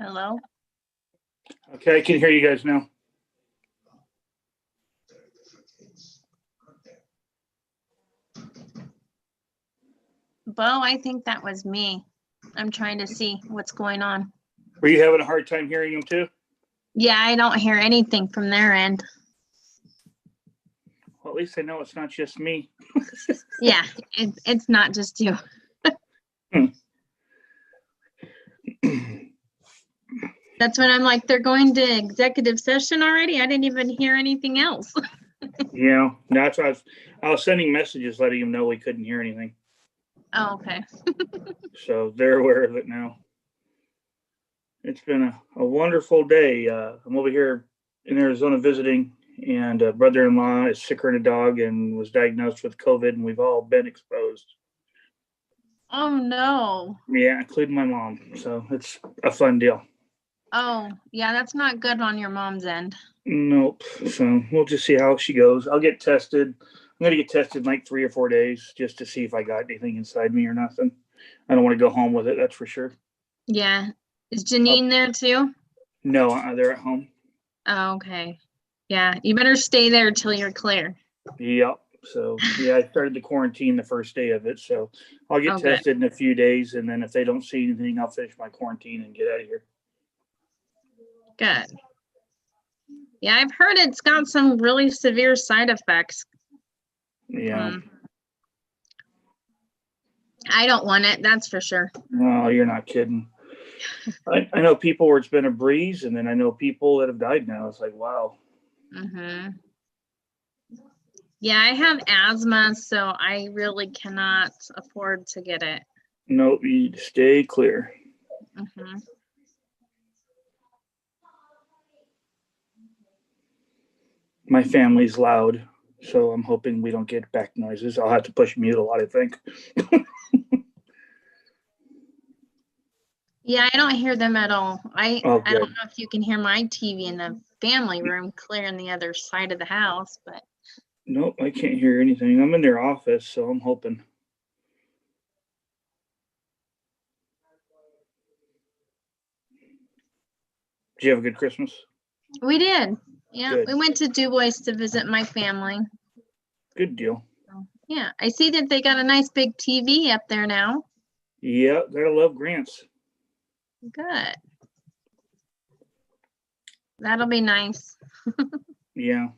Hello? Okay, I can hear you guys now. Bo, I think that was me. I'm trying to see what's going on. Were you having a hard time hearing them too? Yeah, I don't hear anything from their end. Well, at least I know it's not just me. Yeah, it's not just you. That's when I'm like, they're going to executive session already? I didn't even hear anything else. Yeah, that's why I was sending messages letting them know we couldn't hear anything. Oh, okay. So they're aware of it now. It's been a wonderful day. I'm over here in Arizona visiting, and a brother-in-law is sicker than a dog and was diagnosed with COVID, and we've all been exposed. Oh, no. Yeah, including my mom. So it's a fun deal. Oh, yeah, that's not good on your mom's end. Nope. So we'll just see how she goes. I'll get tested. I'm going to get tested in like 3 or 4 days just to see if I got anything inside me or nothing. I don't want to go home with it, that's for sure. Yeah. Is Janine there too? No, they're at home. Oh, okay. Yeah, you better stay there till you're clear. Yep. So yeah, I started the quarantine the first day of it. So I'll get Okay. tested in a few days, and then if they don't see anything, I'll finish my quarantine and get out of here. Good. Yeah, I've heard it's got some really severe side effects. Yeah. I don't want it, that's for sure. No, you're not kidding. I know people where it's been a breeze, and then I know people that have died now. It's like, wow. Yeah, I have asthma, so I really cannot afford to get it. No, you stay clear. My family's loud, so I'm hoping we don't get back noises. I'll have to push mute a lot, I think. Yeah, I don't hear them at all. I Oh, don't know good. if you can hear my TV in the family room clear on the other side of the house, but Nope, I can't hear anything. I'm in their office, so I'm hoping. Did you have a good Christmas? we did. Yeah, Good. we went to Dubois to visit my family. Good deal. Yeah, I see that they got a nice big TV up there now. Yeah, gotta love Grants. Good. That'll be nice. Yeah.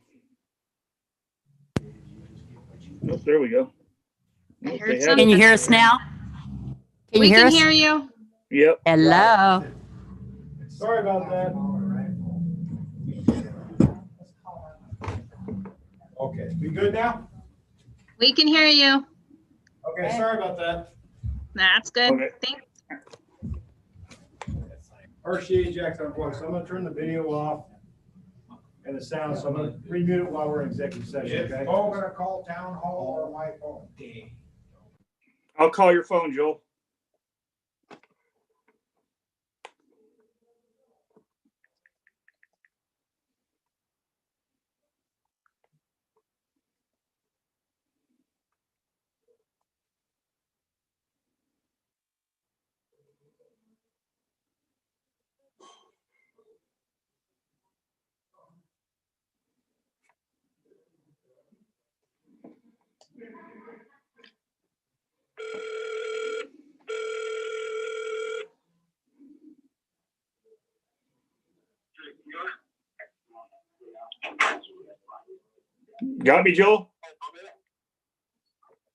Nope, there we go. I Nope, heard they had something. Can you it. hear us now? Can We you hear can us? hear you. Yep. Hello. Sorry about that. Okay, we good now? We can hear you. Okay, sorry about that. That's good. Okay. Thanks. RCA Jack's unplugged, so I'm gonna turn the video off and the sound, so I'm gonna remute it while we're in executive session, okay? Oh, gonna call town hall or my phone? I'll call your phone, Joel. Got me, Joel?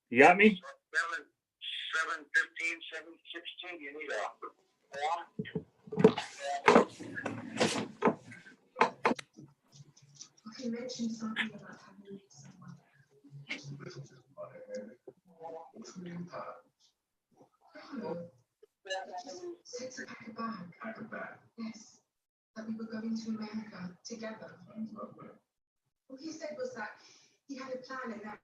You got me? 7:15, 7:16, you need a Okay, mention something about having someone. Six pack a bag. Yes. That we were going to America together. What he said was that he had a plan and that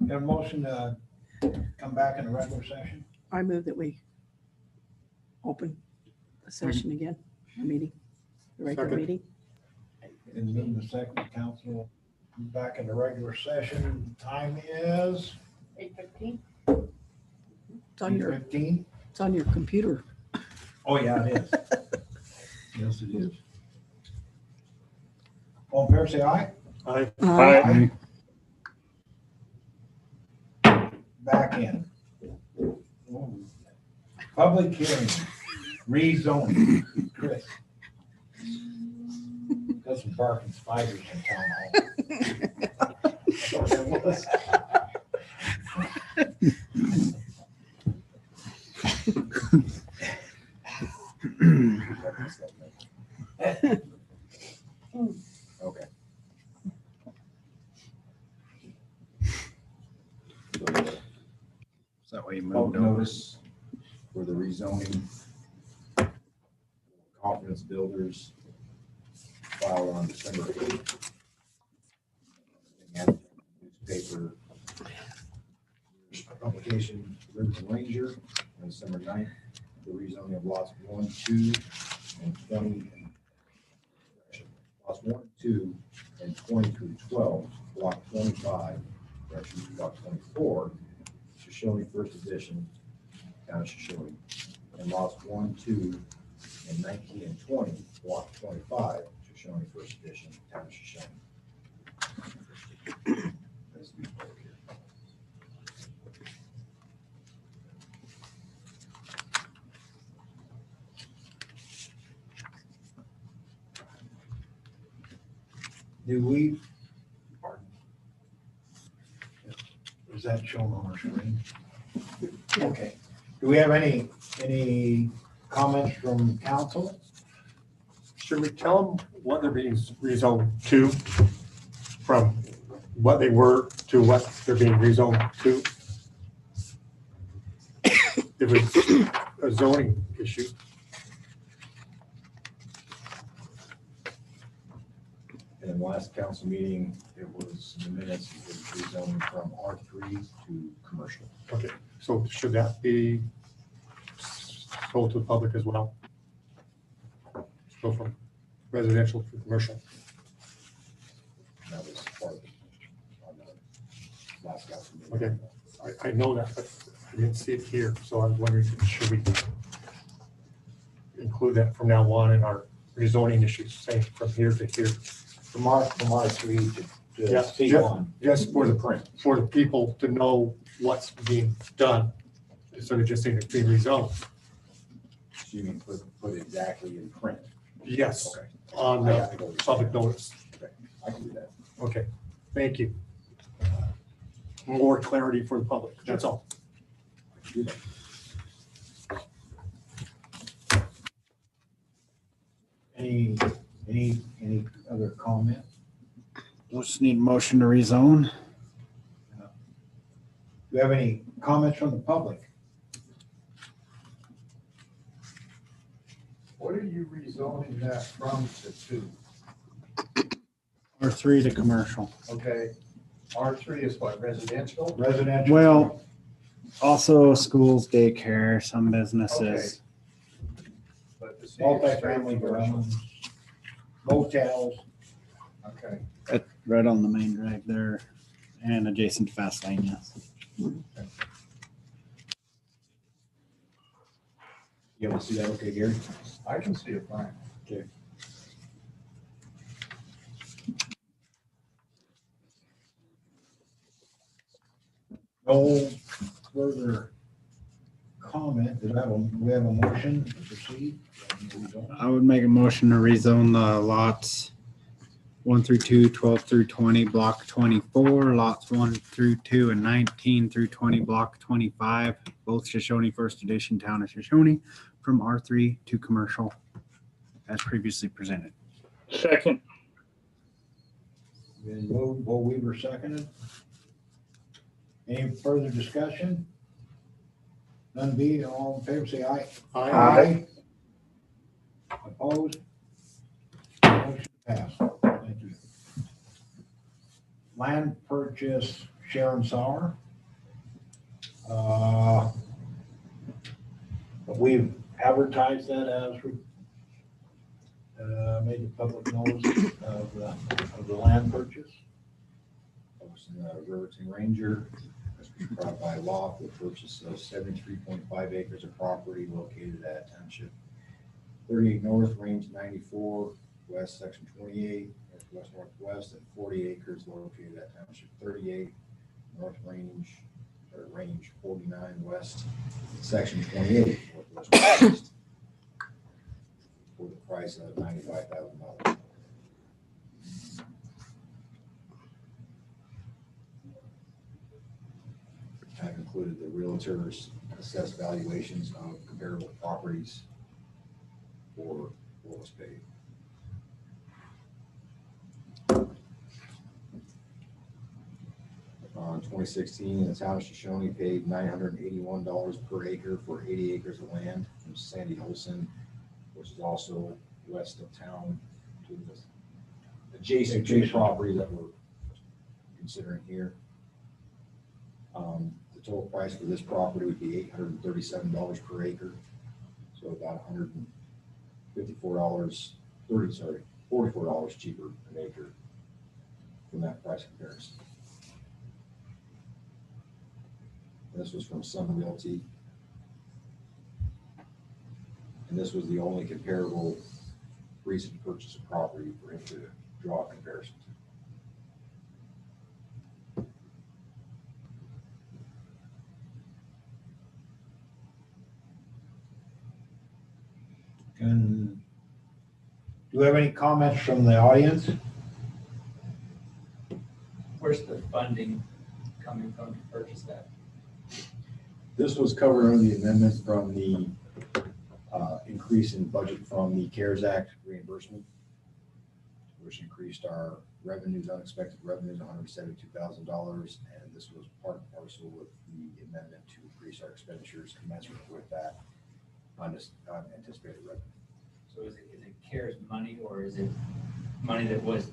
Have a motion to come back in the regular session? I move that we open the session again, the meeting, the regular Second. meeting. In the meeting, the second council, back in the regular session. Time is 8:15. It's on your, 8:15. it's on your computer. Oh, yeah, it is. Yes, it is. All in favor, say aye. Aye. Back in. Public hearing, rezoning. Chris. Got some barking spiders in town hall. Okay. So that way you Public moved over. notice for the rezoning. Confidence Builders filed on December 8th. And newspaper publication, Rivers and Ranger, on December 9th. The rezoning of lots 1, 2, and 20. Lots 1, 2, and 20 through 12, block 25, correction, block 24, Shoshone First Edition, Town of Shoshone. And lots 1, 2, and 19 and 20, block 25, Shoshone First Edition, Town of Shoshone. That's the public hearing. Do we? Is that shown on our screen? Okay. Do we have any comments from council? Should we tell them what they're being rezoned to, from what they were to what they're being rezoned to? If it's a zoning issue. And in the last council meeting, it was in the minutes, it was rezoning from R3 to commercial. Okay, so should that be sold to the public as well? Go from residential to commercial? That was part of it on the last council meeting. Okay. I know that, but I didn't see it here, so I was wondering, should we include that from now on in our rezoning issues, say from here to here? From R3 to Yeah, C1. Just For the print. for the people to know what's being done, instead of just saying it's being rezoned. So you can put exactly in print. Yes, Okay. on I the gotta go. public notice. I can do that. Okay, thank you. More clarity for the public, that's all. I can do that. Any other comment? We'll just need a motion to rezone. Do you have any comments from the public? What are you rezoning that from to? R3 to commercial. Okay, R3 is what, residential? Residential? Well, also schools, daycare, some businesses. But the city is straight Multifamily commercial. dwellings, motels. Okay, Right on the main drag there and adjacent to fast lane, yes. You able to see that okay, Gary? I can see it fine. No further comment. We have a motion to proceed? I would make a motion to rezone the lots 1 through 2, 12 through 20, block 24, lots 1 through 2, and 19 through 20, block 25, both Shoshone First Edition, Town of Shoshone, from R3 to commercial, as previously presented. Second. Been moved, Bo Weaver seconded. Any further discussion? None be, all in favor, say aye. Aye. Opposed? Motion passed. Thank you. Land purchase, Sharon Sauer. But we've advertised that as we made the public notice of the land purchase. Posting the Riverton Ranger, as prescribed by law for the purchase of 73.5 acres of property located at Township 38 North, Range 94, West, Section 28, Northwest, and 40 acres located at Township 38, North Range, or Range 49 West, Section 28, Northwest West, for the price of $95,000. I've included the realtors' assessed valuations of comparable properties for what was paid. On 2016, the town of Shoshone paid $981 per acre for 80 acres of land from Sandy Olson, which is also west of town to the adjacent to the property that we're considering here. The total price for this property would be $837 per acre, so about $44 cheaper an acre from that price comparison. This was from Sun Realty. And this was the only comparable recent purchase of property for him to draw a comparison to. Do we have any comments from the audience? Where's the funding coming from to purchase that? This was covered under the amendment from the increase in budget from the CARES Act reimbursement, which increased our revenues, unexpected revenues, $172,000. And this was part and parcel with the amendment to increase our expenditures commensurate with that unanticipated revenue. So is it CARES money, or is it money that was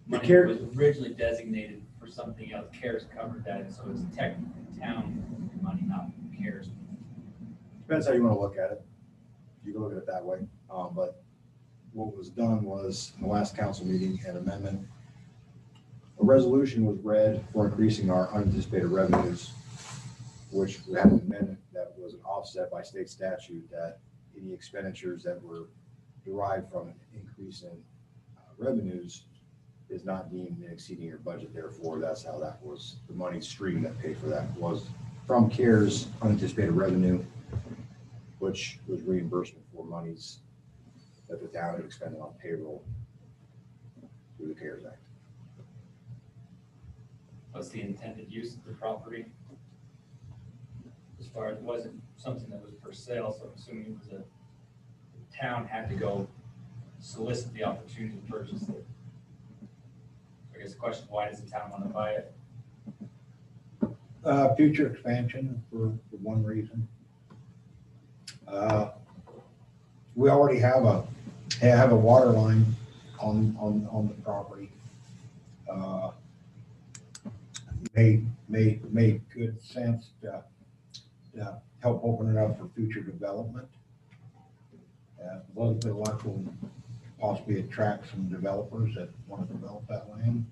The money CARES- that was originally designated for something else? CARES covered that, and so it's technically town money, not CARES. Depends how you want to look at it. You can look at it that way. But what was done was, in the last council meeting, an amendment, a resolution was read for increasing our unanticipated revenues, which we had an amendment that was an offset by state statute that any expenditures that were derived from an increase in revenues is not deemed exceeding your budget. Therefore, that's how that was, the money stream that paid for that was from CARES unanticipated revenue, which was reimbursement for monies that the town had expended on payroll through the CARES Act. What's the intended use of the property? As far as, it wasn't something that was for sale, so I'm assuming it was the town had to go solicit the opportunity to purchase it. I guess the question is, why does the town want to buy it? Future expansion for one reason. We already have a water line on the property. Made good sense to help open it up for future development. A little bit of luck will possibly attract some developers that want to develop that land.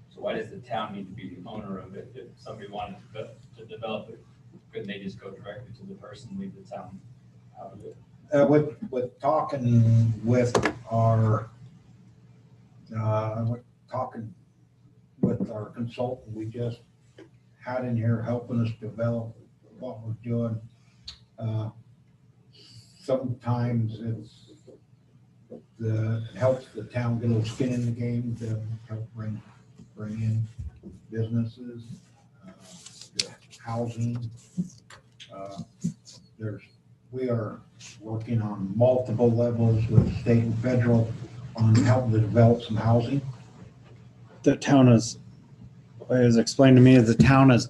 So why does the town need to be the owner of it? If somebody wanted to develop it, couldn't they just go directly to the person and leave the town out of it? With talking with our consultant we just had in here helping us develop what we're doing. Sometimes it helps the town get a little skin in the game to help bring in businesses, housing. We are working on multiple levels with state and federal on helping to develop some housing. The town is, it was explained to me as the town is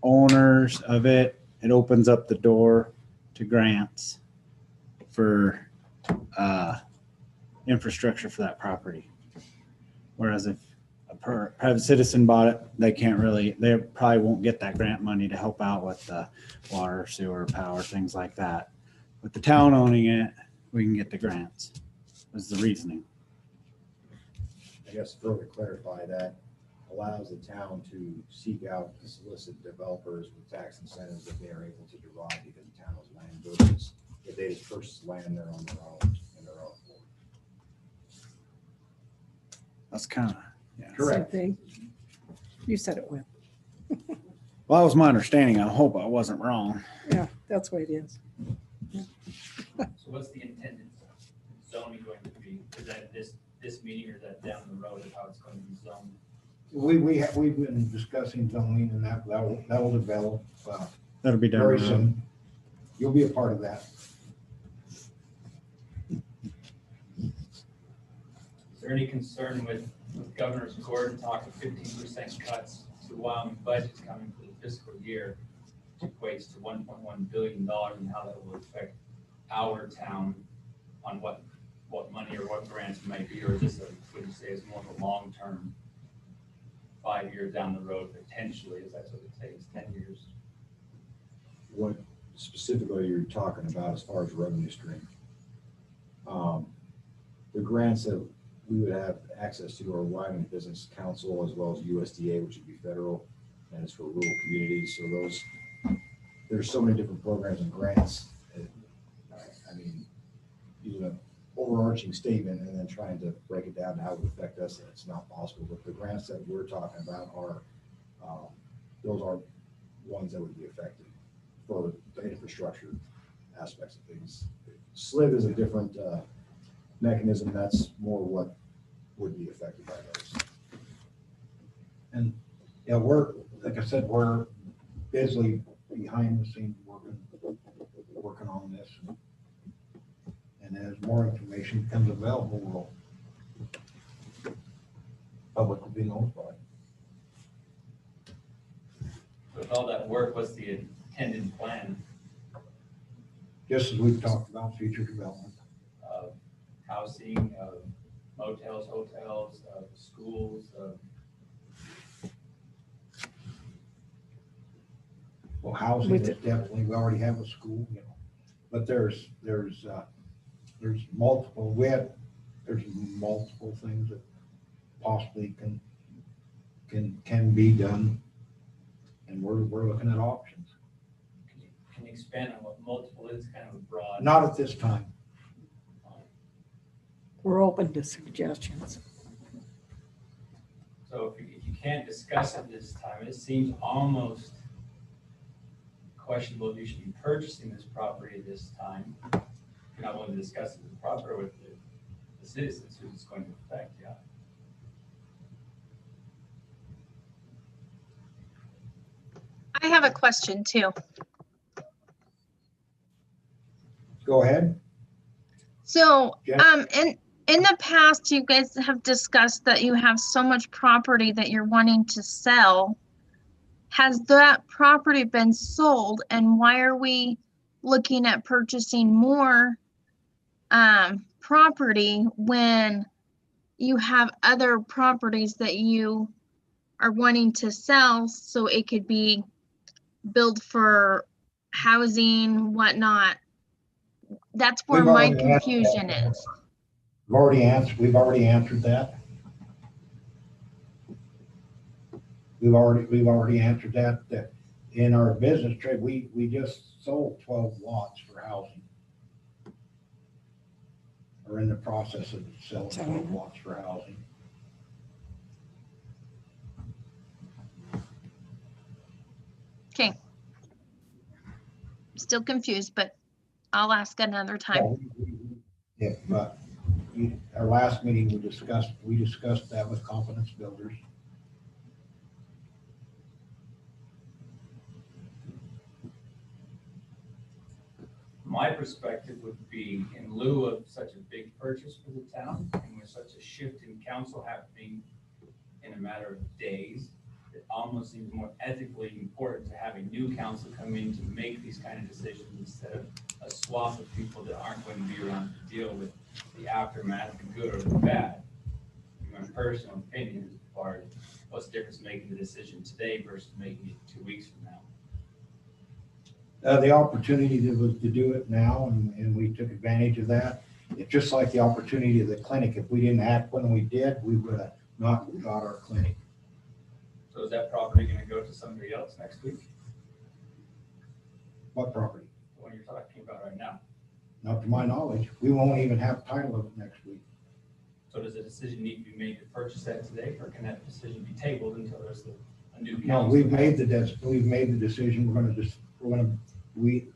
owners of it. It opens up the door to grants for infrastructure for that property. Whereas if a private citizen bought it, they can't really, they probably won't get that grant money to help out with the water, sewer, power, things like that. With the town owning it, we can get the grants, is the reasoning. I guess to further clarify, that allows the town to seek out and solicit developers with tax incentives that they are able to derive because the town is land buildings. If they just purchase land there on their own, in their own form. That's kind of, yeah. Correct. Same thing. You said it well. Well, that was my understanding. I hope I wasn't wrong. Yeah, that's what it is. So what's the intended zoning going to be? Is that this meeting or is that down the road of how it's going to be zoned? We've been discussing zoning and that'll develop That'll be done. very soon. You'll be a part of that. Is there any concern with Governor's Gordon talking 15% cuts to Wyoming budgets coming for the fiscal year, which equates to $1.1 billion, and how that will affect our town on what money or what grants might be, or is this, would you say, is more of a long-term, 5 years down the road potentially, is that what it takes, 10 years? What specifically you're talking about as far as revenue stream? The grants that we would have access to are Wyoming Business Council as well as USDA, which would be federal, and it's for rural communities. So those, there's so many different programs and grants. I mean, using an overarching statement and then trying to break it down to how it would affect us, it's not possible. But the grants that we're talking about are, those are ones that would be affected for the infrastructure aspects of things. SLIB is a different mechanism. That's more what would be affected by those. And yeah, we're, like I said, we're busily behind the scenes working on this. And as more information becomes available, public will be notified. With all that work, what's the intended plan Just as we've talked about future development. of housing, of motels, hotels, of schools, of Well, housing is definitely, we already have a school, you know, but there's multiple, there's multiple things that possibly can be done. And we're looking at options. Can you expand on what multiple is, kind of a broad? Not at this time. We're open to suggestions. So if you can't discuss it this time, it seems almost questionable if you should be purchasing this property this time. You're not willing to discuss it with the property with the citizens who it's going to affect, yeah. I have a question too. Go ahead. So, Yeah. in the past, you guys have discussed that you have so much property that you're wanting to sell. Has that property been sold, and why are we looking at purchasing more property when you have other properties that you are wanting to sell so it could be built for housing, whatnot? That's where We've my already answered confusion that. is. We've already answered that. We've already answered that in our business trade, we just sold 12 lots for housing. We're in the process of selling 12 lots for housing. Okay. Still confused, but I'll ask another time. Yeah, but our last meeting, we discussed that with Confidence Builders. My perspective would be, in lieu of such a big purchase for the town, and with such a shift in council happening in a matter of days, it almost seems more ethically important to have a new council come in to make these kind of decisions instead of a swath of people that aren't going to be around to deal with the aftermath, the good or the bad. My personal opinion, far as what's the difference making the decision today versus making it 2 weeks from now? The opportunity was to do it now, and we took advantage of that. It's just like the opportunity of the clinic. If we didn't act when we did, we would have not got our clinic. So is that property gonna go to somebody else next week? What property? The one you're talking about right now? Not to my knowledge. We won't even have title of it next week. So does a decision need to be made to purchase that today, or can that decision be tabled until there's a new No, council? we've made the decision. We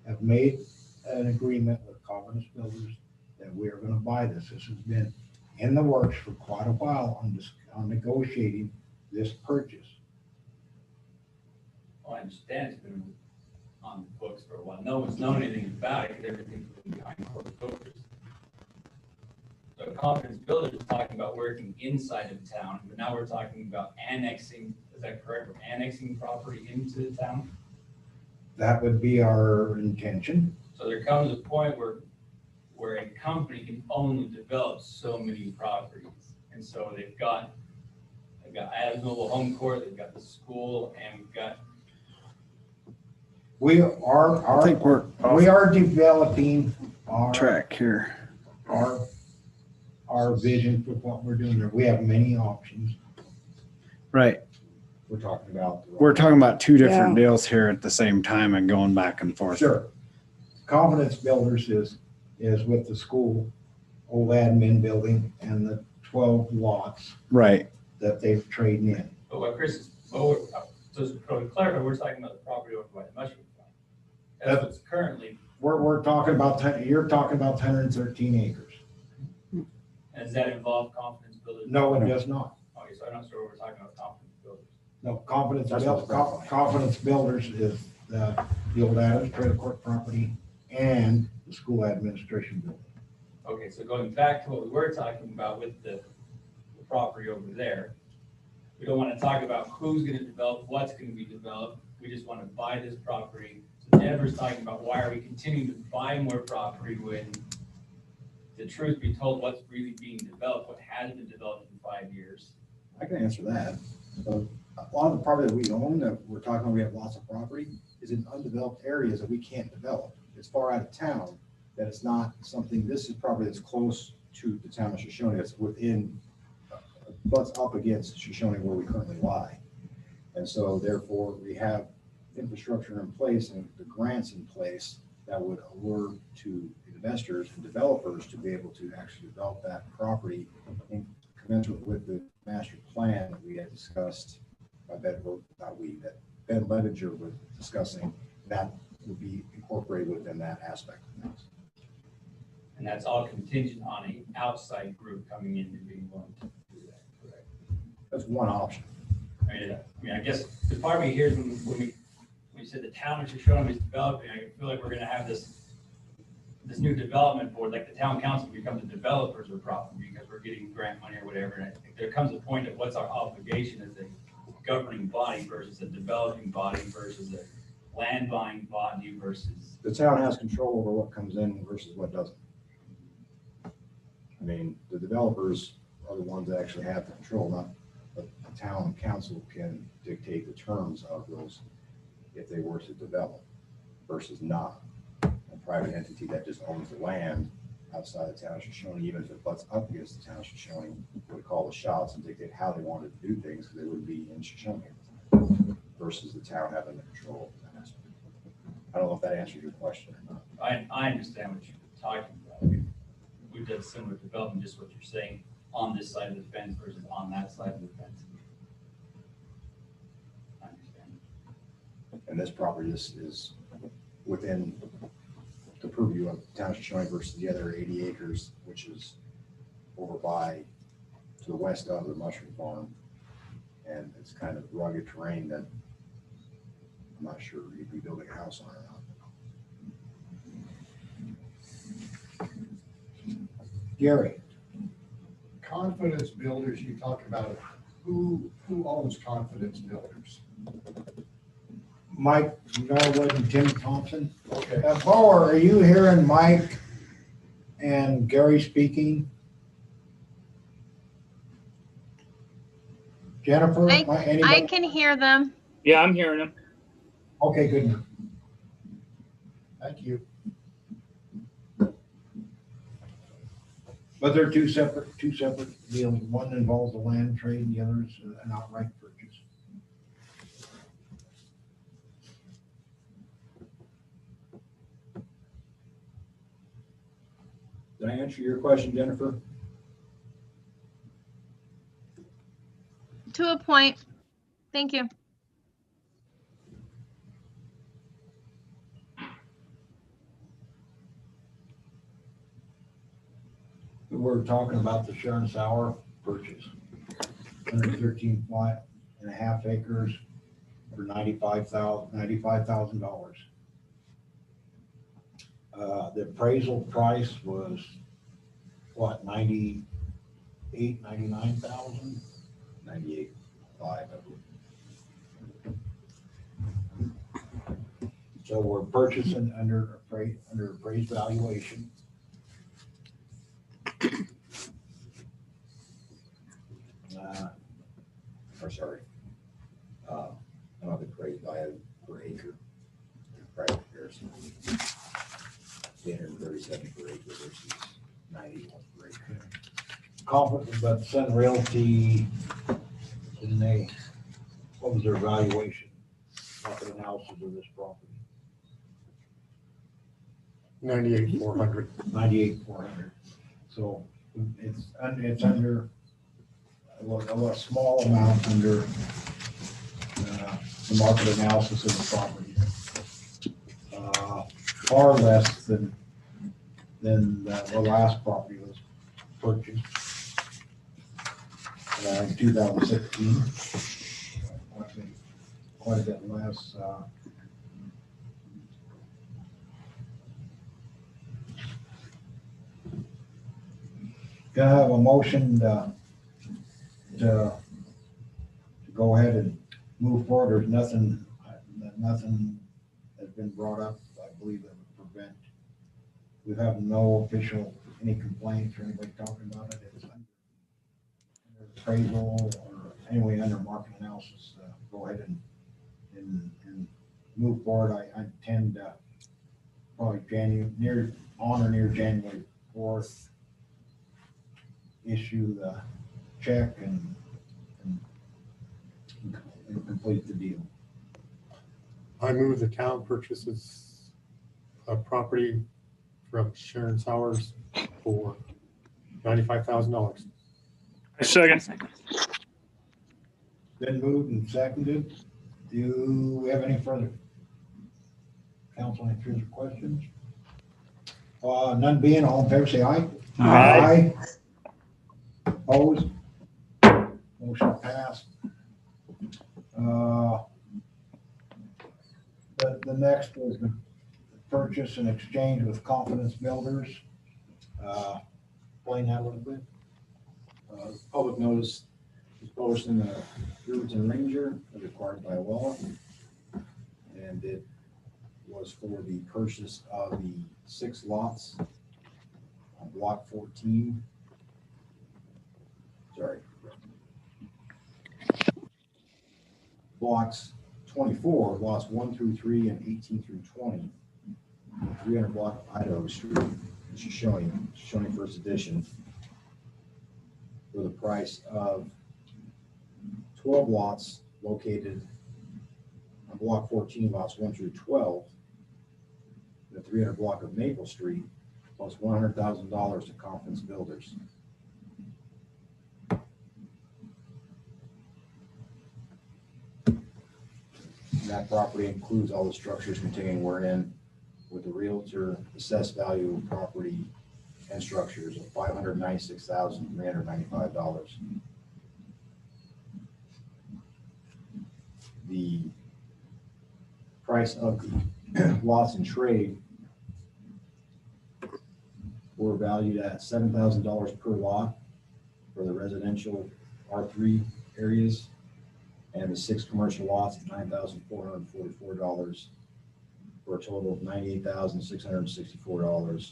have made an agreement with Confidence Builders that we are gonna buy this. This has been in the works for quite a while on negotiating this purchase. Well, I understand it's been on the books for a while. No one's known anything about it, because everything's been behind closed doors. So Confidence Builders is talking about working inside of town, but now we're talking about annexing, is that correct? We're annexing property into the town? That would be our intention. So there comes a point where a company can only develop so many properties. And so they've got Adams Noble Home Court, they've got the school, and we've got, We I think are, we're we are developing off track here. our vision for what we're doing there. We have many options. Right. We're talking about. We're talking about two different deals here at the same time and going back and forth. Sure. Confidence Builders is with the school, old admin building, and the 12 lots Right. that they've traded in. but what Chris is, so to clarify, we're talking about the property over by the mushroom farm. That's what's currently, We're talking about, you're talking about 113 acres. and does that involve Confidence Builders? No, it does not. Okay, so I'm not sure what we're talking about Confidence Builders. No, Confidence Builders is the old Adams Trailer Court property and the school administration building. Okay, so going back to what we were talking about with the property over there, we don't want to talk about who's going to develop, what's going to be developed. We just want to buy this property. So Deborah's talking about why are we continuing to buy more property when the truth be told, what's really being developed, what has been developed in 5 years. I can answer that. So a lot of the property that we own, that we're talking about, we have lots of property, is in undeveloped areas that we can't develop. It's far out of town, that it's not something, this is property that's close to the town of Shoshone. It's within, butts up against Shoshone where we currently lie. And so therefore, we have infrastructure in place and the grants in place that would allure to investors and developers to be able to actually develop that property in commensurate with the master plan that we had discussed that Ben Levinger was discussing, that would be incorporated within that aspect of things. And that's all contingent on an outside group coming in and being willing to do that, correct? That's one option. I mean, I guess the part of me here is when we said the town of Shoshone is developing, I feel like we're gonna have this new development board, like the town council become the developers of property because we're getting grant money or whatever. And I think there comes a point of what's our obligation as a governing body versus a developing body versus a land buying body versus. The town has control over what comes in versus what doesn't. I mean, the developers are the ones that actually have the control, not the town council can dictate the terms of those if they were to develop versus not. A private entity that just owns the land outside the town of Shoshone, even if it butts up against the town of Shoshone, would call the shots and dictate how they wanted to do things because they would be in Shoshone versus the town having the control of that aspect. I don't know if that answers your question or not. I understand what you're talking about. We've done similar development, just what you're saying, on this side of the fence versus on that side of the fence. I understand. And this property is within the purview of the town of Shoshone versus the other 80 acres, which is over by to the west of the mushroom farm. And it's kind of rugged terrain that I'm not sure you'd be building a house on or not. Gary, Confidence Builders, you talk about, who owns Confidence Builders? Mike Norwood and Tim Thompson. Okay. Bo, are you hearing Mike and Gary speaking? Jennifer, I anybody? can hear them. Yeah, I'm hearing him. Okay, good. Thank you. But they're two separate deals. One involves the land trade and the other is an outright purchase. Did I answer your question, Jennifer? To a point. Thank you. We're talking about the Sharon Sauer purchase. 113.5 acres for $95,000. The appraisal price was what, 98, 99,000? 98.5, I believe. So we're purchasing under appraised valuation. Or sorry. Not the appraised value per acre. Price comparison. 337 per acre versus 91 per acre. Confident, but Sun Realty, didn't they, what was their valuation? Market analysis of this property? 98,400. 98,400. So it's under a small amount under the market analysis of the property. Far less than the last property was purchased in 2016. Quite a bit less. Gonna have a motion to go ahead and move forward. There's nothing has been brought up, I believe, that would prevent. We have no official, any complaints or anybody talking about it. It's under appraisal or anyway under market analysis. Go ahead and move forward. I intend probably near January 4th, issue the check and complete the deal. I move the town purchases a property from Sharon Sowers for $95,000. A second. Been moved and seconded. Do we have any further council answers or questions? None being, all in favor, say aye. Aye. Opposed? Motion passed. The next was the purchase and exchange with Confidence Builders. Explain that a little bit. Public notice was published in the Riverton Ranger as required by law. And it was for the purchase of the 6 lots on block 14. Sorry. Blocks 24, lots 1 through 3 and 18 through 20. 300 block of Idaho Street, which is showing first edition, for the price of 12 lots located on block 14, lots 1 through 12, the 300 block of Maple Street, plus $100,000 to Confidence Builders. That property includes all the structures contained wherein, with the realtor assessed value of property and structures of $596,395. The price of the lots in trade were valued at $7,000 per lot for the residential R3 areas, and the 6 commercial lots at $9,444 for a total of $98,664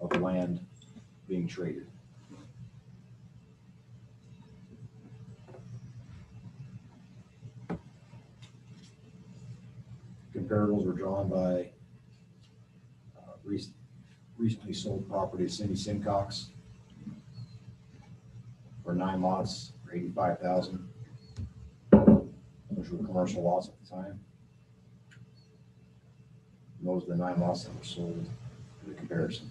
of land being traded. comparables were drawn by recently sold property, Cindy Simcox, for 9 lots for $85,000, which were commercial lots at the time. And those are the 9 lots that were sold for the comparison.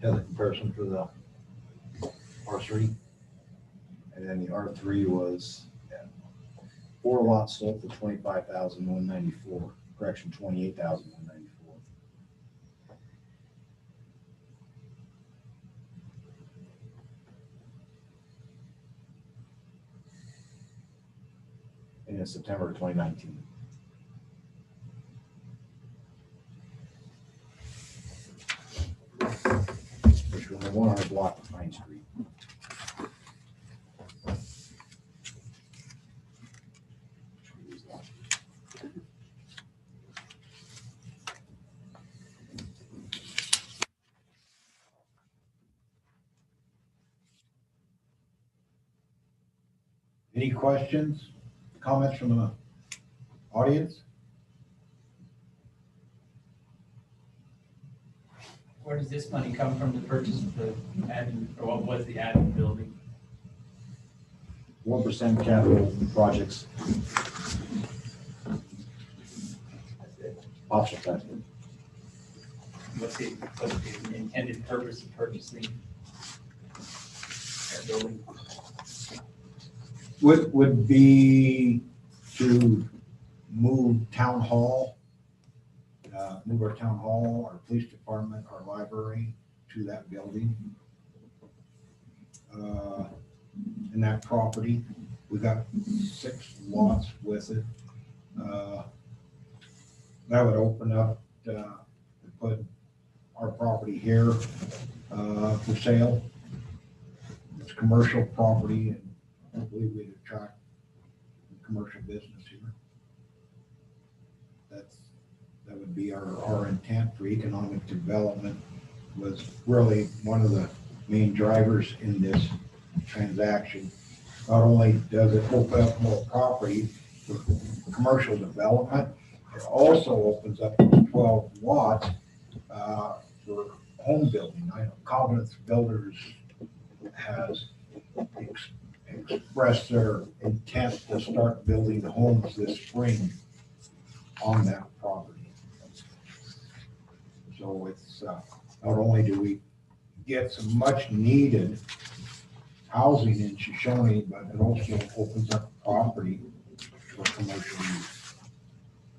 Yeah, the comparison for the R3. And then the R3 was 4 lots sold for $25,194. Correction, $28,194. And in September of 2019. Which was the 100 block of Pine Street. Any questions, comments from the audience? Where does this money come from to purchase the admin, or what was the admin building? 1% capital projects. Optional tax. What's the intended purpose of purchasing that building? Would be to move town hall, move our town hall, our police department, our library to that building. And that property, we got 6 lots with it. That would open up, to put our property here for sale. It's commercial property, and I believe we'd attract commercial business here. That would be our intent for economic development, was really one of the main drivers in this transaction. Not only does it open up more property for commercial development, it also opens up 12 lots for home building. I know Confidence Builders has expressed their intent to start building homes this spring on that property. So it's not only do we get some much needed housing in Shoshone, but it also opens up property for commercial use,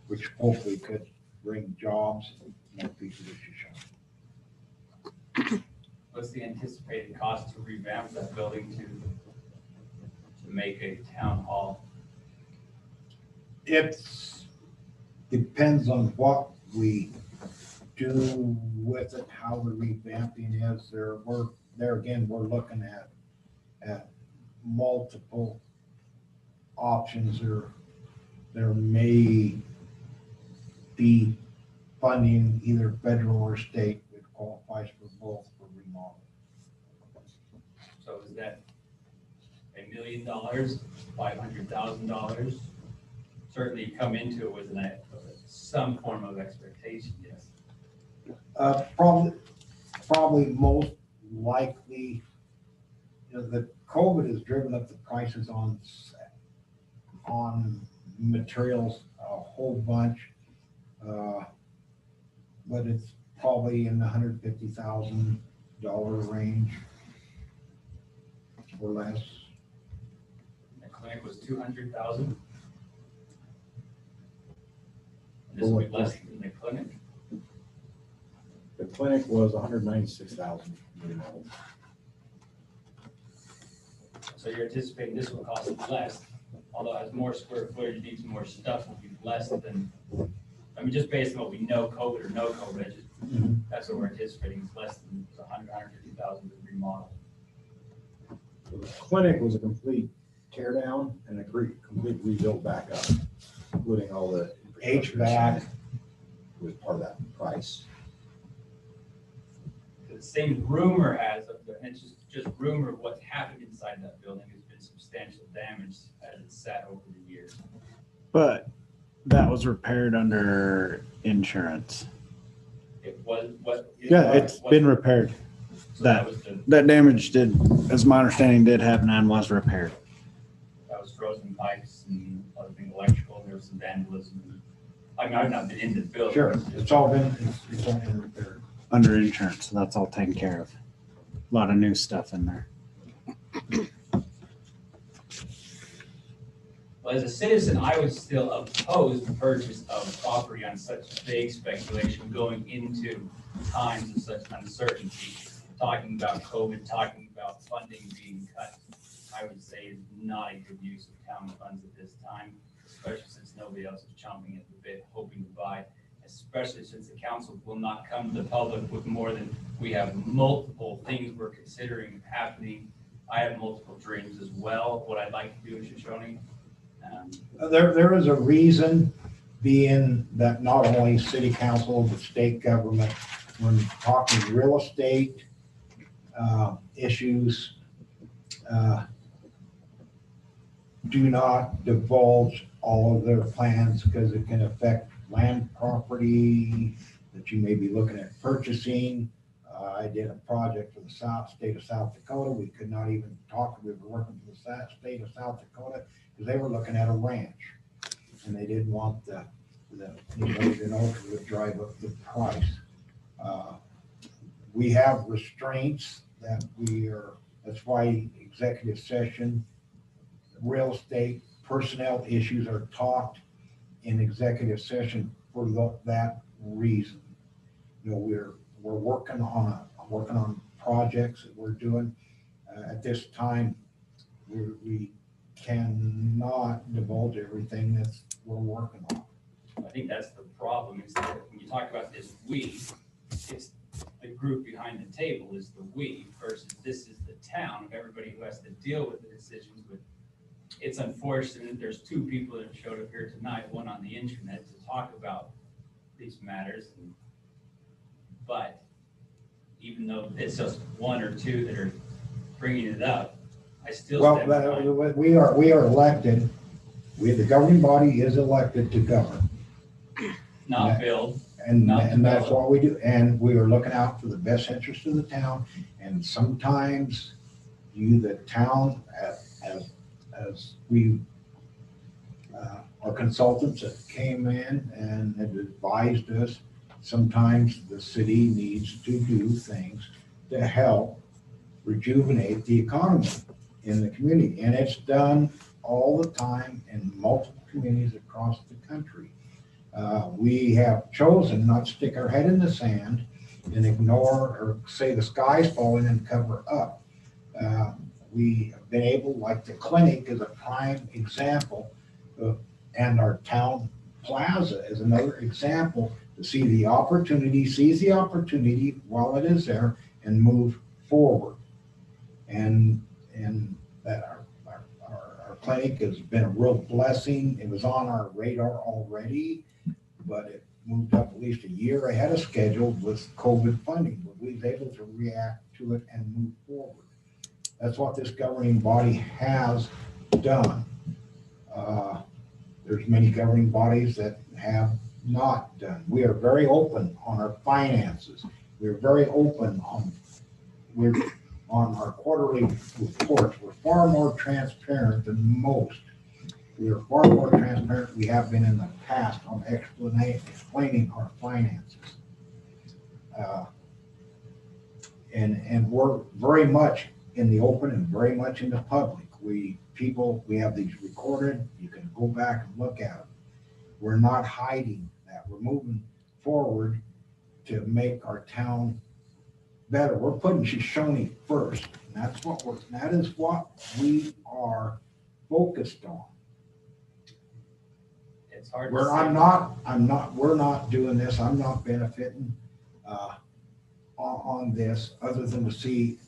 which hopefully could bring jobs and more people to Shoshone. What's the anticipated cost to revamp that building to make a town hall? It depends on what we do with it, how the revamping is. There again, we're looking at multiple options. There may be funding, either federal or state, that qualifies for both for remodel. So is that $1 million, $500,000? Certainly you come into it with some form of expectation, yes. Probably most likely, the COVID has driven up the prices on materials a whole bunch, but it's probably in the $150,000 range or less. The clinic was 200,000. This will be less than the clinic. The clinic was 196,000. So you're anticipating this will cost less, although it has more square footage, needs more stuff, will be less than, I mean, just based on what we know, COVID or no COVID, that's what we're anticipating, is less than 150,000 to remodel. So the clinic was a complete tear down and a complete rebuild back up, including all the HVAC. was part of that price. The same rumor has, and it's just rumor of what's happened inside that building, has been substantial damage as it's sat over the years. But that was repaired under insurance. It was what. Yeah, it's been repaired. So that was the, That damage did, as my understanding, did happen and was repaired that was frozen pipes and other things, electrical, there was some vandalism. I mean, I've not been in the building. Sure, it's all been repaired. under insurance. So that's all taken care of. A lot of new stuff in there. Well, as a citizen, I would still oppose the purchase of property on such vague speculation going into times of such uncertainty. Talking about COVID, talking about funding being cut, I would say is not a good use of town funds at this time, especially since nobody else is chomping at the bit, hoping to buy, especially since the council will not come to the public with more than, we have multiple things we're considering happening. I have multiple dreams as well, what I'd like to do in Shoshone. There is a reason being that not only city council, but state government, when talking real estate issues, do not divulge all of their plans because it can affect land property that you may be looking at purchasing. I did a project for the state of South Dakota. We could not even talk. We were working for the state of South Dakota because they were looking at a ranch, and they didn't want the anybody to know because it would drive up the price. We have restraints that that's why executive session, real estate, personnel issues are talked in executive session for that reason. You know, we're working on projects that we're doing. At this time, we cannot divulge everything that we're working on. I think that's the problem, is that when you talk about this we, it's the group behind the table is the we versus this is the town of everybody who has to deal with the decisions. But it's unfortunate there's two people that showed up here tonight, one on the internet to talk about these matters. But even though it's just one or two that are bringing it up, I still stand behind. We are elected. The governing body is elected to govern. Not build. And that's what we do. And we are looking out for the best interest of the town. And sometimes the town, as we, our consultants that came in and had advised us, sometimes the city needs to do things to help rejuvenate the economy in the community. And it's done all the time in multiple communities across the country. We have chosen not to stick our head in the sand and ignore or say the sky's falling and cover up. We have been able, like the clinic is a prime example, and our town plaza is another example to see the opportunity, seize the opportunity while it is there and move forward. And that our clinic has been a real blessing. It was on our radar already, but it moved up at least a year ahead of schedule with COVID funding, but we was able to react to it and move forward. That's what this governing body has done. There's many governing bodies that have not done. We are very open on our finances. We're very open on our quarterly reports. We're far more transparent than most. We are far more transparent we have been in the past on explaining our finances. And we're very much in the open and very much in the public. We have these recorded. You can go back and look at them. We're not hiding that. We're moving forward to make our town better. We're putting Shoshone first. And that is what we are focused on. It's hard We're not doing this. I'm not benefiting on this other than to see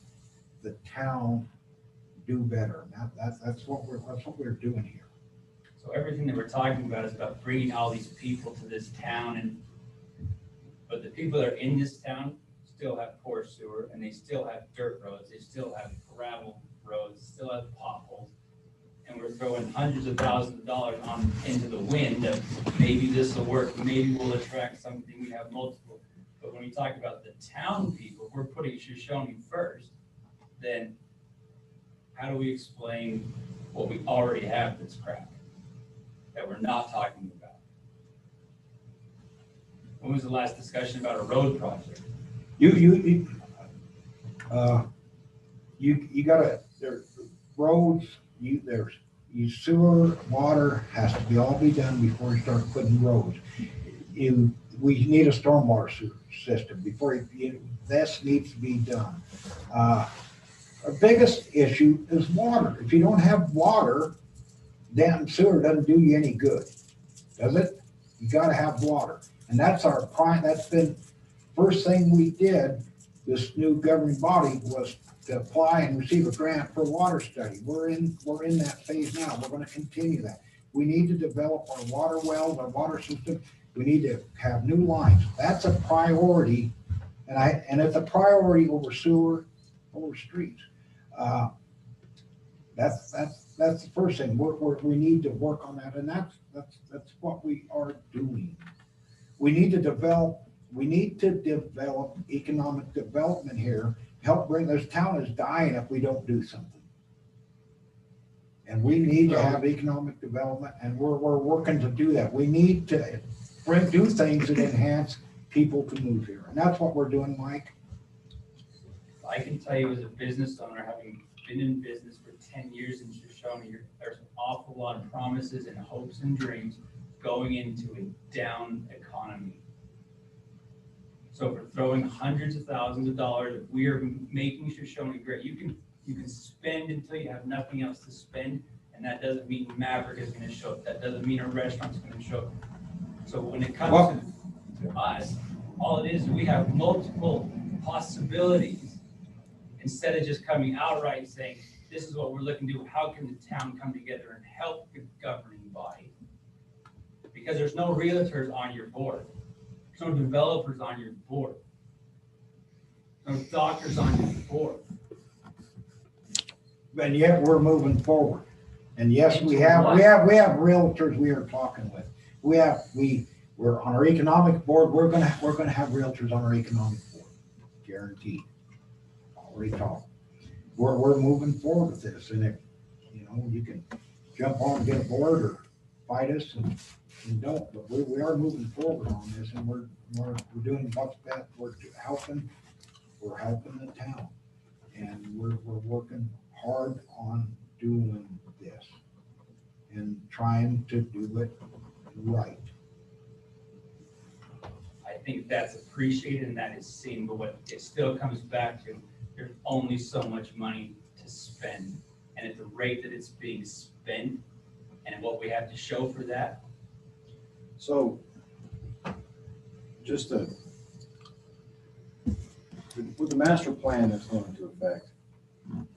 the town do better. And that's what we're doing here. So everything that we're talking about is about bringing all these people to this town but the people that are in this town still have poor sewer and they still have dirt roads, they still have gravel roads, still have potholes. And we're throwing hundreds of thousands of dollars into the wind of maybe this will work, maybe we'll attract something, we have multiple. But when we talk about the town people, if we're putting Shoshone first, then how do we explain what we already have that's crap, that we're not talking about? When was the last discussion about a road project? You gotta, there's roads, sewer, water has to be all be done before you start putting roads. We need a stormwater system before this needs to be done. Our biggest issue is water. If you don't have water, damn sewer doesn't do you any good, does it? You gotta have water. And that's our prime, that's been, first thing we did, this new governing body, was to apply and receive a grant for water study. We're in that phase now. We're gonna continue that. We need to develop our water wells, our water system. We need to have new lines. That's a priority. And it's a priority over sewer, over streets. That's the first thing. We need to work on that, and that's what we are doing. We need to develop economic development here. Help bring, this town is dying if we don't do something. And we need to have economic development, and we're working to do that. We need to do things that enhance people to move here, and that's what we're doing, Mike. I can tell you as a business owner, having been in business for 10 years in Shoshone, there's an awful lot of promises and hopes and dreams going into a down economy. So if we're throwing hundreds of thousands of dollars, if we are making Shoshone great, you can spend until you have nothing else to spend, and that doesn't mean Maverick is going to show up. That doesn't mean a restaurant's going to show up. So when it comes to us, all it is we have multiple possibilities. Instead of just coming outright and saying, this is what we're looking to do, how can the town come together and help the governing body? Because there's no realtors on your board. There's no developers on your board. No doctors on your board. And yet we're moving forward. And yes, we have realtors we are talking with. We're on our economic board. We're gonna have realtors on our economic board, guaranteed. Already talked. We're moving forward with this, and if you can jump on and get aboard or fight us and don't, but we are moving forward on this, and we're doing what's best. We're helping the town, and we're working hard on doing this and trying to do it right. I think that's appreciated and that is seen, but what it still comes back to, there's only so much money to spend, and at the rate that it's being spent and what we have to show for that. So just with the master plan that's going into effect,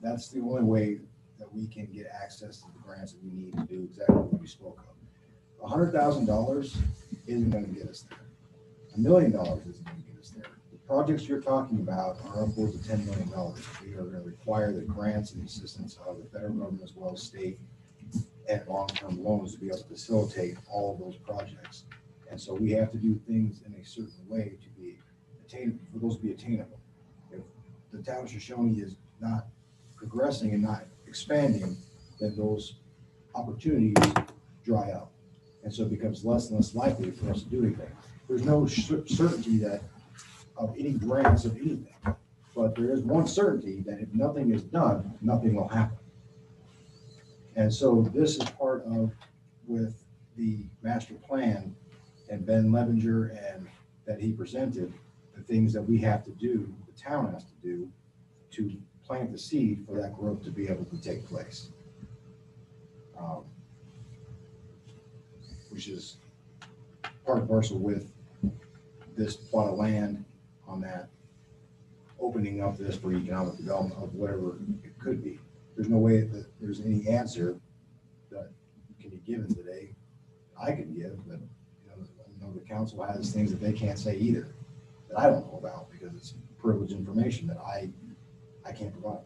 that's the only way that we can get access to the grants that we need to do exactly what we spoke of. $100,000 isn't going to get us there. $1 million isn't going to get us there. The projects you're talking about are upwards of $10 million. We are going to require the grants and assistance of the federal government as well as state and long-term loans to be able to facilitate all of those projects. And so we have to do things in a certain way to be attainable, for those to be attainable. If the town of Shoshone is not progressing and not expanding, then those opportunities dry up. And so it becomes less and less likely for us to do anything. There's no certainty that of any grants of anything, but there is one certainty that if nothing is done, nothing will happen. And so this is part of, with the master plan and Ben Levenger and that he presented, the things that we have to do, the town has to do to plant the seed for that growth to be able to take place. Which is part and parcel with this plot of land on that, opening up this for economic development of whatever it could be. there's no way that there's any answer that can be given today. I could give, but I know the council has things that they can't say either, that I don't know about because it's privileged information that I can't provide.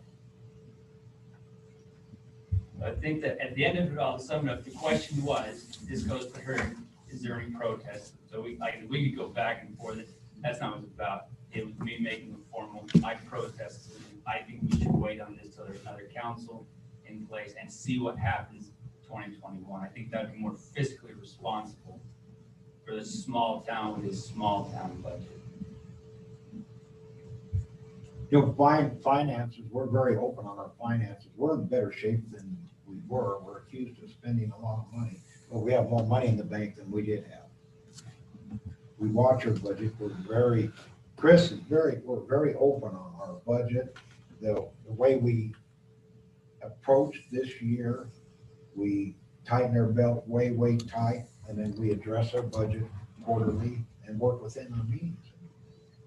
I think that at the end of it all, to sum it up, the question was, this goes to her, is there any protest? So we could go back and forth. That's not what it's about. It was me making a formal, I protested. I think we should wait on this till there's another council in place and see what happens 2021. I think that'd be more fiscally responsible for this small town with this small town budget. Finances, we're very open on our finances. We're in better shape than we were. We're accused of spending a lot of money, but we have more money in the bank than we did have. We watch our budget. We're very open on our budget. The way we approach this year, we tighten our belt way tight, and then we address our budget quarterly and work within our means.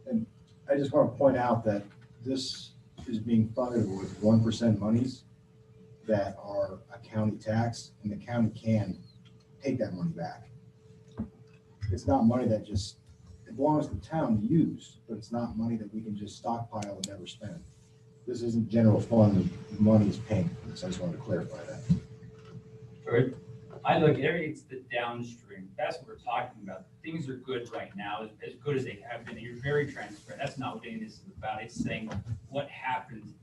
And I just want to point out that this is being funded with 1% monies that are a county tax, and the county can take that money back. It's not money that just, it belongs to the town to use, but it's not money that we can just stockpile and never spend. This isn't general fund, the money is paying for this. I just wanted to clarify that. Right. I look at it's the downstream. That's what we're talking about. Things are good right now, as good as they have been. You're very transparent. That's not what any of this is about. It's saying what happens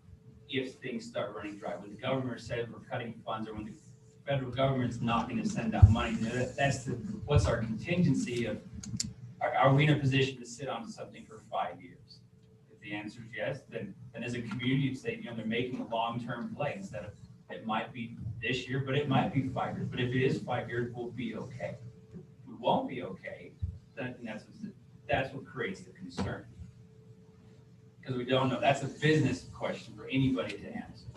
if things start running dry. When the government says we're cutting funds, or when the federal government's not going to send out money, that's what's our contingency of, are we in a position to sit on something for 5 years? If the answer is yes, then as a community, you'd say, they're making a long-term play instead of, it might be this year, but it might be 5 years. But if it is 5 years, we'll be okay. If we won't be okay, then that's what creates the concern. Because we don't know. That's a business question for anybody to answer.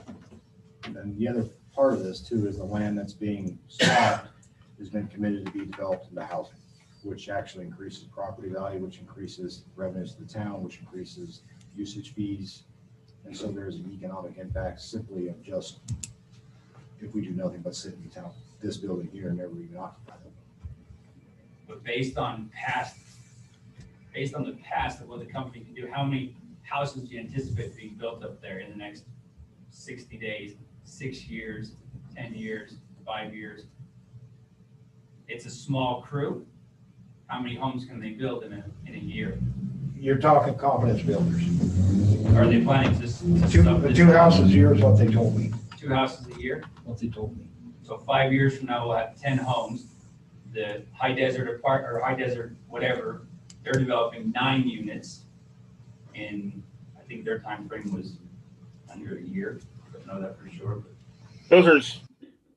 And then the other part of this too is the land that's being sought has been committed to be developed into housing, which actually increases property value, which increases revenues to the town, which increases usage fees. And so there's an economic impact simply of just, if we do nothing but sit in town, this building here and never even occupy them. But based on the past of what the company can do, how many houses do you anticipate being built up there in the next 60 days, 6 years, 10 years, 5 years? It's a small crew. How many homes can they build in a year? You're talking confidence builders. Are they planning to Two houses a year is what they told me. 2 houses a year? What they told me. So 5 years from now, we'll have 10 homes. The High Desert High Desert, whatever, they're developing 9 units. And I think their time frame was under a year. I don't know that for sure. But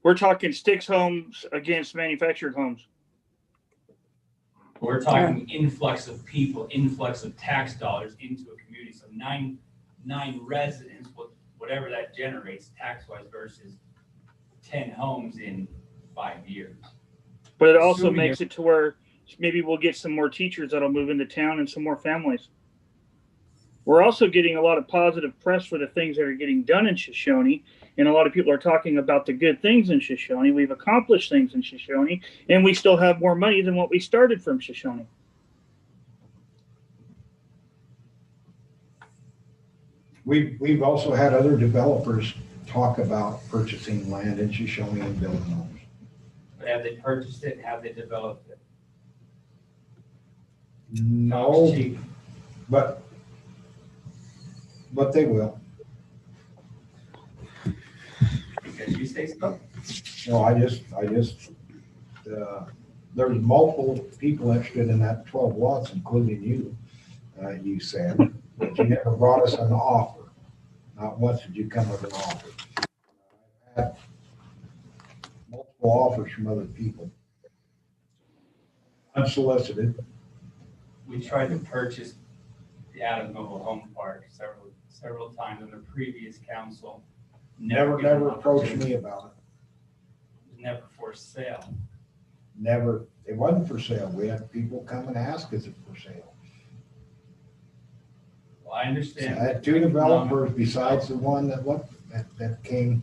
We're talking sticks homes against manufactured homes. we're talking influx of people, influx of tax dollars into a community. So nine residents, whatever that generates tax-wise versus 10 homes in 5 years. But it also makes it to where maybe we'll get some more teachers that'll move into town and some more families. We're also getting a lot of positive press for the things that are getting done in Shoshone. And a lot of people are talking about the good things in Shoshone. We've accomplished things in Shoshone, and we still have more money than what we started from Shoshone. We've also had other developers talk about purchasing land in Shoshone and building homes. But have they purchased it? Have they developed it? No, Cheap. but they will. Because you say so. No, I just, there's multiple people interested in that 12 lots, including you, you said, but you never brought us an offer. Not once did you come with an offer. I've had multiple offers from other people. Unsolicited. We tried to purchase the Adams Mobile Home Park several times in the previous council. Never given an approached opportunity. me about It was never for sale. it. Never, it wasn't for sale. We had people come and ask, is it for sale? Well, I understand. I had two developers besides the one that came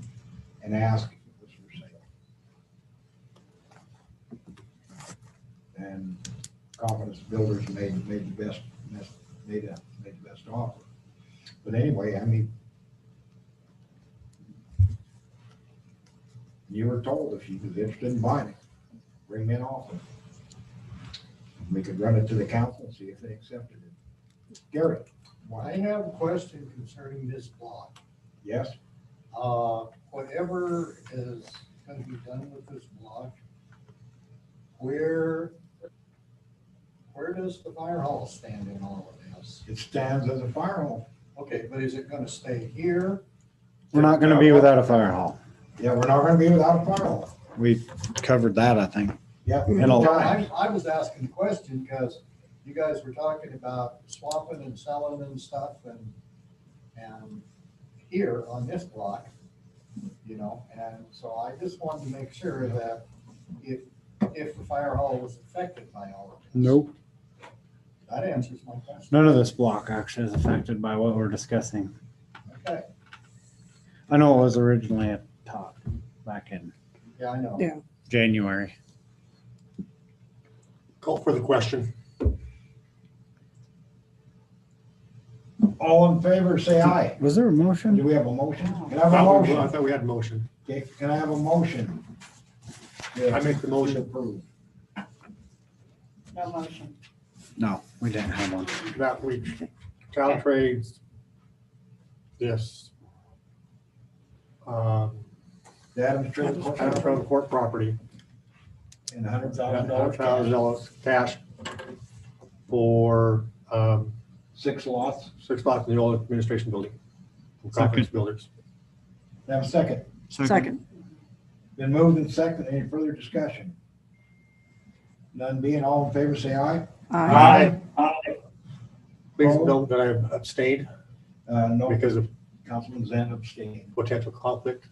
and ask if it was for sale. And Confidence Builders made the best offer. But anyway, I mean, you were told if you was interested in buying it, bring me an offer. We could run it to the council and see if they accepted it. Gary? I have a question concerning this block. Yes? Whatever is going to be done with this block, where does the fire hall stand in all of this? It stands as a fire hall. Okay, but is it going to stay here? We're not gonna be without a fire hall. Yeah, we're not gonna be without a fire hall. We covered that, I think. Yep. And a- Well, I was asking the question because you guys were talking about swapping and selling and stuff and here on this block, you know, and so I just wanted to make sure that if the fire hall was affected by all of this. Nope. That answers my question. None of this block actually is affected by what we're discussing. Okay, I know it was originally a talk back in yeah, I know. Yeah. January. Call for the question. All in favor, say aye. Was there a motion? Do we have a motion? Can I have a I motion? thought we had a motion. Okay, can I have a motion? I make the motion. Approve. No motion. No, we didn't have one. That we town trades this The Adams Trail Court Adams Trail Court property, and $100,000 $100,000 cash for 6 lots. 6 lots in the old administration building. From Confidence Builders. Can I have a second? Second. Been moved and second. Any further discussion? None being, all in favor, say aye. Aye. Please note that I have abstained No, because of Councilman Zand abstained. potential conflict.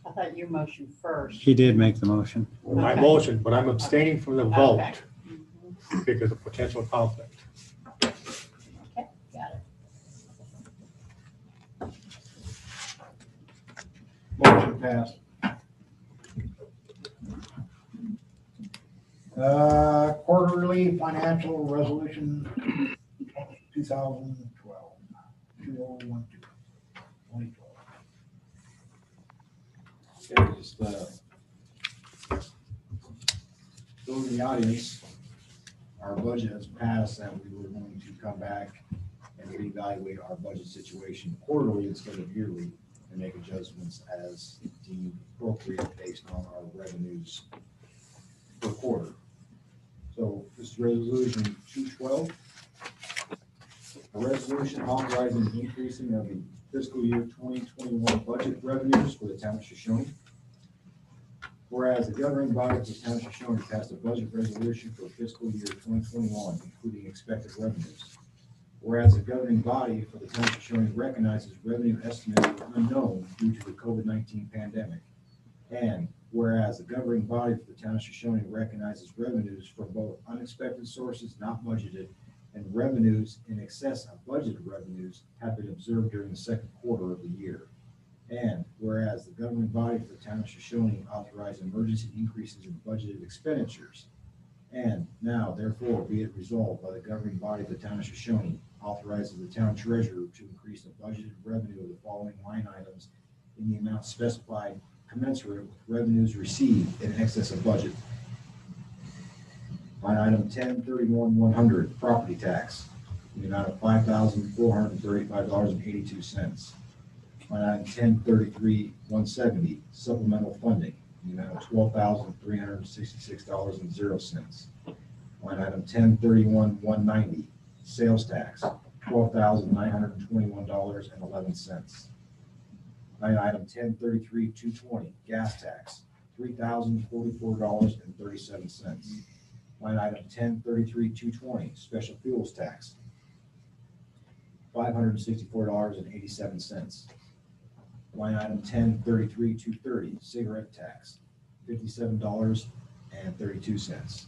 I thought you motioned first. He did make the motion. My Okay. motion, but I'm abstaining from the vote Okay. because of potential conflict. Okay, got it. Motion passed. Quarterly financial resolution 2012. 2012. 2012. Okay, just, those in the audience, our budget has passed that we were going to come back and reevaluate our budget situation quarterly instead of yearly and make adjustments as deemed appropriate based on our revenues per quarter. So this is resolution 212. A resolution authorizing the increasing of the fiscal year 2021 budget revenues for the town of Shoshone. Whereas the governing body of the town of Shoshone passed a budget resolution for fiscal year 2021, including expected revenues. Whereas the governing body for the town of Shoshone recognizes revenue estimates are unknown due to the COVID-19 pandemic. And whereas the governing body for the town of Shoshone recognizes revenues from both unexpected sources not budgeted and revenues in excess of budgeted revenues have been observed during the second quarter of the year. And whereas the governing body for the town of Shoshone authorized emergency increases in budgeted expenditures. And now therefore be it resolved by the governing body of the town of Shoshone authorizes the town treasurer to increase the budgeted revenue of the following line items in the amount specified commensurate with revenues received in excess of budget. Line item 1031-100, property tax, in the amount of $5,435.82. Line item 1033-170, supplemental funding, in the amount of $12,366.00. Line item 1031-190, sales tax, $12,921.11. Line item 1033-220, gas tax, $3,044.37. Line item 1033-220, special fuels tax, $564.87. Line item 1033-230, cigarette tax, $57.32.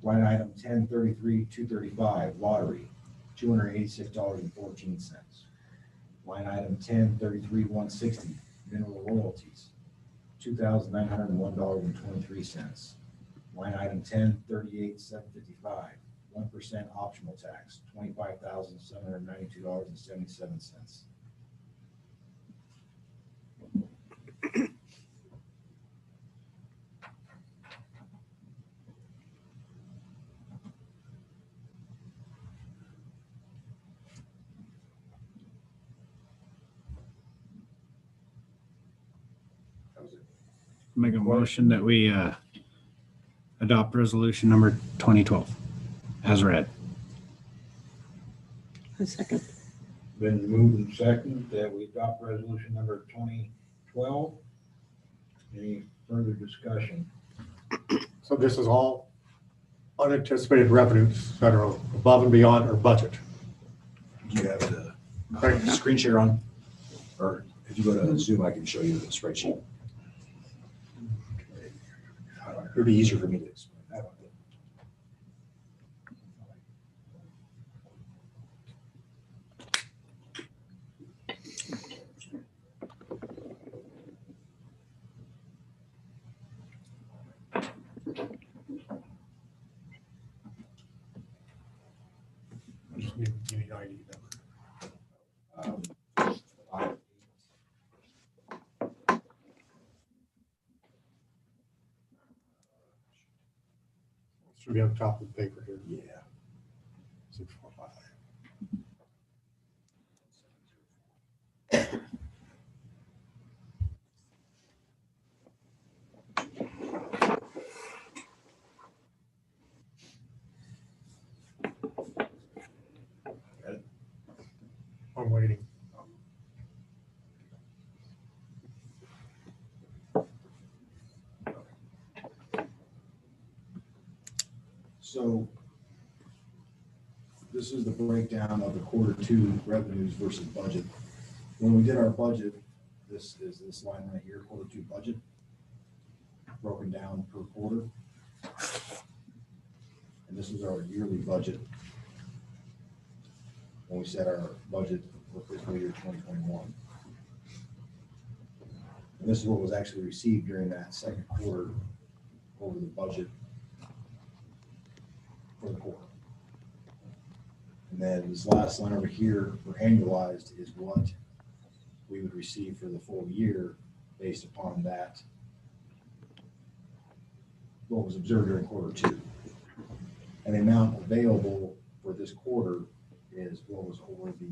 Line item 1033-235, lottery, $286.14. Line item 1033-160, mineral royalties, $2,901.23. Line item 1038-755, 1% optional tax, $25,792.77. That was it. Make a motion that we adopt resolution number 2012 as read. A second. Been moved and seconded that we adopt resolution number 2012. Any further discussion? So this is all unanticipated revenues that are above and beyond our budget. Do you have the Right. screen share on? Or if you go to Zoom, I can show you the spreadsheet. It'd be easier for me to explain that. I just need an ID number. Should be on the top of the paper here. Yeah. 645. I'm waiting. So this is the breakdown of the Q2 revenues versus budget. When we did our budget, this is this line right here, Q2 budget, broken down per quarter. And this was our yearly budget when we set our budget for fiscal year 2021. And this is what was actually received during that second quarter over the budget for the quarter. And then this last line over here for annualized is what we would receive for the full year based upon that, what was observed during Q2. And the amount available for this quarter is what was over the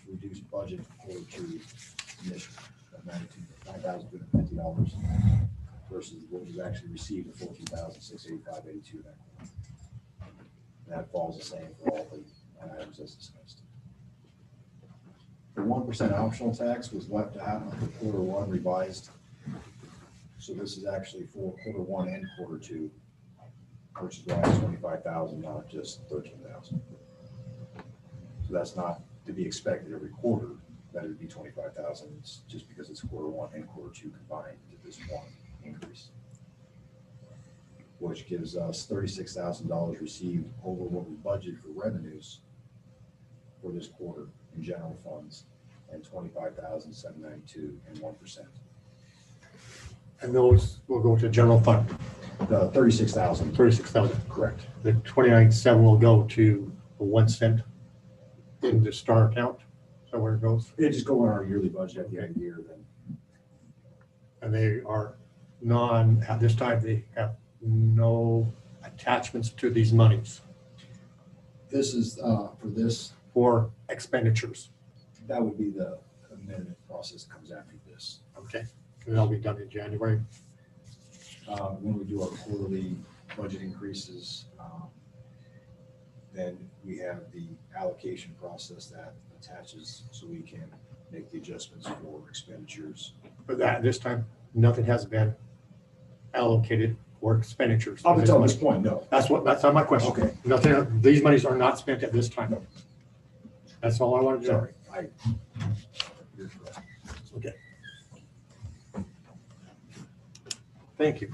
reduced budget for Q2 initially, of $9,250 versus what was actually received of $14,685.82 that quarter. That falls the same for all the items as discussed. The 1% optional tax was left out of the Q1 revised. So this is actually for Q1 and Q2, which is why it's 25,000, not just 13,000. So that's not to be expected every quarter, that it'd be 25,000. It's just because it's Q1 and Q2 combined to this one increase, which gives us $36,000 received over what we budgeted for revenues for this quarter in general funds, and $25,792 and 1%. And those will go to general fund, The 36,000, 36,000. correct. The 29.7 will go to a 1 cent in the STAR account. Is that where it goes? It just go on our yearly budget at the end of the year then. And they are at this time, they have no attachments to these monies This is, for this, for expenditures. that would be the amendment process that comes after this. Okay, and that'll be done in January. When we do our quarterly budget increases, then we have the allocation process that attaches so we can make the adjustments for expenditures. But this time, nothing has been allocated for expenditures. Up until this point, no. That's not my question. Okay. Nothing, these monies are not spent at this time. That's all I wanted to know. Sorry, you're correct. Okay. Thank you.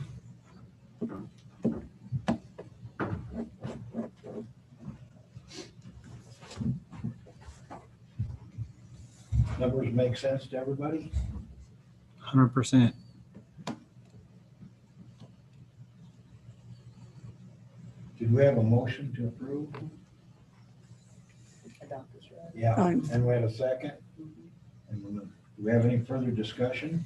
numbers make sense to everybody? 100%. Did we have a motion to approve? Yeah, and we had a second. And do we have any further discussion?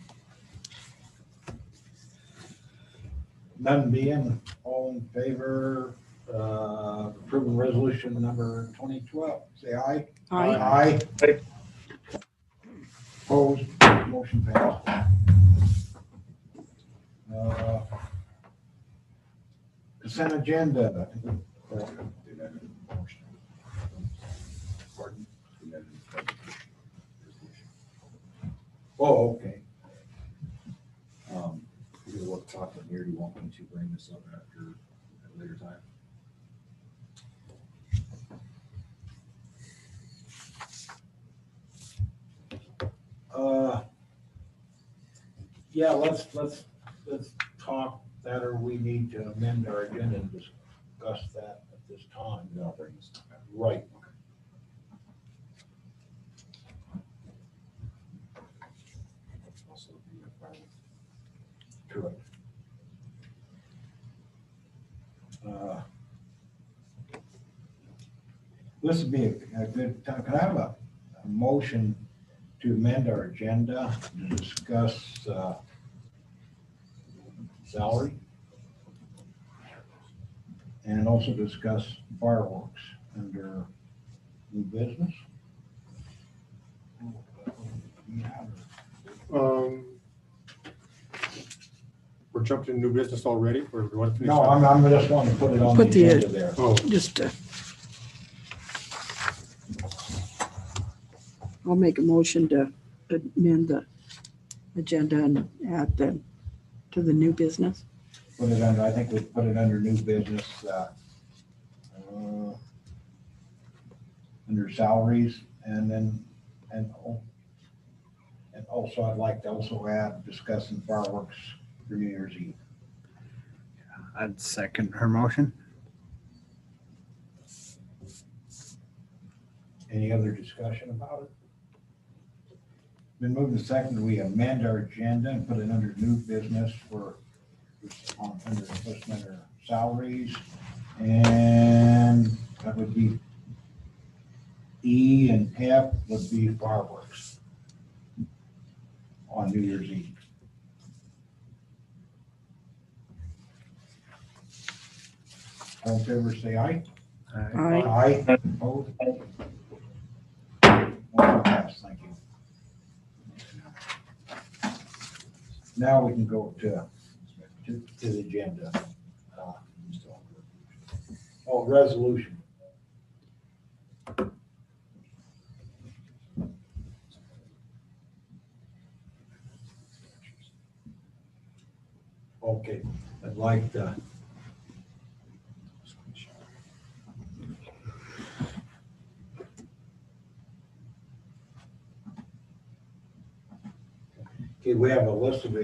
None being, all in favor, approving resolution number 2012, say aye. Aye. Aye. Opposed, motion passed. Consent agenda. Pardon? Oh, okay. We're gonna work talking here. Do you want me to bring this up after at a later time? Yeah, let's talk that, or we need to amend our agenda and discuss that at this time. Then I'll bring this up after. Right. Also, the final. Correct. This would be a good time. Can I have a motion to amend our agenda to discuss salary and also discuss fireworks under new business? We're jumping to new business already, or we want to finish? No, up? I'm just wanting to put it on the Put the- agenda there. Oh, Just, I'll make a motion to amend the agenda and add to the new business. Put it under, I think we put it under new business, under salaries, and then, and also I'd like to also add discussing fireworks for New Year's Eve. I'd second her motion. Any other discussion about it? Been moved and seconded, we amend our agenda and put it under new business for, under salaries, and that would be E, and F would be fireworks on New Year's Eve. All in favor, say aye. Aye. Aye. Opposed? Motion passed. Thank you. Now we can go to the agenda. Oh, resolution. Okay, I'd like to. Okay, we have a list of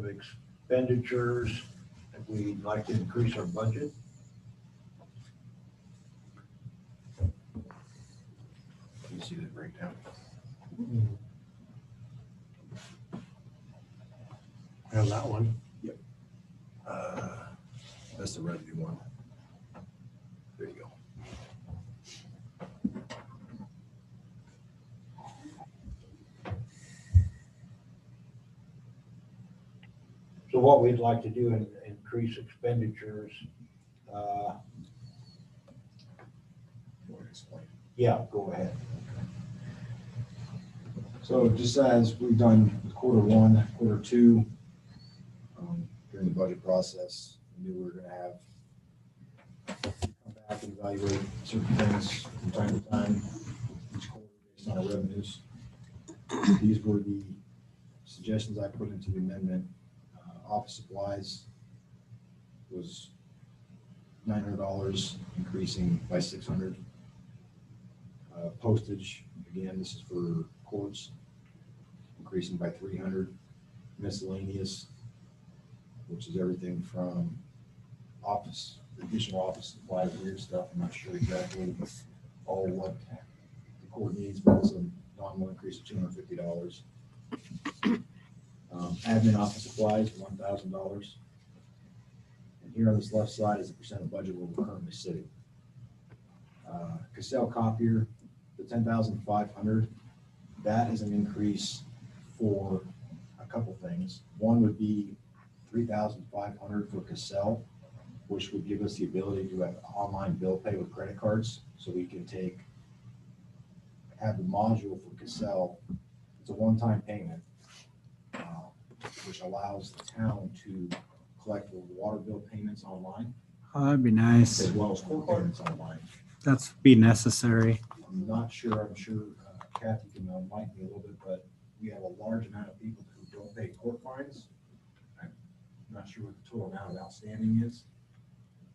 expenditures that we'd like to increase our budget. Can you see the breakdown? and that one. That's the revenue one. There you go. So what we'd like to do in increase expenditures, You want to explain? yeah, go ahead. So just as we've done with quarter one, quarter two, during the budget process, we knew we were gonna have come back and evaluate certain things from time to time, each quarter based on our revenues. These were the suggestions I put into the amendment. Office supplies was $900, increasing by $600. Postage, again, this is for courts, increasing by $300. Miscellaneous, which is everything from office, additional office supplies, weird stuff. I'm not sure exactly all what the court needs, but it's nominal increase of $250. Admin office supplies, $1,000. And here on this left side is the percent of budget where we're currently sitting. Cassell copier, the 10,500, that is an increase for a couple things. One would be 3,500 for Cassell, which would give us the ability to have online bill pay with credit cards. So we can have the module for Cassell. It's a one-time payment, which allows the town to collect the water bill payments online, Oh, that'd be nice. as well as court payments online. That's be necessary. I'm not sure, I'm sure Kathy can enlighten me a little bit, but we have a large amount of people who don't pay court fines. I'm not sure what the total amount of outstanding is,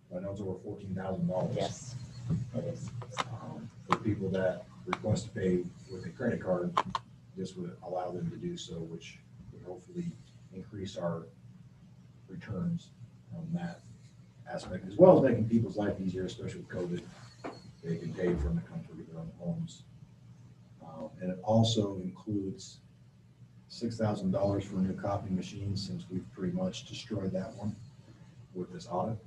but I know it's over $14,000. Yes, it is. For people that request to pay with a credit card, this would allow them to do so, which would hopefully increase our returns on that aspect, as well as making people's life easier, especially with COVID. They can pay from the comfort of their own homes. And it also includes $6,000 for a new copy machine, since we've pretty much destroyed that one with this audit.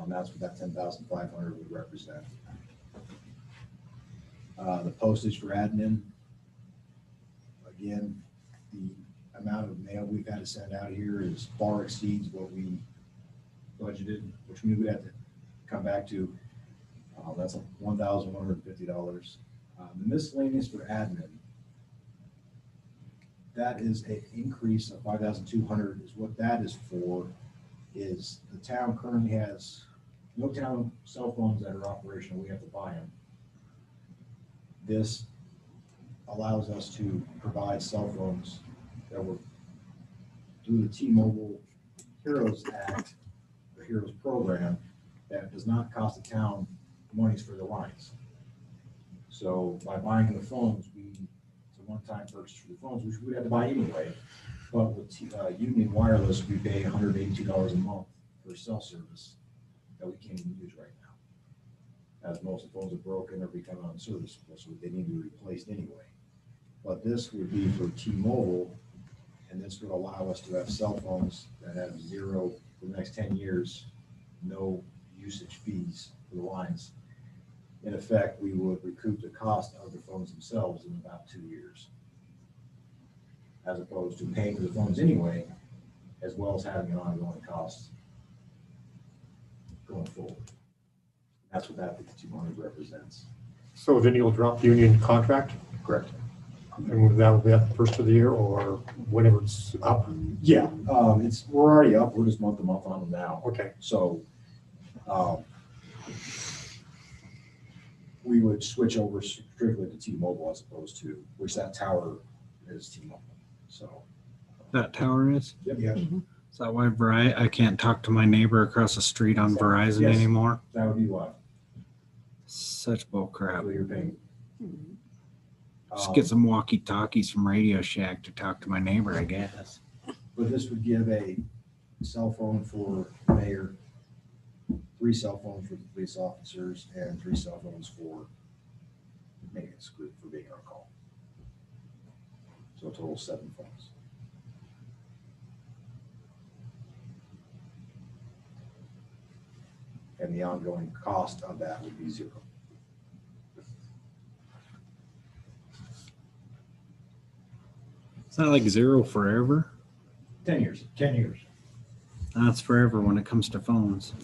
That's what that 10,500 would represent. The postage for admin, again, the amount of mail we've had to send out here is far exceeds what we budgeted, which we would have to come back to. That's $1,150. The miscellaneous for admin, that is an increase of $5,200. Is what that is for. Is the town currently has no town cell phones that are operational. We have to buy them. This allows us to provide cell phones that were through the T-Mobile Heroes Act, the Heroes program, that does not cost the town monies for the lines. So by buying the phones, it's a one-time purchase for the phones, which we would have to buy anyway. But with Union Wireless, we pay $182 a month for cell service that we can't even use right now, as most of the phones are broken or become unserviceable, so they need to be replaced anyway. But this would be for T-Mobile, and this would allow us to have cell phones that have zero for the next 10 years, no usage fees for the lines. In effect, we would recoup the cost of the phones themselves in about 2 years, as opposed to paying for the phones anyway, as well as having an ongoing cost going forward. That's what that 5,200 represents. So then you'll drop the union contract, Correct. and that will be at the first of the year or whenever it's up? Yeah, we're already up. We're just month to month on them now. Okay. So we would switch over strictly to T-Mobile as opposed to, which that tower is T-Mobile. So. That tower is? Yep. Yes. Is that why I can't talk to my neighbor across the street on Verizon Yes. anymore? That would be why. Such bull crap. So you're paying. Just get some walkie-talkies from Radio Shack to talk to my neighbor, I guess. But this would give a cell phone for the mayor, 3 cell phones for the police officers, and 3 cell phones for maintenance group for being on call. So a total of 7 phones. And the ongoing cost of that would be 0. Is that like zero forever? 10 years. 10 years. That's forever when it comes to phones.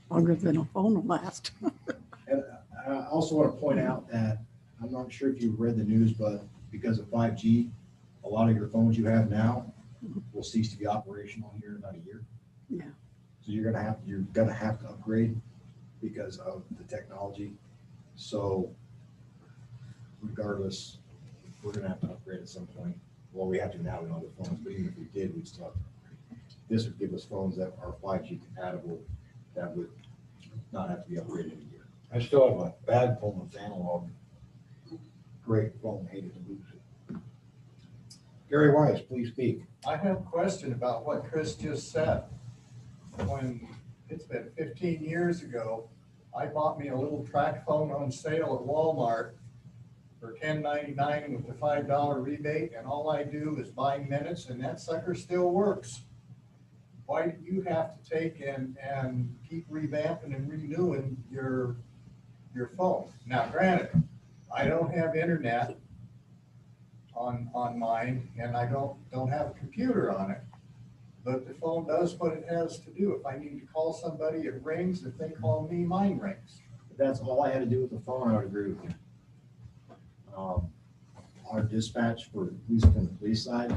Longer than a phone will last. And I also want to point out that, I'm not sure if you've read the news, but because of 5G, a lot of your phones you have now will cease to be operational here in about a year. Yeah. So you're gonna have to upgrade because of the technology. So regardless, we're gonna have to upgrade at some point. Well, we have to now, we don't have the phones, but even if we did, we'd still have to upgrade. This would give us phones that are 5G compatible that would not have to be upgraded in a year. I still have a bad phone that's analog. Great phone, hated to lose it. Gary Wise, please speak. I have a question about what Chris just said. When it's been 15 years ago, I bought me a little track phone on sale at Walmart for $10.99 with the $5 rebate, and all I do is buy minutes, and that sucker still works. Why do you have to take and keep revamping and renewing your phone? Now granted, I don't have internet on mine, and I don't have a computer on it. But the phone does what it has to do. If I need to call somebody, it rings. If they call me, mine rings. If that's all I had to do with the phone, I would agree with you. Our dispatch, for at least from the police side,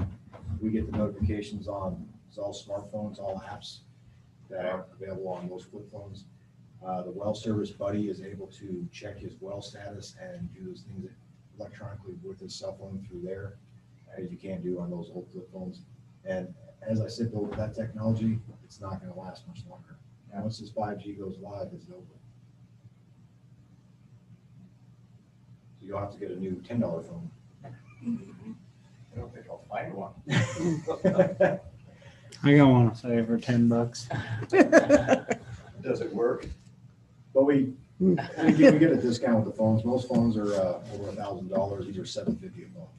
we get the notifications on, it's all smartphones, all apps that are available on those flip phones. The well service buddy is able to check his well status and do those things electronically with his cell phone through there, as you can't do on those old flip phones. And as I said, though, with that technology, it's not gonna last much longer. Now, once this 5G goes live, it's over. So you'll have to get a new $10 phone. I don't think I'll find one. I got one to say for $10. Does it work? But we get a discount with the phones. Most phones are over $1,000. These are $750 a month.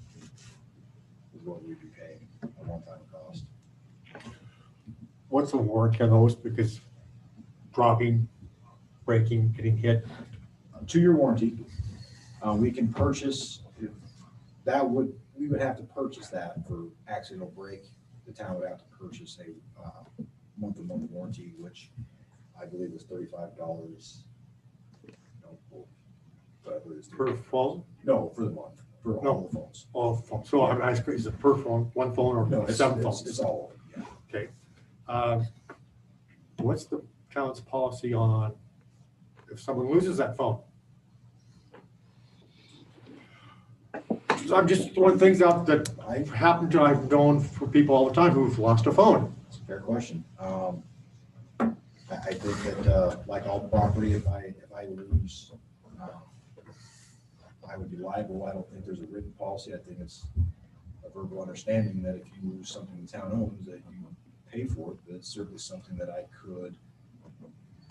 Is what we'd be paying a one-time cost. What's the warranty on those? Because dropping, breaking, getting hit. 2-year warranty. We can purchase, we would have to purchase that for accidental break. The town would have to purchase a month-to-month warranty, which I believe is $35. No, whatever it is. Per phone? No, for the month, for all the phones. All phones. So I'm asking, is it per phone, one phone, No, or it's 7 phones? It's all, yeah. Okay. What's the town's policy on if someone loses that phone? So I'm just throwing things out that I've known for people all the time who've lost a phone. It's a fair question. I think that, like all property, if I lose, I would be liable. I don't think there's a written policy. I think it's a verbal understanding that if you lose something the town owns, that you pay for it. But it's certainly something that I could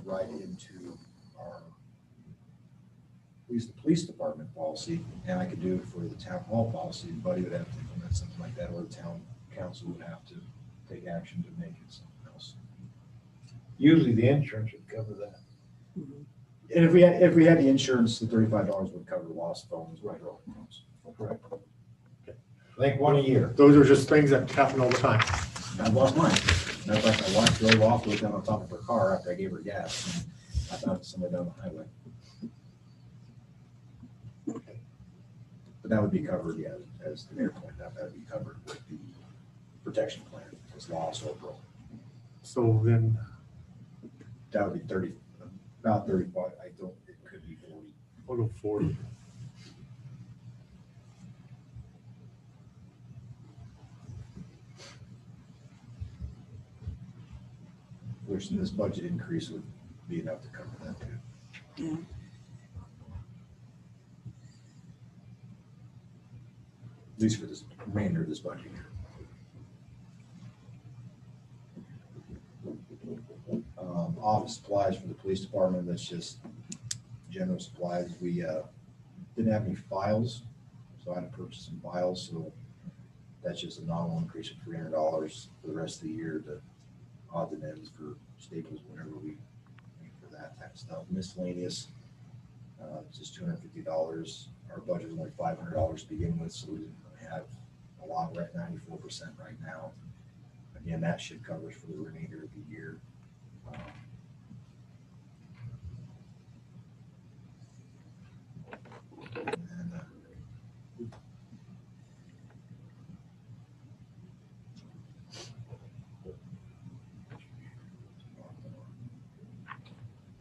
write into our police department policy, and I could do it for the town hall policy. Buddy would have to implement something like that, or the town council would have to take action to make it something else. Usually the insurance would cover that. And if we had the insurance, the $35 would cover lost phones, right? Phones. Correct. I think one a year. Those are just things that happen all the time. I've lost mine. Matter of fact, my wife drove off with them on top of her car after I gave her gas, and I found it somewhere down the highway. But that would be covered, yeah, as the mayor pointed out, that would be covered with the protection plan, if it's lost or broken. So then, That would be about 35. It could be 40. I'll go 40. Which this budget increase would be enough to cover that too. Yeah. At least for this remainder of this budget year. Office supplies for the police department, that's just general supplies. We didn't have any files, so I had to purchase some files, so that's just a nominal increase of $300 for the rest of the year to odds and ends for staples, whatever we need for that type of stuff. Miscellaneous, it's just $250. Our budget is only $500 to begin with, so we didn't really have a lot. We're at 94% right now. Again, that should cover us for the remainder of the year.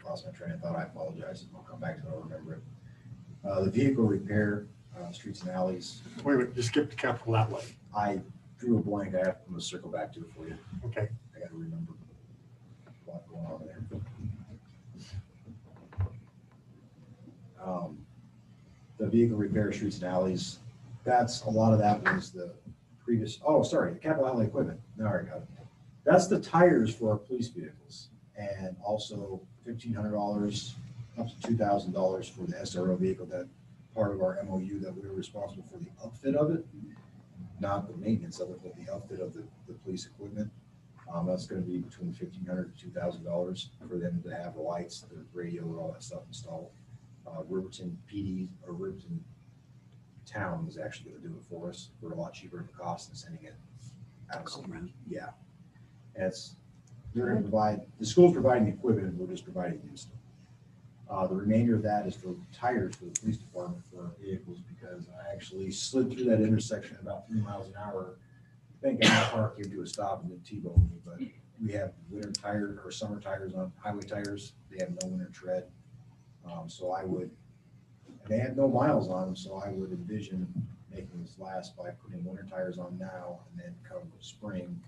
Lost my train of thought. I apologize. I'll come back to it. I'll remember it. The vehicle repair, streets and alleys. Wait, just skip the capital outlay. I drew a blank. I'm going to circle back to it for you. Okay. I got to remember what's going on there. The vehicle repair, streets and alleys. A lot of that was the previous. Oh, sorry, the capital outlay equipment. No, I got it. That's the tires for our police vehicles, and also $1,500 up to $2,000 for the SRO vehicle, that part of our MOU that we were responsible for the upfit of it, not the maintenance of it, but the outfit of the police equipment. That's gonna be between $1,500 to $2,000 for them to have the lights, the radio, and all that stuff installed. Riverton PD, or Riverton Town is actually gonna do it for us for a lot cheaper of a cost than sending it out. Yeah. And they're gonna provide, the school's providing the equipment, and we're just providing the install. The remainder of that is for tires for the police department for our vehicles, because I actually slid through that intersection at about 3 miles an hour. Thank God my car came to a stop and didn't T-bone me, but we have winter tires or summer tires on highway tires. They have no winter tread. So I would, and they had no miles on them, so I would envision making this last by putting winter tires on now, and then come spring,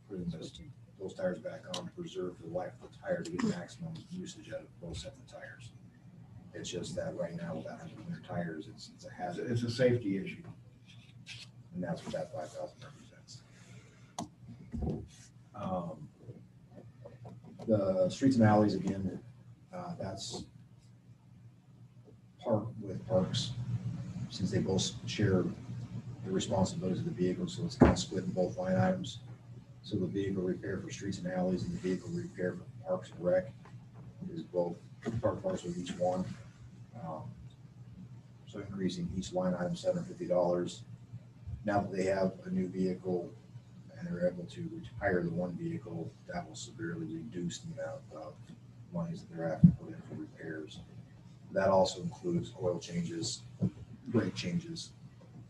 putting those tires back on to preserve the life of the tire to get maximum usage out of both sets of tires. It's just that right now without having winter tires, it's a hazard. It's a safety issue. And that's what that 5,000 represents. The streets and alleys, again, that's part with parks, since they both share the responsibilities of the vehicle, so it's kind of split in both line items. So the vehicle repair for streets and alleys and the vehicle repair for parks and rec is both part parcel of each one. So increasing each line item $750. Now that they have a new vehicle and they're able to retire the one vehicle, that will severely reduce the amount of monies that they're having to put in for repairs. That also includes oil changes, brake changes,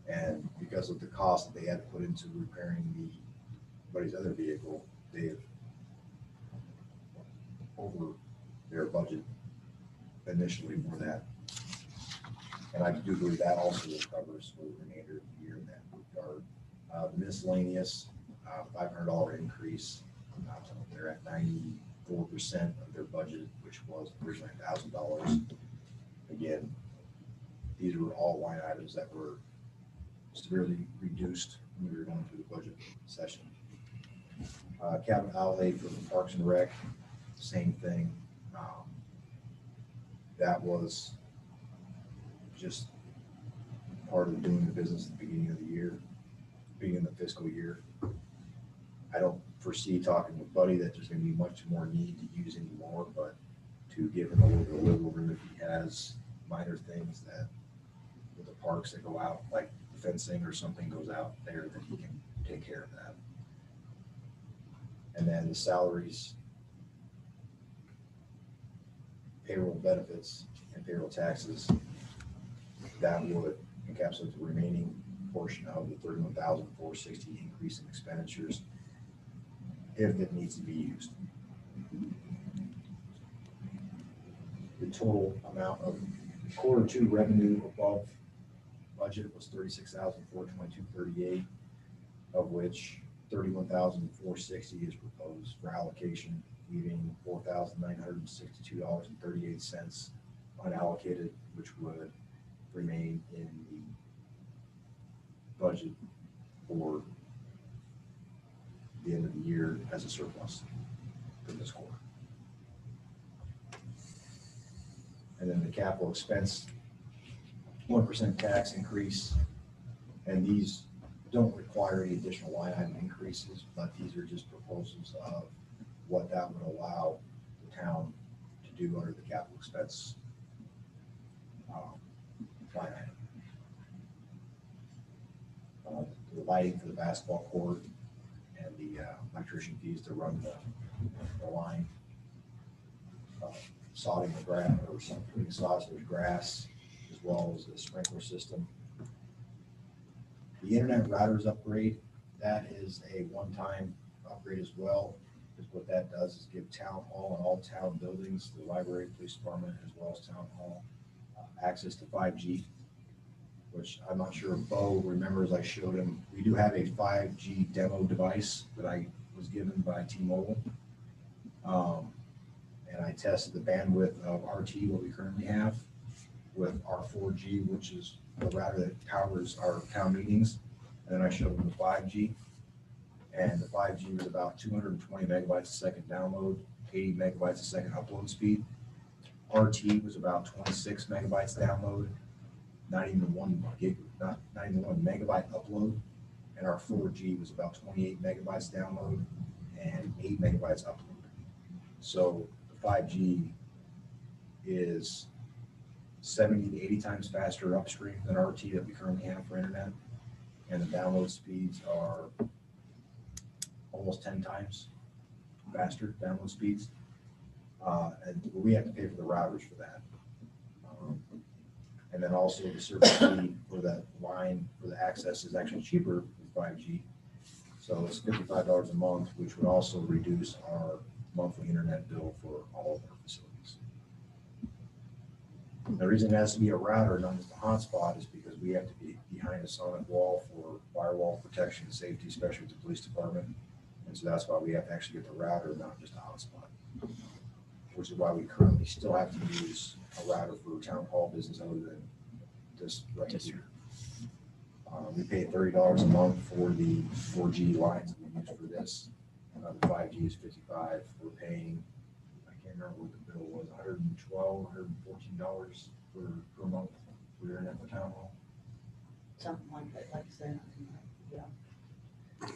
and because of the cost that they had to put into repairing anybody's other vehicle, they have over their budget initially for that. And I do believe that also recovers for the remainder of the year in that regard. The miscellaneous, $500 increase. They're at 94% of their budget, which was originally $1,000. Again, these were all line items that were severely reduced when we were going through the budget session. Capital outlay for the Parks and Rec, same thing. That was just part of doing the business at the beginning of the year, beginning of the fiscal year. I don't foresee, talking with Buddy, that there's going to be much more need to use anymore, but to give him a little bit of wiggle room if he has minor things that with the parks that go out, like fencing or something goes out there, that he can take care of that. And then the salaries, payroll benefits, and payroll taxes, that would encapsulate the remaining portion of the $31,460 increase in expenditures if it needs to be used. The total amount of Q2 revenue above budget was $36,422.38, of which $31,460 is proposed for allocation, leaving $4,962.38 unallocated, which would remain in the budget for the end of the year as a surplus for this quarter. And then the capital expense, 1% tax increase, and these don't require any additional line item increases, but these are just proposals of what that would allow the town to do under the capital expense line item. The lighting for the basketball court and the electrician fees to run the line, sodding the grass, or putting sods through grass, as well as the sprinkler system. The internet routers upgrade, that is a one-time upgrade as well. Because what that does is give town hall and all town buildings, the library, police department, as well as town hall, access to 5G, which I'm not sure if Bo remembers. I showed him. We do have a 5G demo device that I was given by T-Mobile. And I tested the bandwidth of RT, what we currently have, with our 4G, which is the router that powers our town meetings. And then I showed them the 5G. And the 5G was about 220 megabytes a second download, 80 megabytes a second upload speed. RT was about 26 megabytes download, not even 1 gig, not even 1 megabyte upload. And our 4G was about 28 megabytes download and 8 megabytes upload. So the 5G is 70 to 80 times faster upstream than RT that we currently have for internet. And the download speeds are almost 10 times faster download speeds. And we have to pay for the routers for that. And then also the service fee for that line for the access is actually cheaper with 5G. So it's $55 a month, which would also reduce our monthly internet bill for all of our facilities. The reason it has to be a router, not just a hotspot, is because we have to be behind a sonic wall for firewall protection and safety, especially with the police department. And so that's why we have to actually get the router, not just a hotspot. Which is why we currently still have to use a router for town hall business other than this right here. We pay $30 a month for the 4G lines that we use for this. The 5G is $55. We're paying, I can't remember what the bill was, $112, $114 per month for internet for town hall. Something like that, like I said, yeah.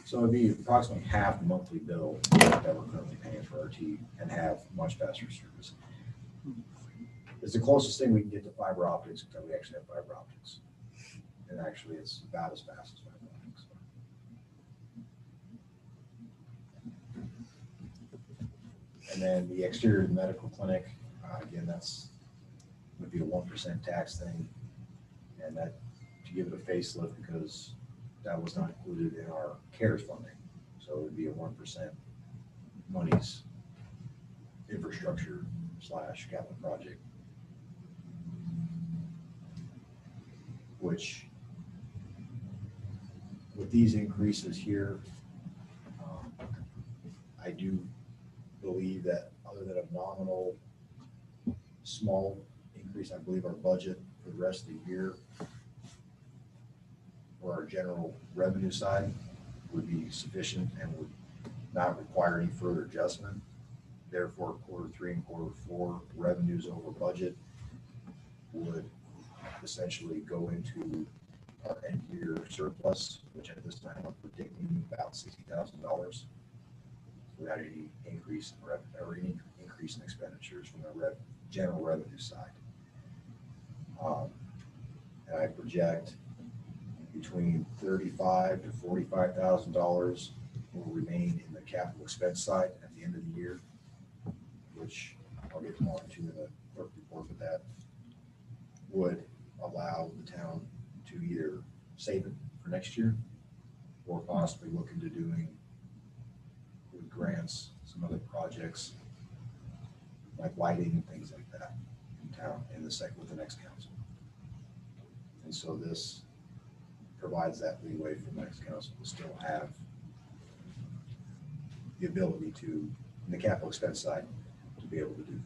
So it'd be approximately half the monthly bill that we're currently paying for RT and have much faster service. It's the closest thing we can get to fiber optics until we actually have fiber optics. And actually it's about as fast as fiber optics. And then the exterior medical clinic, again, that's would be a 1% tax thing. And that to give it a facelift because that was not included in our CARES funding. So it would be a 1% monies infrastructure / capital project, which with these increases here, I do believe that other than a nominal small increase, I believe our budget for the rest of the year for our general revenue side would be sufficient and would not require any further adjustment. Therefore, Q3 and Q4 revenues over budget would essentially go into our end year surplus, which at this time I'm predicting about $60,000 without any increase in revenue or any increase in expenditures from the general revenue side. And I project between $35,000 to $45,000 will remain in the capital expense side at the end of the year, which I'll get more into in the clerk report, but that would allow the town to either save it for next year or possibly look into doing with grants, some other projects like lighting and things like that in town in the with the next council. And so this provides that leeway for the next council to still have the ability to, in the capital expense side, to be able to do things.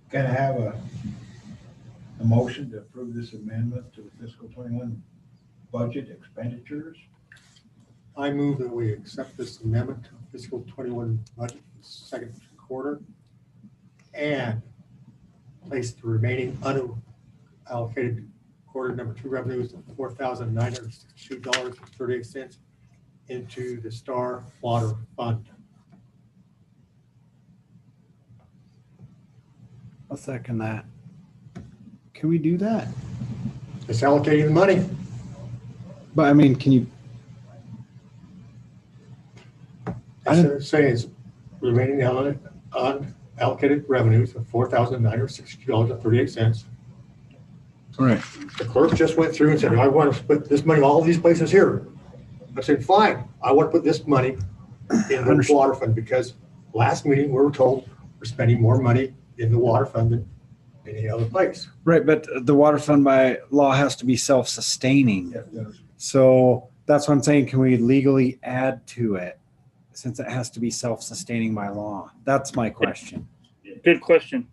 Can I have a motion to approve this amendment to the fiscal 21 budget expenditures? I move that we accept this amendment to fiscal 21 budget for the second quarter and place the remaining unallocated quarter number 2 revenues of $4,962.38 into the Star Water Fund. I'll second that. Can we do that? It's allocating the money. But I mean, can you? It's saying it's remaining unallocated revenues of $4,960.38. All right. The clerk just went through and said, I want to put this money all these places here. I said, fine, I want to put this money in the water fund because last meeting we were told we're spending more money in the water fund than any other place. Right, but the water fund by law has to be self-sustaining. So that's what I'm saying. Can we legally add to it? since it has to be self-sustaining by law? That's my question. Good question.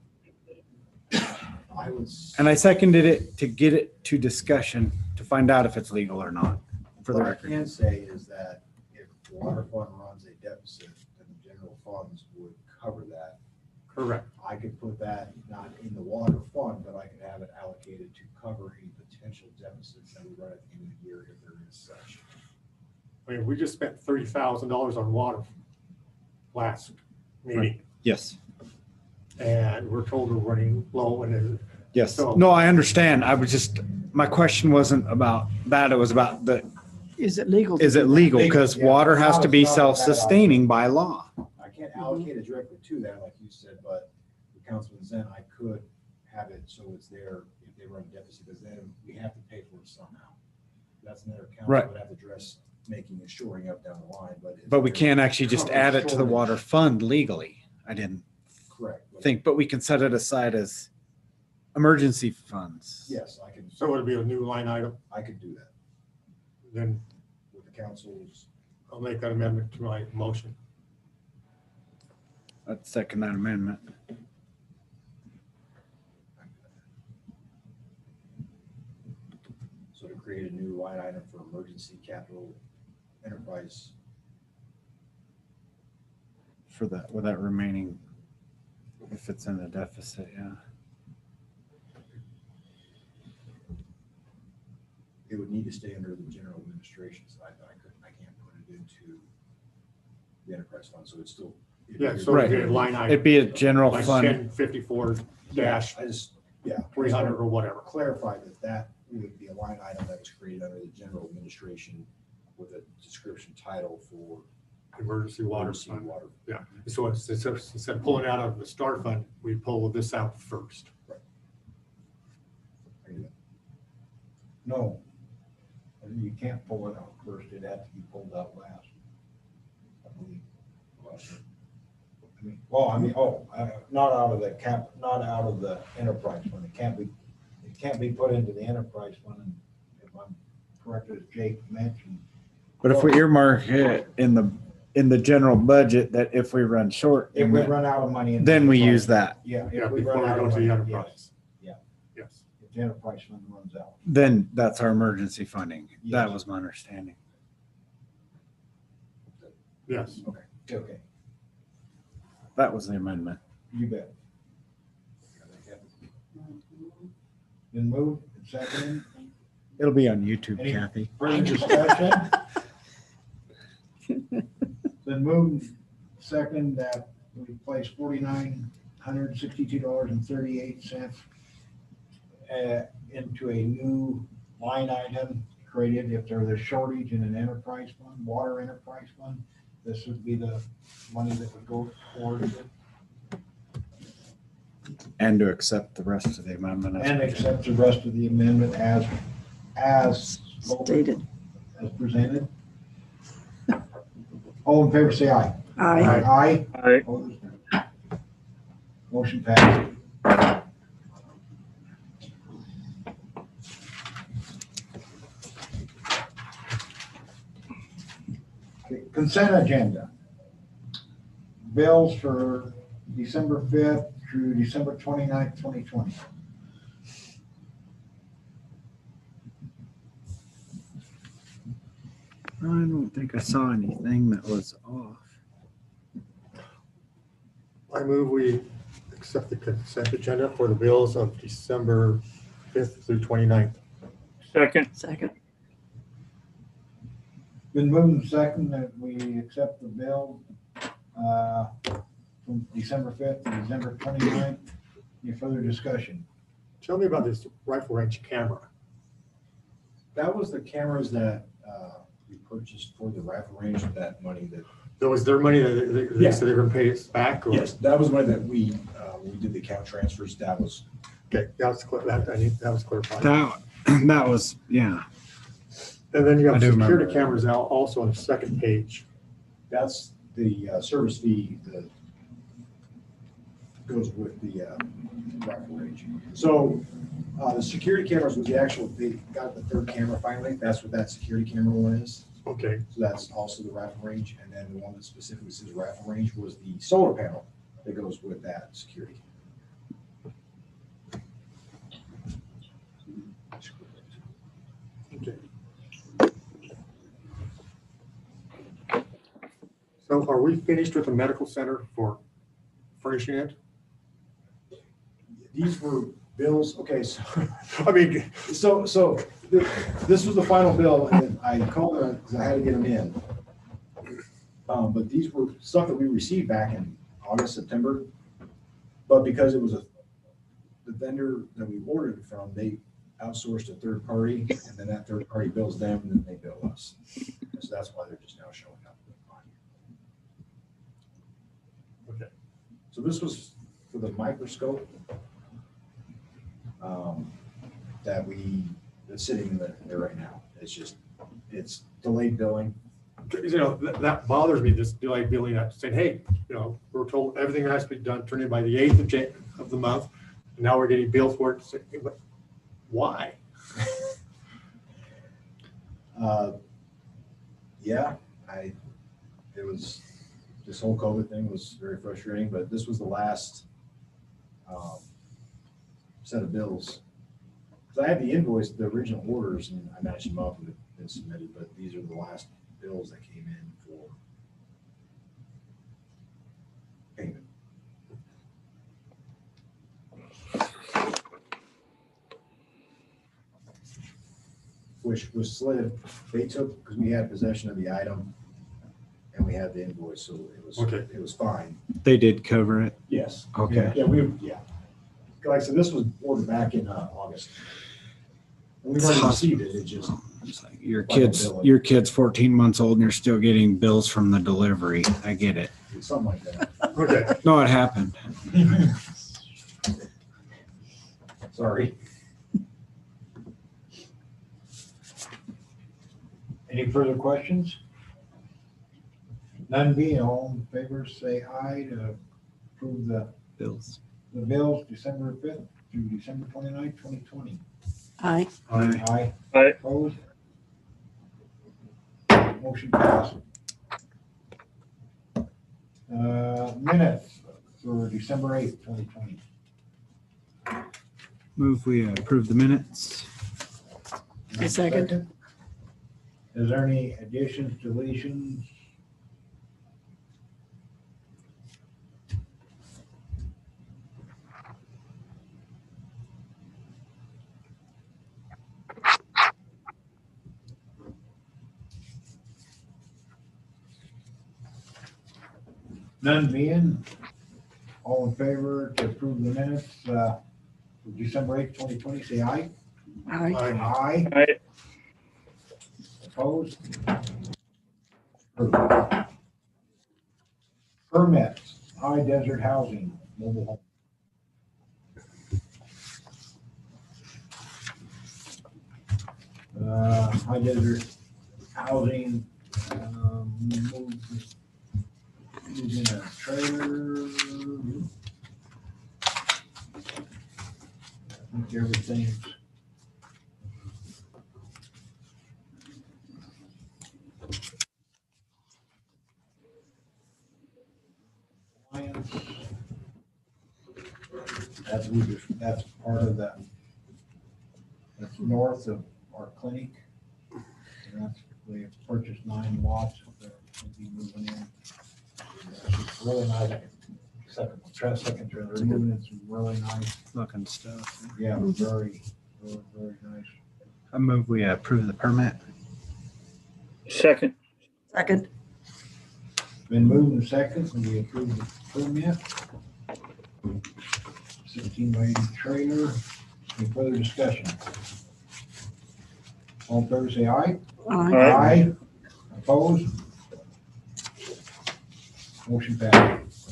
I would. And I seconded it to get it to discussion to find out if it's legal or not, for the What I record. can say is that if the water fund runs a deficit, then the general funds would cover that. Correct. I could put that not in the water fund, but I could have it allocated to cover any potential deficits that we run at the end of the year if there is such. I mean, we just spent $30,000 on water last meeting, Yes, and we're told we're running low, and then yes. So- No, I understand. I was just, my question wasn't about that. It was about Is it legal? to is do it that? legal? Because Yeah. water has to be Not a bad idea. self-sustaining by law. I can't allocate it directly to that, like you said, but with Councilman Zen, I could have it so it's there if they run a deficit, because then we have to pay for it somehow. That's another Right. council would have to address making and shoring up down the line, but. if But we there's can't actually just coverage add it to the shortage- water fund legally. I didn't Correct. but think, but we can set it aside as emergency funds. Yes, I can, so it'll be a new line item. I could do that Then with the council's. I'll make that amendment to my motion. I'd second that amendment. So to create a new line item for emergency capital enterprise. For that, with that remaining, if it's in the deficit, yeah. It would need to stay under the general administration side, but I can't put it into the enterprise fund, so it's still. Yeah, so Right. it'd be a line item. It'd be a general Like fund. 1054 dash I just, yeah. 300 or whatever. Clarify that would be a line item that was created under the general administration with a description title for Emergency water emergency fund. water. Yeah, so instead of pulling out of the star fund, we pull this out first. No, you can't pull it out first. It'd have to be pulled out last. I believe. Not out of the not out of the enterprise fund. It can't be put into the enterprise fund. And if I'm correct, as Jake mentioned. But if we earmark it in the general budget, that if we run short, If we run out of money. in the then we enterprise- use that. Yeah. Yeah, if we before run we out go of to the money, enterprise. yes. Yes. If the enterprise fund runs out. Then that's our emergency funding. That Yes. was my understanding. Yes. Okay, That was the amendment. you bet. Been moved and seconded. It'll be on YouTube, Any- Kathy. Further discussion? Been moved and seconded that we place $4,962.38 into a new line item created if there's a shortage in an enterprise fund, water enterprise fund. This would be the money that would go towards it. And to accept the rest of the amendment. as And presented. accept the rest of the amendment as Stated. as presented. All in favor, say aye. Aye. Aye. Aye. Opposed? Motion passed. Okay, consent agenda. Bills for December 5th through December 29th, 2020. I don't think I saw anything that was off. I move we accept the consent agenda for the bills of December 5th through 29th. Second. Second. Been moved and second that we accept the bill from December 5th to December 29th. Any further discussion? Tell me about this rifle range camera. That was the cameras that we purchased for the rifle range, that money that. That was their money that they said they were going to pay us back? Or? Yes, that was money that we did the account transfers. That was. Okay, that was clarified. That was, yeah. And then you I have do remember security that. cameras out also on the second page. That's the service fee that goes with the rifle range. So the security cameras was the actual, they got the third camera finally. That's what that security camera one is. Okay, So that's also the rifle range. And then the one that specifically says rifle range was the solar panel that goes with that security. okay. So are we finished with the medical center for furnishing it? These were bills, okay, so, I mean, this was the final bill, and I called her because I had to get them in. But these were stuff that we received back in August, September. But because it was the vendor that we ordered it from, they outsourced a third party, and then that third party bills them, and then they bill us. So that's why they're just now showing up. okay. So this was for the microscope that's sitting in there right now. It's delayed billing. You know, that bothers me, this delayed billing, saying, hey, you know, we're told everything has to be done, turned in by the 8th of the month. And now we're getting billed for it. But why? Yeah, this whole COVID thing was very frustrating, but this was the last set of bills. Because I had the invoice, the original orders, and I matched them up and it's been submitted, but these are the last bills that came in for payment. Which was slid, they took, because we had possession of the item and we had the invoice, so Okay. it was fine. They did cover it. Yes. Okay. Yeah. Like I said, this was ordered back in August. And we've already received it, it just. It's like your Final kid's 14 months old and you're still getting bills from the delivery. I get it. Something like that. Okay. No, it happened. Sorry. Any further questions? None being, all in favor, say aye to approve the Bills. bills December 5th through December 29th, 2020. Aye. Aye. Aye. Opposed? Motion passed. Minutes for December 8th, 2020. Move we approve the minutes. A second. Is there any additions, deletions? None being, all in favor to approve the minutes for December 8th, 2020, say aye. Aye. Aye. Aye. Opposed? Approved. Permits, High Desert Housing, mobile home. High Desert Housing, moved in a trailer. I think everything's that's part of that. That's north of our clinic. And we have purchased 9 lots that will be moving in. It's really nice. Second trailer, moving in some really nice. Looking stuff. Yeah, very nice. I move we approve the permit. Second. Second. Been moved and second, and we approve the permit. 16 by 80 trailer. Any further discussion? All in favor, say aye. Aye. Aye. Opposed? Motion passed.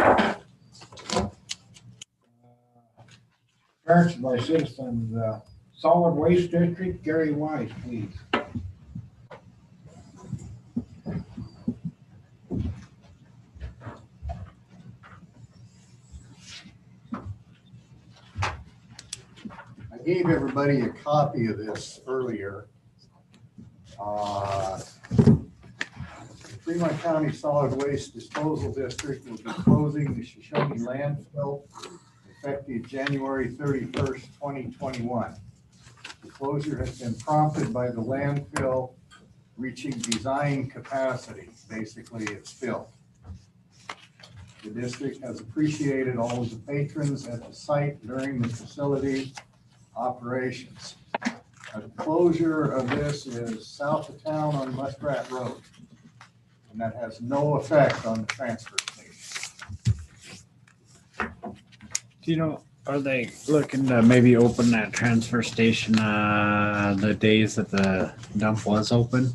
Parents by citizens, Solid Waste District, Gary Wise, please. I gave everybody a copy of this earlier. Fremont County Solid Waste Disposal District will be closing the Shoshone landfill effective January 31st, 2021. The closure has been prompted by the landfill reaching design capacity. Basically, it's filled. The district has appreciated all of the patrons at the site during the facility operations. The closure of this is south of town on Muskrat Road, and that has no effect on the transfer station. Do you know, are they looking to maybe open that transfer station the days that the dump was open?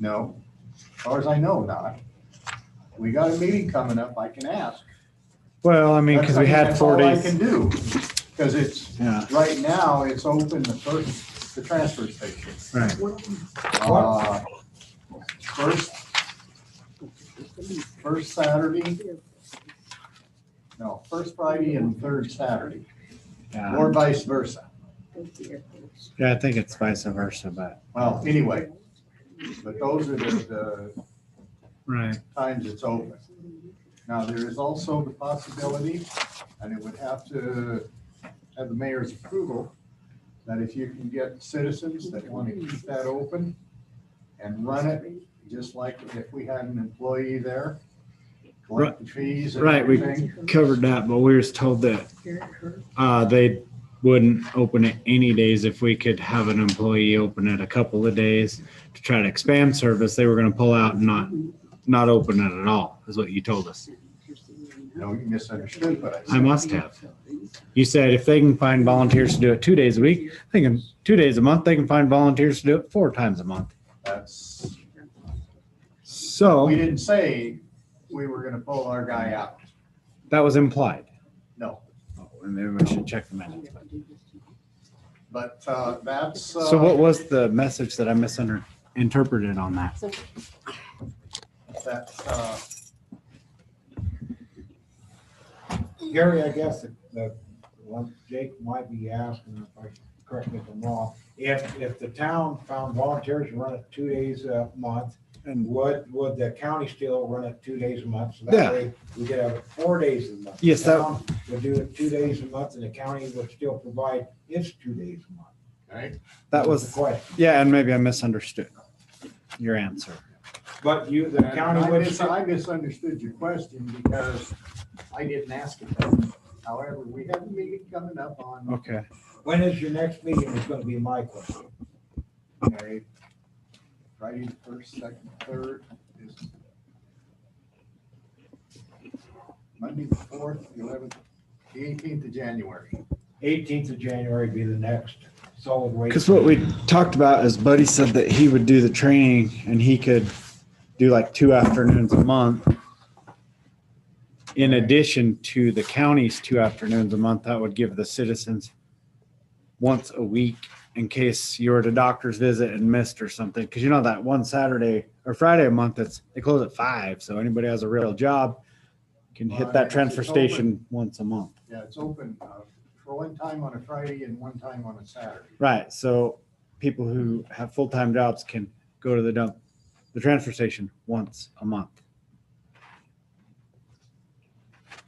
No, as far as I know, not. We got a meeting coming up, I can ask. Well, I mean, because we had That's 4 all I days. can do, because it's, Yeah, right now, it's open the transfer station. right. First Saturday, no, first Friday and third Saturday, Yeah, or vice versa. yeah, I think it's vice versa, but, Well, anyway, but those are the right. times it's open. Now, there is also the possibility, and it would have to have the mayor's approval, that if you can get citizens that want to keep that open and run it, just like if we had an employee there, collect the fees and Right, we everything. covered that, but we was told that they wouldn't open it any days if we could have an employee open it a couple of days to try to expand service. They were gonna pull out and not open it at all, is what you told us. No, you misunderstood, but I must have. You said if they can find volunteers to do it 2 days a week, they can 2 days a month, they can find volunteers to do it 4 times a month. That's, So we didn't say we were gonna pull our guy out. that was implied. No, Oh, and maybe we should check the minutes. but that's. So what was the message that I misinterpreted on that? That's, Gary, I guess the one Jake might be asking, if I correct me if I'm wrong, if the town found volunteers to run it 2 days a month, and would the county still run it 2 days a month? So Yeah. that way we could have it 4 days a month. Yes, The that- town would do it 2 days a month, and the county would still provide its 2 days a month. right? That the was, question. yeah, and maybe I misunderstood your answer. But the And county would. I misunderstood your question because I didn't ask it that. However, we have a meeting coming up on, Okay. When is your next meeting is gonna be my question. okay, Friday, the first, second, third is Monday, the 4th, the 11th, the 18th of January. 18th of January be the next solid waste. Because what we talked about is Buddy said that he would do the training and he could do like 2 afternoons a month. In addition to the county's 2 afternoons a month, that would give the citizens once a week in case you were at a doctor's visit and missed or something. Because you know that one Saturday or Friday a month, they close at 5. So anybody has a real job can hit that transfer station once a month. Yeah, it's open for one time on a Friday and one time on a Saturday. Right. So people who have full-time jobs can go to the transfer station once a month.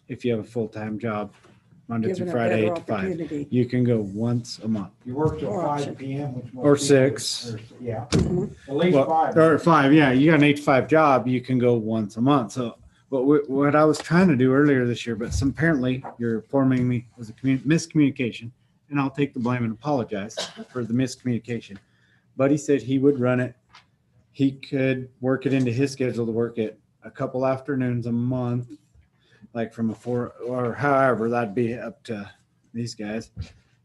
If you have a full-time job, Monday Given through a Friday, better 8 to 5, opportunity. you can go once a month. You work till Or 5 option. PM, which most Or people- 6. Yeah, Mhm. at least Well, 5. or 5, yeah. You got an 8 to 5 job, you can go once a month. So, but what I was trying to do earlier this year, but apparently you're informing me was a miscommunication, and I'll take the blame and apologize for the miscommunication. But he said he would run it. He could work it into his schedule to work it a couple afternoons a month, like from a 4 or however, that'd be up to these guys.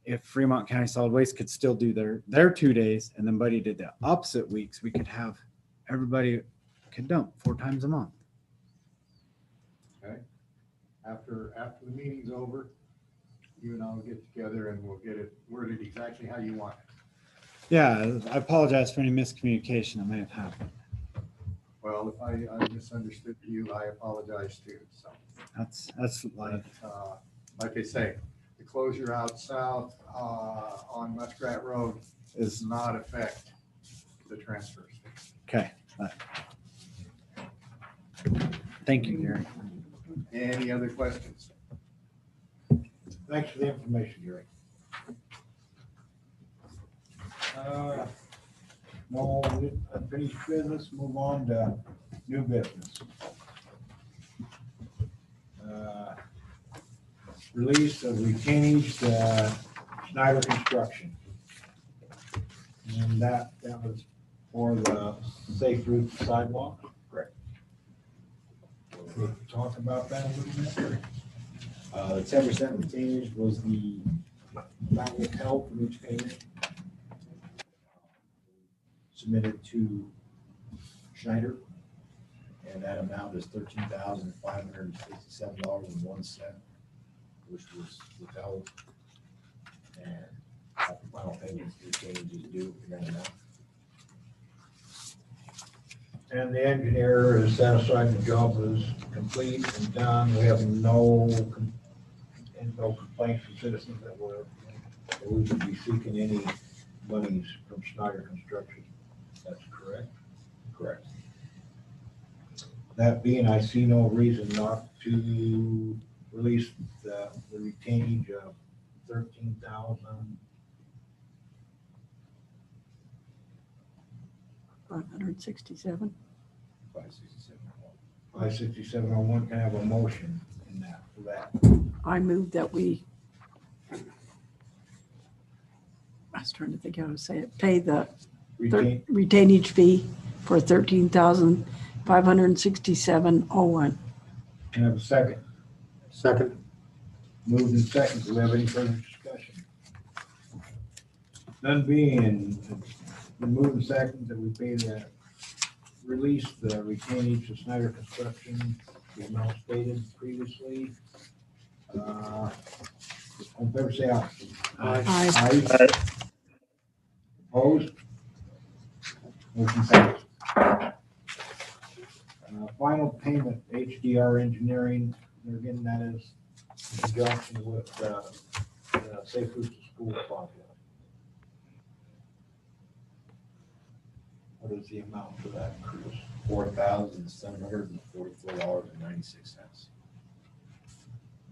If Fremont County Solid Waste could still do their 2 days and then Buddy did the opposite weeks, we could have everybody could dump 4 times a month. Okay? After the meeting's over, you and I'll get together and we'll get it worded exactly how you want it. Yeah, I apologize for any miscommunication that may have happened. Well, if I misunderstood you, I apologize too, so. That's Like, like I say, the closure out south on Muskrat Road does is not affect the transfer station. Okay. Thank you, Gary. Any other questions? Thanks for the information, Gary. No unfinished business, move on to new business. Release of retainage to Schneider Construction. And that was for the safe route sidewalk. Correct. We'll talk about that a little bit. The 10% retainage was the amount withheld from each payment submitted to Schneider, and that amount is $13,567.01, which was withheld, and the final payment retainage is due in that amount. And the engineer is satisfied the job is complete and done. We have no complaints from citizens that we would be seeking any monies from Schneider Construction. That's correct? Correct. That being, I see no reason not to release the retainage of 13,000. 567. 567.01. Can I have a motion in that for that? I move that we, I was trying to think how to say it, pay the Retain, retainage fee for 13,567.01. can I have a second? Second. Moved and second. Do we have any further discussion? None being, the move and second that we pay the, release the retainage to Snyder Construction, the amount stated previously. On favor, say aye. Aye. Aye. Opposed? Motion passed. Final payment, HDR Engineering, they're getting that is in conjunction with Safe Routes to School project. What is the amount for that, Chris? $4,744.96.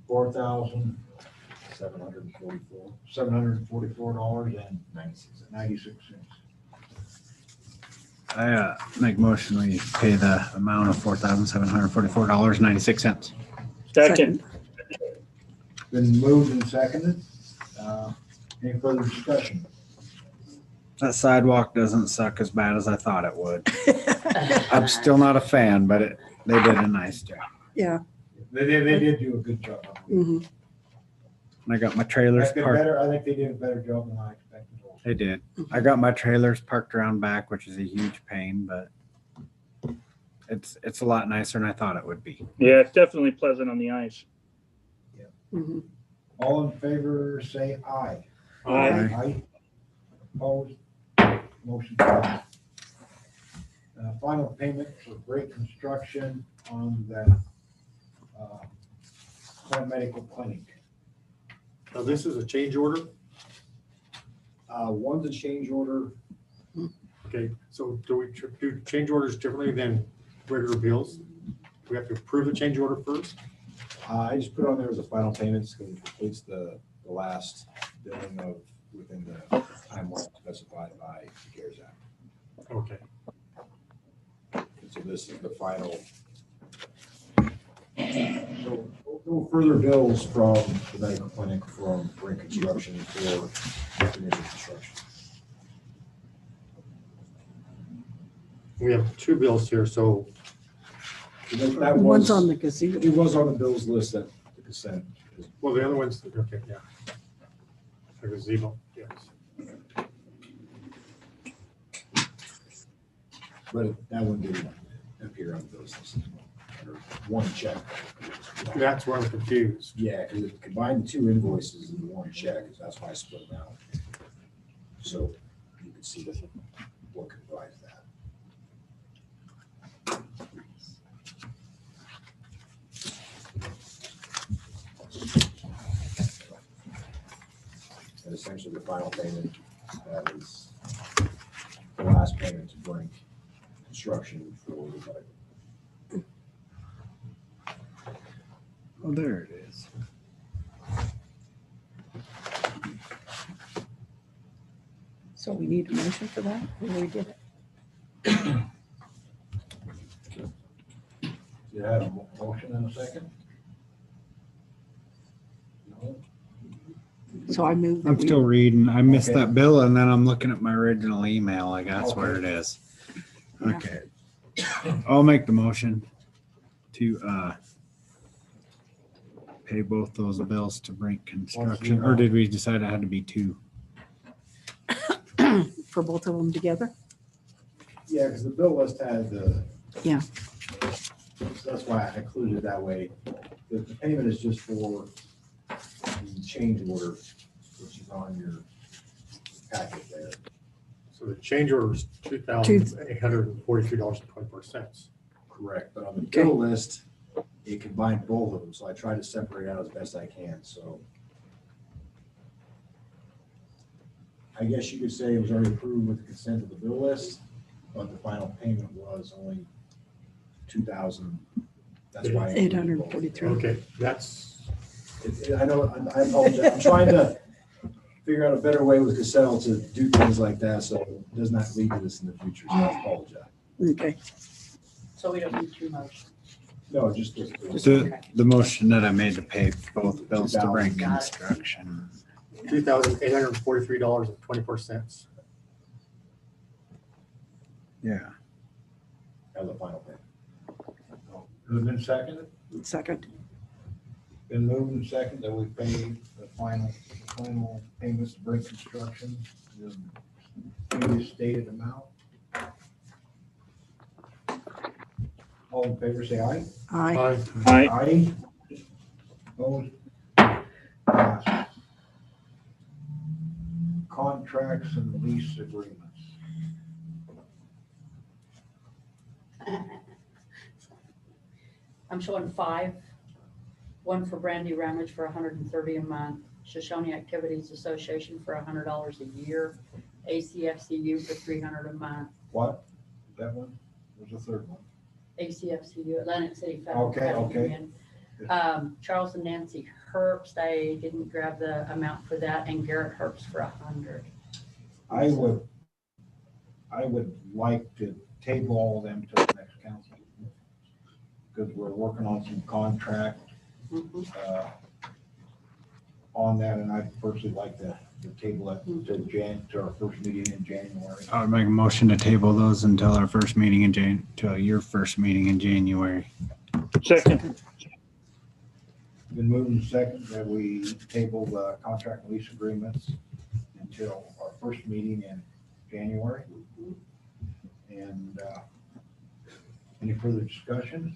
$4,744.96. I make motion we pay the amount of $4,744.96. Second. Been moved and seconded. Any further discussion? That sidewalk doesn't suck as bad as I thought it would. I'm still not a fan, but they did a nice job. Yeah. They did do a good job. Mhm. And I got my trailers I think parked. I think they did a better job than I expected. They did. I got my trailers parked around back, which is a huge pain, but it's a lot nicer than I thought it would be. Yeah, it's definitely pleasant on the ice. Mhm. All in favor, say aye. Aye. Aye. Opposed? Motion passed. Final payment for Great Construction on the Point Medical Clinic. Now, this is a change order. One's a change order. Okay, so do we do change orders differently than regular bills? We have to approve the change order first? I just put on there as a final payments because it completes the last billing of within the timeline specified by the CARES Act. Okay. And so this is the final. No further bills from the medical clinic from Brink Construction for initial construction. We have two bills here, so That One's was, on the gazebo. it was on the bills list at the consent. well, the other one's, okay, yeah. The gazebo, yes. But that one didn't appear on the bills list. Or one check. That's where I'm confused. Yeah, because it combined two invoices into one check, that's why I split them out. So you can see what comprised that. And essentially the final payment, that is the last payment to Brink construction for the site. Oh, there it is. So we need a motion for that? We did it. You had a motion in a second? No? So I moved. that I'm we- still reading. I missed Okay. that bill and then I'm looking at my original email. I guess where it is. Yeah. Okay. I'll make the motion to pay both those bills to Brink Construction, or did we decide it had to be two? For both of them together? Yeah, because the bill list had the. Yeah. So that's why I included it that way. The payment is just for the change order, which is on your packet there. So the change order is $2,843.24. Correct, but on the Okay. bill list, it combined both of them, so I tried to separate out as best I can, so. I guess you could say it was already approved with the consent of the bill list, but the final payment was only 2,000. That's why. I included both. 843. Okay, that's, I know, I apologize, I'm trying to figure out a better way with Casell to do things like that, so it does not lead to this in the future, so I apologize. Okay. So we don't need two motions. No, just. The motion that I made to pay both bills to Brink Construction. $2,843.24. Yeah. As a final payment. Moved and seconded? Second. Been moved and seconded that we pay the final payments to Brink Construction, the previous stated amount. All in favor, say aye. Aye. Aye. Aye. Opposed? Passes. Contracts and lease agreements. I'm showing 5. One for Brandy Ramage for $130 a month, Shoshone Activities Association for $100 a year, ACFCU for $300 a month, What? That one? There's a third one. ACFCU, Atlantic City Federal Okay, Credit okay. Union. Charles and Nancy Herbst, I didn't grab the amount for that, and Garrett Herbst for 100. I would like to table all of them to the next council. Because we're working on some contract Mhm. on that, and I'd personally like to table it to our first meeting in January. I would make a motion to table those until our first meeting till your first meeting in January. Second. Been moved and second that we table the contract and lease agreements until our first meeting in January. And any further discussion?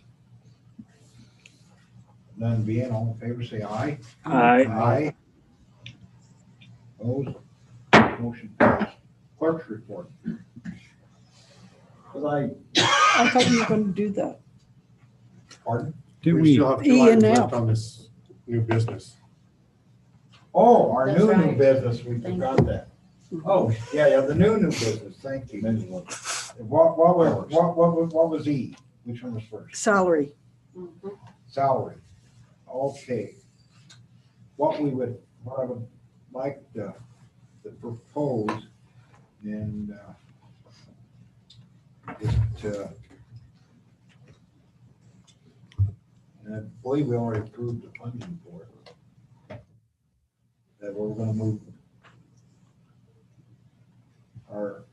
None being, all in favor, say aye. Aye. Aye. Opposed? Motion passed. Clerk's report. Because I thought you were going to do that. pardon? Did we we? still have 2 E and items F. left on this new business. Oh, our That's new right. business, we Thank forgot that. Oh, yeah, the new business, thank you. What was E? Which one was first? Salary. Mhm. Salary. Okay. What I would like to propose and is to, and I believe we already approved the funding for it. That we're gonna move our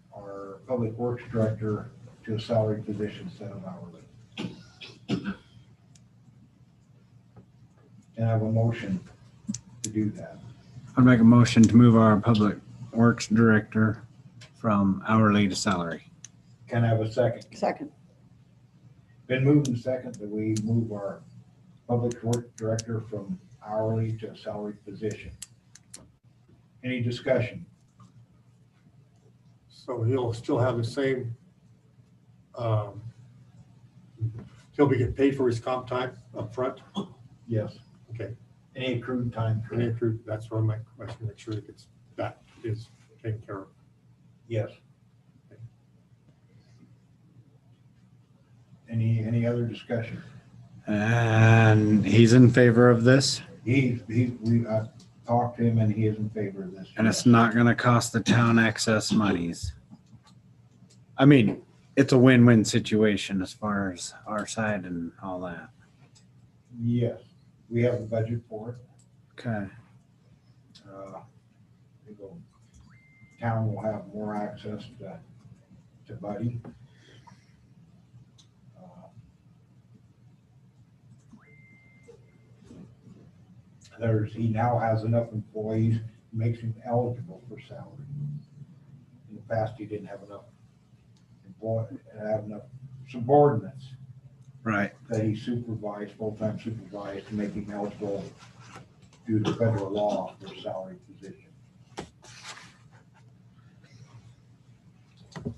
public works director to a salary position instead of hourly. And I have a motion to do that. I'd make a motion to move our public works director from hourly to salary. Can I have a second? Second. Been moved and second that we move our public works director from hourly to a salary position. Any discussion? So he'll still have the same, he'll be getting paid for his comp time up front. Yes. Okay, Any accrued time? and if you're- that's one of my questions, make sure that is taken care of. Yes. Any other discussion? And he's in favor of this, We talked to him and he is in favor of this. and it's yes. not gonna cost the town excess monies. I mean, it's a win-win situation as far as our side and all that. Yes, we have the budget for it. Okay. The town will have more access to Buddy. He now has enough employees, makes him eligible for salary. In the past, he didn't have enough subordinates Right. that he supervised, full-time supervised, to make him eligible due to federal law for a salary position.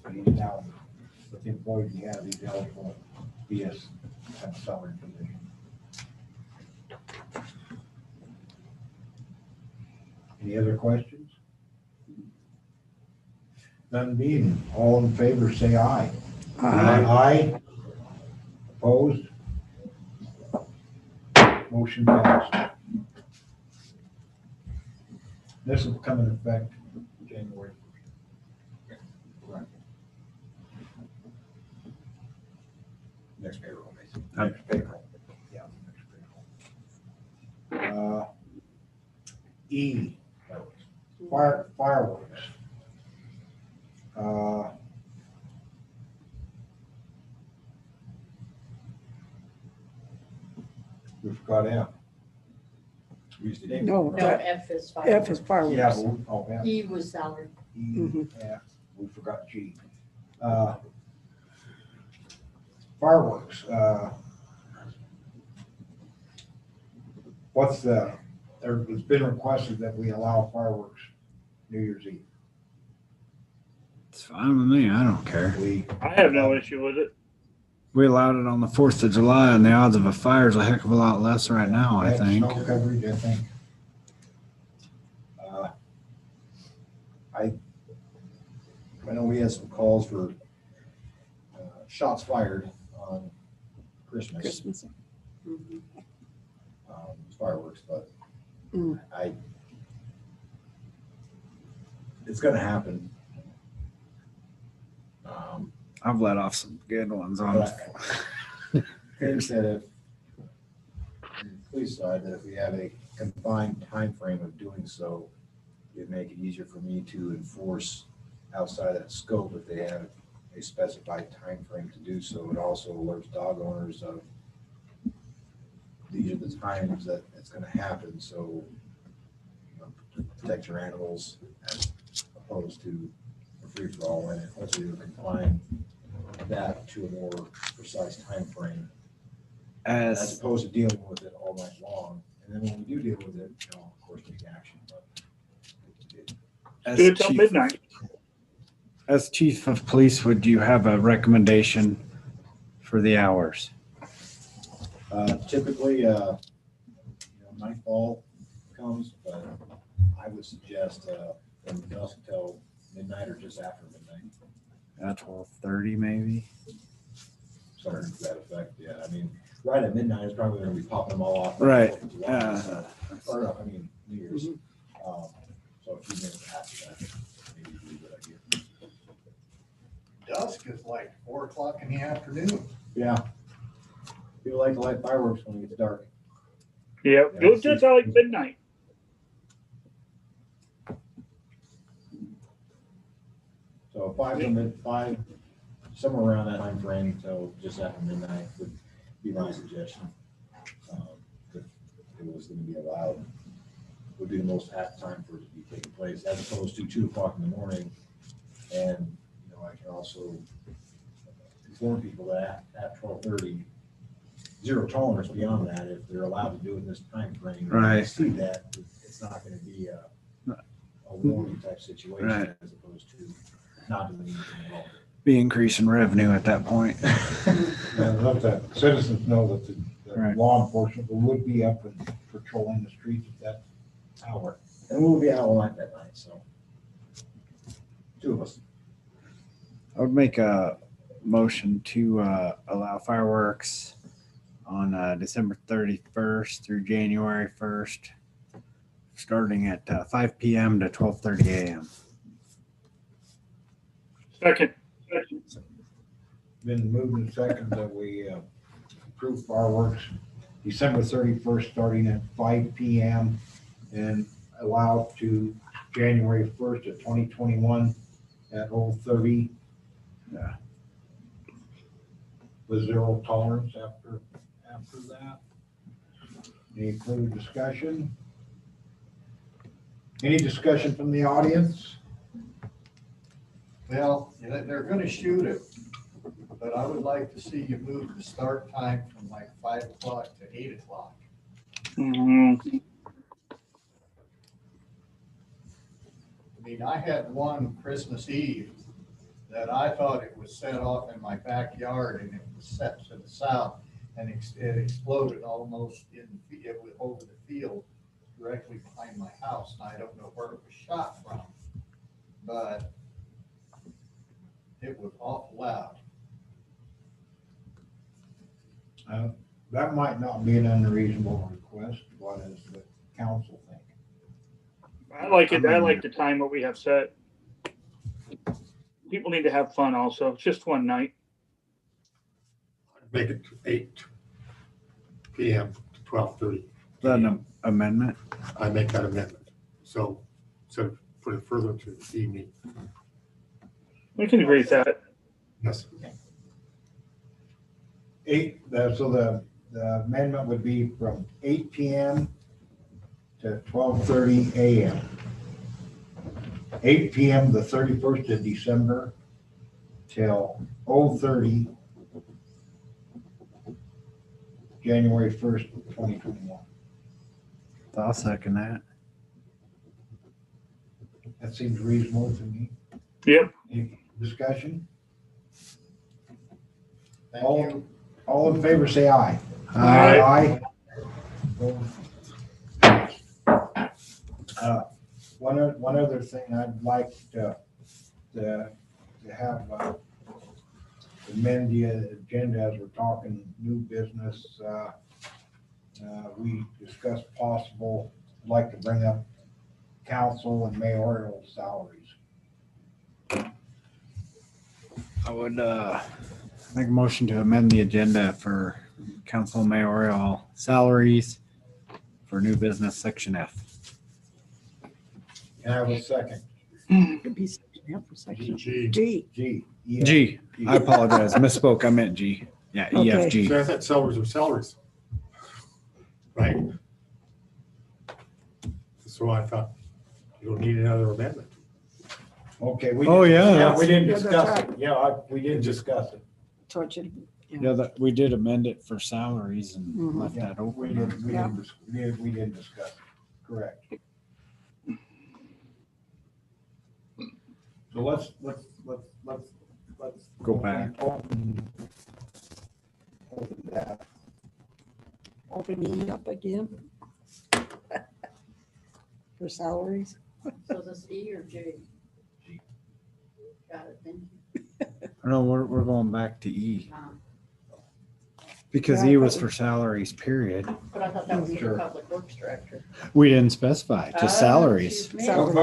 But he's now, with the employees he has, he's eligible to be a salary position. Any other questions? None being, all in favor, say aye. Aye. Opposed? Motion passed. This will come in effect January 1st. Right. Next payroll. Next payroll. Yeah, next payroll. E, fireworks. We forgot F. We used to name. No, No, that- F is fine. F is fireworks. Yeah, but F. E was salary. E, F, we forgot G. Fireworks, it's been requested that we allow fireworks New Year's Eve. It's fine with me. I don't care. I have no issue with it. We allowed it on the 4th of July, and the odds of a fire is a heck of a lot less right now, I Have think. Snow coverage, I think. I know we had some calls for shots fired on Christmas. Mhm. Fireworks, but Mm. it's gonna happen. I've let off some good ones on. But I think that if, on the police side, that if we have a confined time frame of doing so, it'd make it easier for me to enforce outside that scope if they have a specified time frame to do so. It also alerts dog owners of these are the times that it's gonna happen, so to protect your animals as opposed to a free-for-all, and hopefully we can confine that to a more precise time frame as As opposed to dealing with it all night long. And then when we do deal with it, of course, take action, but as Do it till chief, midnight. as chief of police, would you have a for the hours? typically, nightfall comes, but I would suggest from dusk till midnight or just after midnight. 12:30 maybe. Something to that effect, yeah. I mean, right at midnight, it's probably gonna be popping them all off. Right. Or, no, I mean, New Year's. So a few minutes after that, maybe would be a good idea. Dusk is like 4 o'clock in the afternoon. Yeah. People like to light fireworks when it gets dark. Yeah, do it till like midnight. So 5, somewhere around that time frame till just after midnight would be my suggestion. If it was gonna be allowed, would be the most apt time for it to be taking place, as opposed to 2 o'clock in the morning. And, I can also inform people that at 12:30, zero tolerance beyond that, if they're allowed to do it in this time frame. Right. I see that, it's not gonna be a warning type situation Right. as opposed to not doing anything at all. Be increasing revenue at that point. And let the citizens know that the Right. law enforcement would be up and patrolling the streets at that hour. And we'll be out all night that night, so. 2 of us. I would make a motion to allow fireworks on December 31st through January 1st, starting at 5 p.m. to 12:30 a.m. Second. Been moved and second that we approve fireworks December 31st, starting at 5 p.m. and allow to January 1st of 2021 at 0:30. With zero tolerance after that. Any further discussion? Any discussion from the audience? Well, they're gonna shoot it, but I would like to see you move the start time from like 5 o'clock to 8 o'clock. Mhm. I mean, I had one Christmas Eve that I thought it was set off in my backyard and it was set to the south and it exploded almost it was over the field directly behind my house. And I don't know where it was shot from, but it was awful loud. That might not be an unreasonable request. What does the council think? I like it. I like the time what we have set. People need to have fun also. It's just one night. Make it 8 PM to 12:30. Is that an amendment? I make that amendment. So put it further to the evening. We can agree with that. Yes. 8, so the amendment would be from 8 p.m. to 12:30 a.m. 8 p.m. the 31st of December till 0:30 January 1st, 2021. I'll second that. That seems reasonable to me. Yep. Any discussion? Thank All, you. all in favor, say aye. Aye. One other thing I'd like to have amend the agenda as we're talking new business. We discussed possible, I'd like to bring up council and mayoral salaries. I would make a motion to amend the agenda for council mayoral salaries for new business section F. Can I have a second? Could be section F or section G. G. G. G. I apologize. Misspoke. I meant G. Yeah, Okay. EFG. So I thought salaries are salaries. Right? So I thought you don't need another amendment. Okay. Oh, yeah, Yeah, that's- we didn't Yeah, that's discuss right. it. Yeah, we didn't discuss it. So it should, Yeah, that we did amend it for salaries and Mhm. left that We open. didn't discuss it. Correct. So let's Go back. Open that. open E up again. For salaries. So this E or G? Got it, thank you. No, we're going back to E because Yeah, I E was thought for salaries, period. But I thought that was Sure. the public works director. We didn't specify, just salaries. Excuse me. Salaries.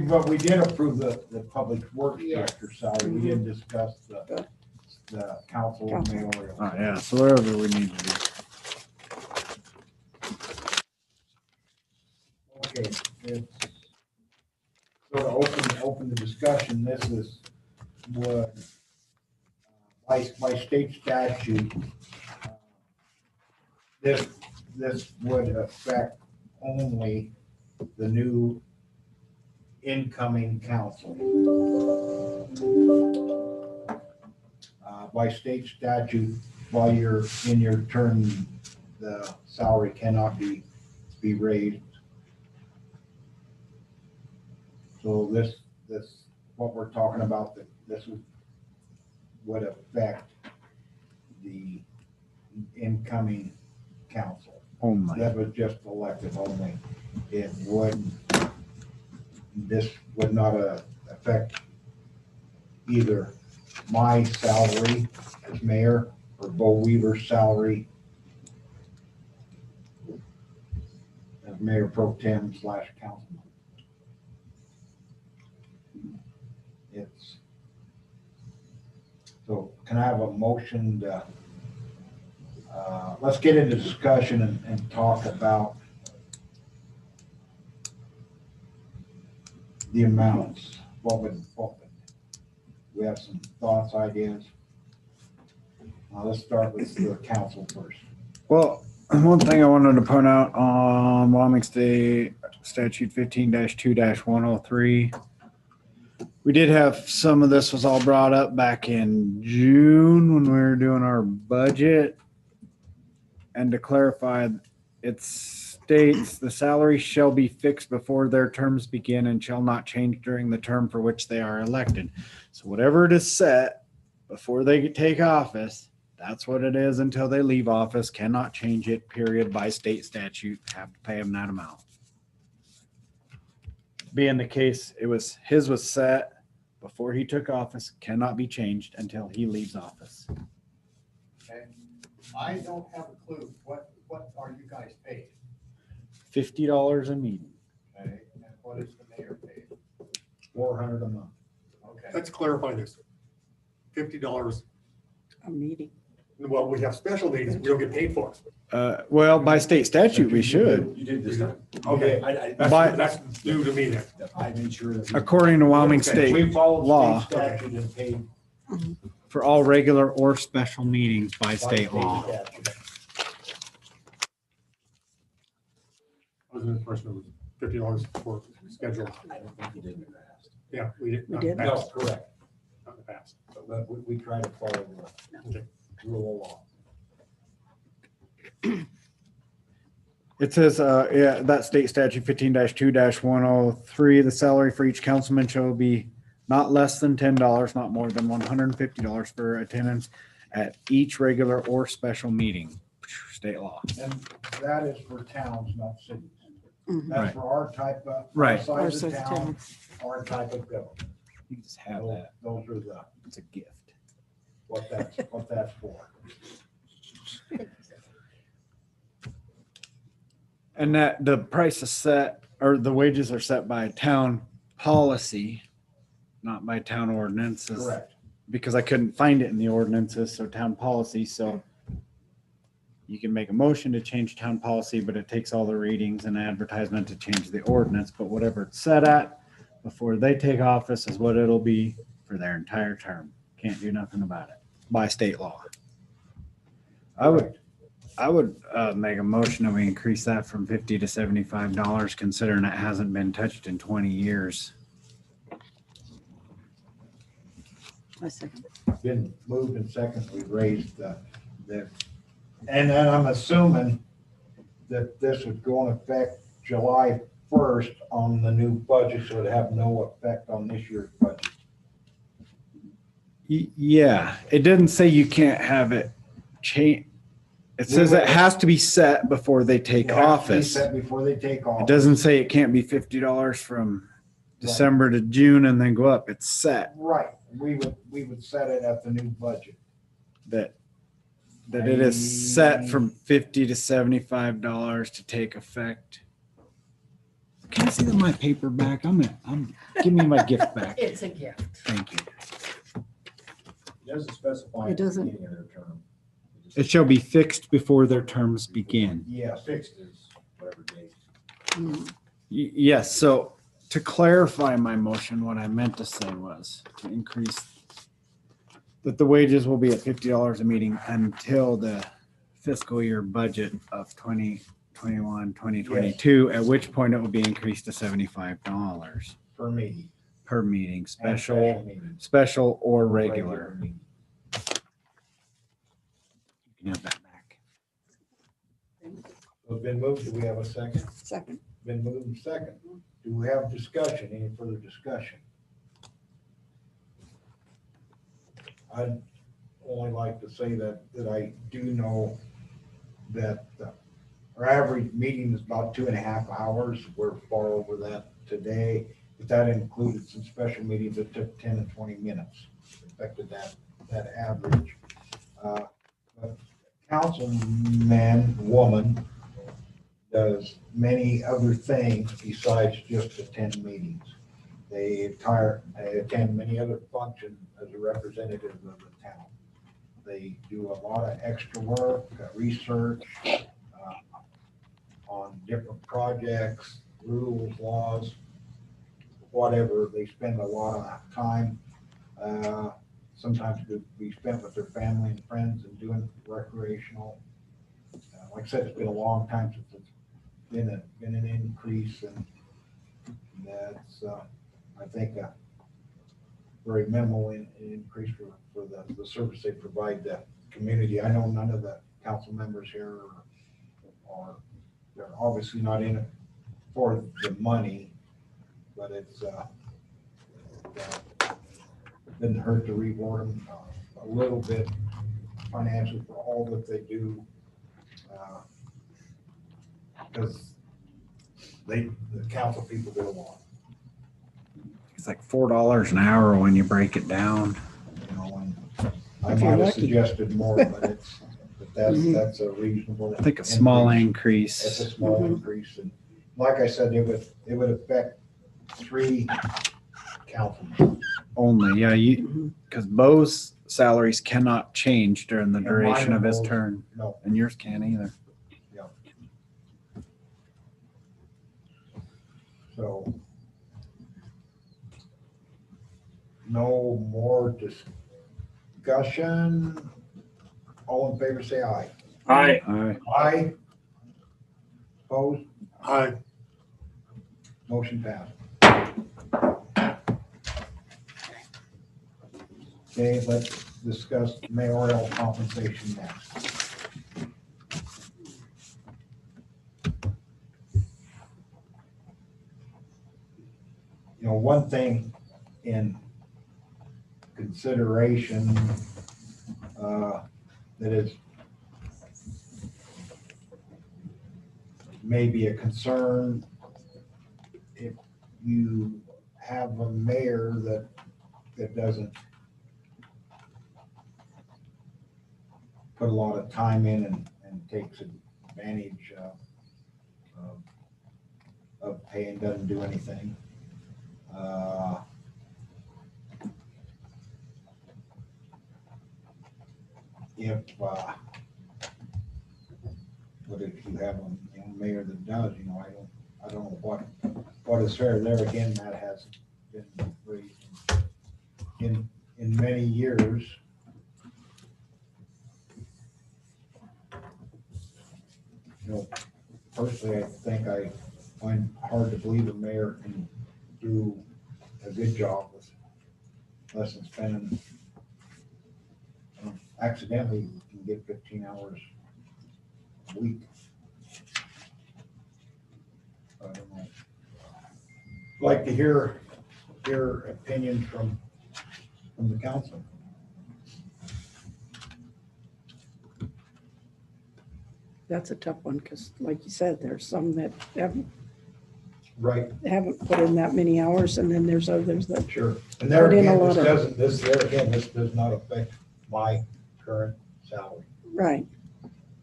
But we did approve the public works Yes. director salary. We didn't discuss the council and Council. mayoral. Oh, yeah, so whatever we need to do. Okay, it's sort of open the discussion. This is what by state statute, this would affect only the new incoming council. By state statute, while you're in your term, the salary cannot be raised. So this, what we're talking about, this would affect the incoming council. Only. That was just elected only. This would not affect either my salary as mayor or Bo Weaver's salary as mayor pro tem / councilman. It's, so can I have a motion to, let's get into discussion and talk about the amounts. What would, we have some thoughts, ideas? Let's start with the council first. Well, one thing I wanted to point out on Wyoming State Statute 15-2-103. We did have some of this was all brought up back in June when we were doing our budget. And to clarify, it states the salary shall be fixed before their terms begin and shall not change during the term for which they are elected. So whatever it is set before they take office, that's what it is until they leave office. Cannot change it, period, by state statute. Have to pay them that amount. Being the case, his was set before he took office, cannot be changed until he leaves office. Okay. I don't have a clue. What are you guys paid? $50 a meeting. Okay, and what is the mayor paid? $400 a month. Okay. Let's clarify this. $50. A meeting. Well, we have special meetings, we don't get paid for. Well, by state statute, we should. You did this time. Okay, By- that's due to me then. I made sure that. According to Wyoming Okay, State We followed law, state statute and paid for all regular or special meetings by by state law. statute. I was in the person who was $50 for schedule. I don't think you did in the past. Yeah, we did. We not in did? the No, past. correct. Not in the past. But we try to follow Okay. the rule of law. It says, yeah, that state statute 15-2-103, the salary for each councilman shall be not less than $10, not more than $150 for attendance at each regular or special meeting. State law. And that is for towns, not cities. Mhm. That's Right. for our type of. Right. Our size Our of size town, town. our type of government. You just have that. Those are the, It's a gift. what that's for. And that the price is set, or the wages are set by town policy, not by town ordinances. Correct. Because I couldn't find it in the ordinances, so town policy, so you can make a motion to change town policy, but it takes all the readings and advertisement to change the ordinance, but whatever it's set at before they take office is what it'll be for their entire term. Can't do nothing about it by state law. I would make a motion that we increase that from $50 to $75, considering it hasn't been touched in 20 years. I second. Been moved and second, we raised the, and then I'm assuming that this would go in effect July 1st on the new budget, so it'd have no effect on this year's budget. Yeah, it didn't say you can't have it change. It says it has to be set before they take It has to be office. set before they take It office. doesn't say it can't be $50 from December to June and then go up. It's set Right, we would set it at the new budget. that it is set from $50 to $75 to take effect. Can I see my paper back? Give me my gift back. It's a gift. Thank you. It doesn't specify. It at the doesn't. beginning of their term. It shall be fixed before their terms begin. Yes, Fixed is whatever date. Mm. Yes, so to clarify my motion, what I meant to say was to increase that the wages will be at $50 a meeting until the fiscal year budget of 2021, 2022, at which point it will be increased to $75 per meeting. per meeting, And special, meeting. special or regular. meeting. You can have that back. It's been moved, do we have a second? Second. Been moved and second. Do we have discussion, any further discussion? I'd only like to say that I do know that our average meeting is about 2.5 hours. We're far over that today, but that included some special meetings that took 10 and 20 minutes. expected that average. But councilman, woman, does many other things besides just attend meetings. They attend many other functions as a representative of the town. They do a lot of extra work, research on different projects, rules, laws, whatever. They spend a lot of time. Sometimes could be spent with their family and friends and doing recreational. Like I said, it's been a long time since it's been an increase, and that's I think a very minimal increase for the service they provide the community. I know none of the council members here are they're obviously not in it for the money, but it's didn't hurt to reward them a little bit financially for all that they do, because the council people do a lot. It's like $4 an hour when you break it down. You know, and I If might you're have lucky. suggested more, but that's a reasonable. I think a small It's increase. a small increase, and like I said, it would affect 3 councilmen. Only, yeah, because Bo's salaries cannot change during the And duration mine of his both. term, No, and yours can't either. so no more discussion. All in favor, say aye. Aye. Aye. Aye. Opposed? Aye. Motion passed. Okay, let's discuss mayoral compensation next. You know, one thing in consideration that is maybe a concern, if you have a mayor that doesn't put a lot of time in and takes advantage of pay and doesn't do anything. But if you have a mayor that does, you know, I don't know what is fair. There again, that hasn't been raised in many years. You know, personally, I think I find hard to believe a mayor can do a good job with less than spending. Accidentally, you can get 15 hours a week. I don't know. Like to hear opinions from the council. That's a tough one, because like you said, there's some that haven't Right, put in that many hours, and then there's others that, sure. And there Put in a again, lot of- this does not affect my current salary. right.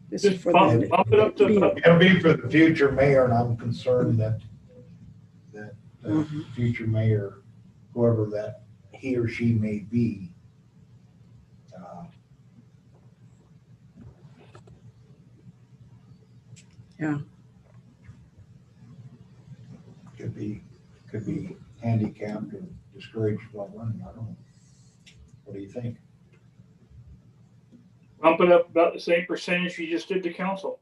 This is Just for bump the, it up to, It'll be for the future mayor, and I'm concerned that the Mhm. future mayor, whoever that he or she may be, Yeah. could be handicapped or discouraged while running. I don't know. What do you think? bump it up about the same percentage you just did to council.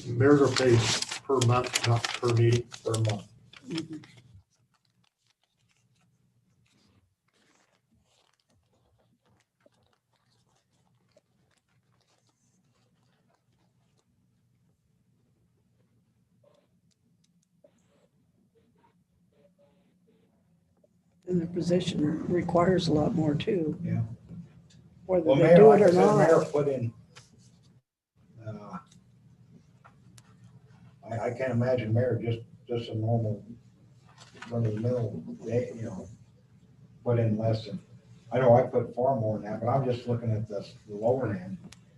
Mayors are paid per month, not per meeting. Per month. and the position requires a lot more too. Yeah. whether Well, they Mayor, do like it I or said, Mayor not. put in, I can't imagine Mayor just a normal run of the mill day, you know, put in less than, I know I put far more than that, but I'm just looking at the lower end,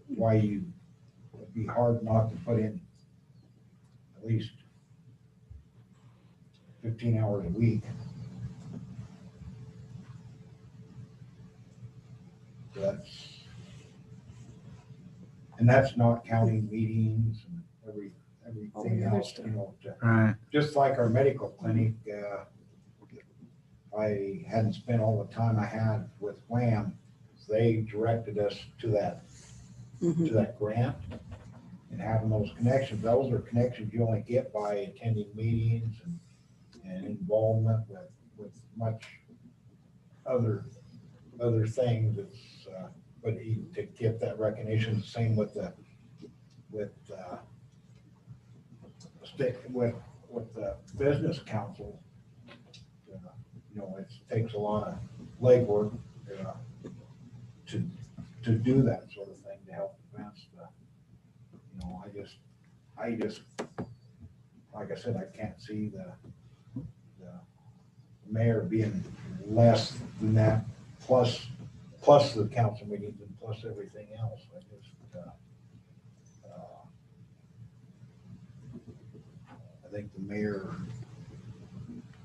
why it'd be hard not to put in at least 15 hours a week. That's not counting meetings and everything other else, stuff. you know, Right. just like our medical clinic, I hadn't spent all the time I had with WHAM. They directed us to that grant and having those connections. Those are connections you only get by attending meetings and involvement with much other things. It's, but to get that recognition, same with the business council. You know, it takes a lot of legwork to do that sort of thing to help advance the, you know, I just, like I said, I can't see the mayor being less than that, plus the council meetings and plus everything else. I just, I think the mayor,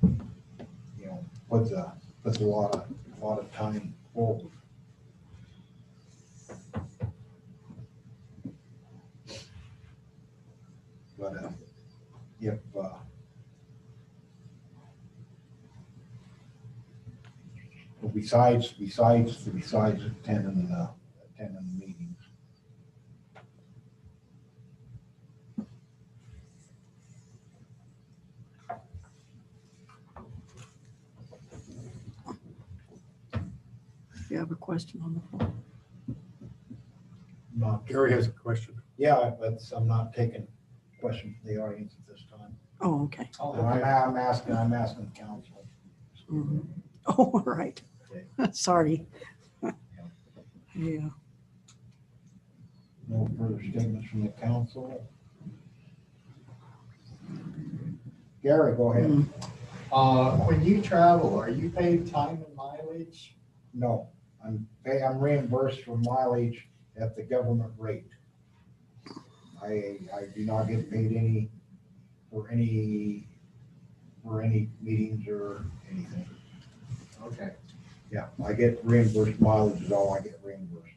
you know, puts a lot of time forward. But if well, besides attending the meetings. You have a question on the phone? Not Gary has a question. Yeah, but I'm not taking questions from the audience at this time. Oh, okay. I'm asking council. Mhm. Oh, all right. Sorry. Yeah. No further statements from the council. Gary, go ahead. When you travel, are you paid time and mileage? No, I'm reimbursed for mileage at the government rate. I do not get paid any for any meetings or anything. Okay. Yeah, I get reimbursed mileage is all I get reimbursed.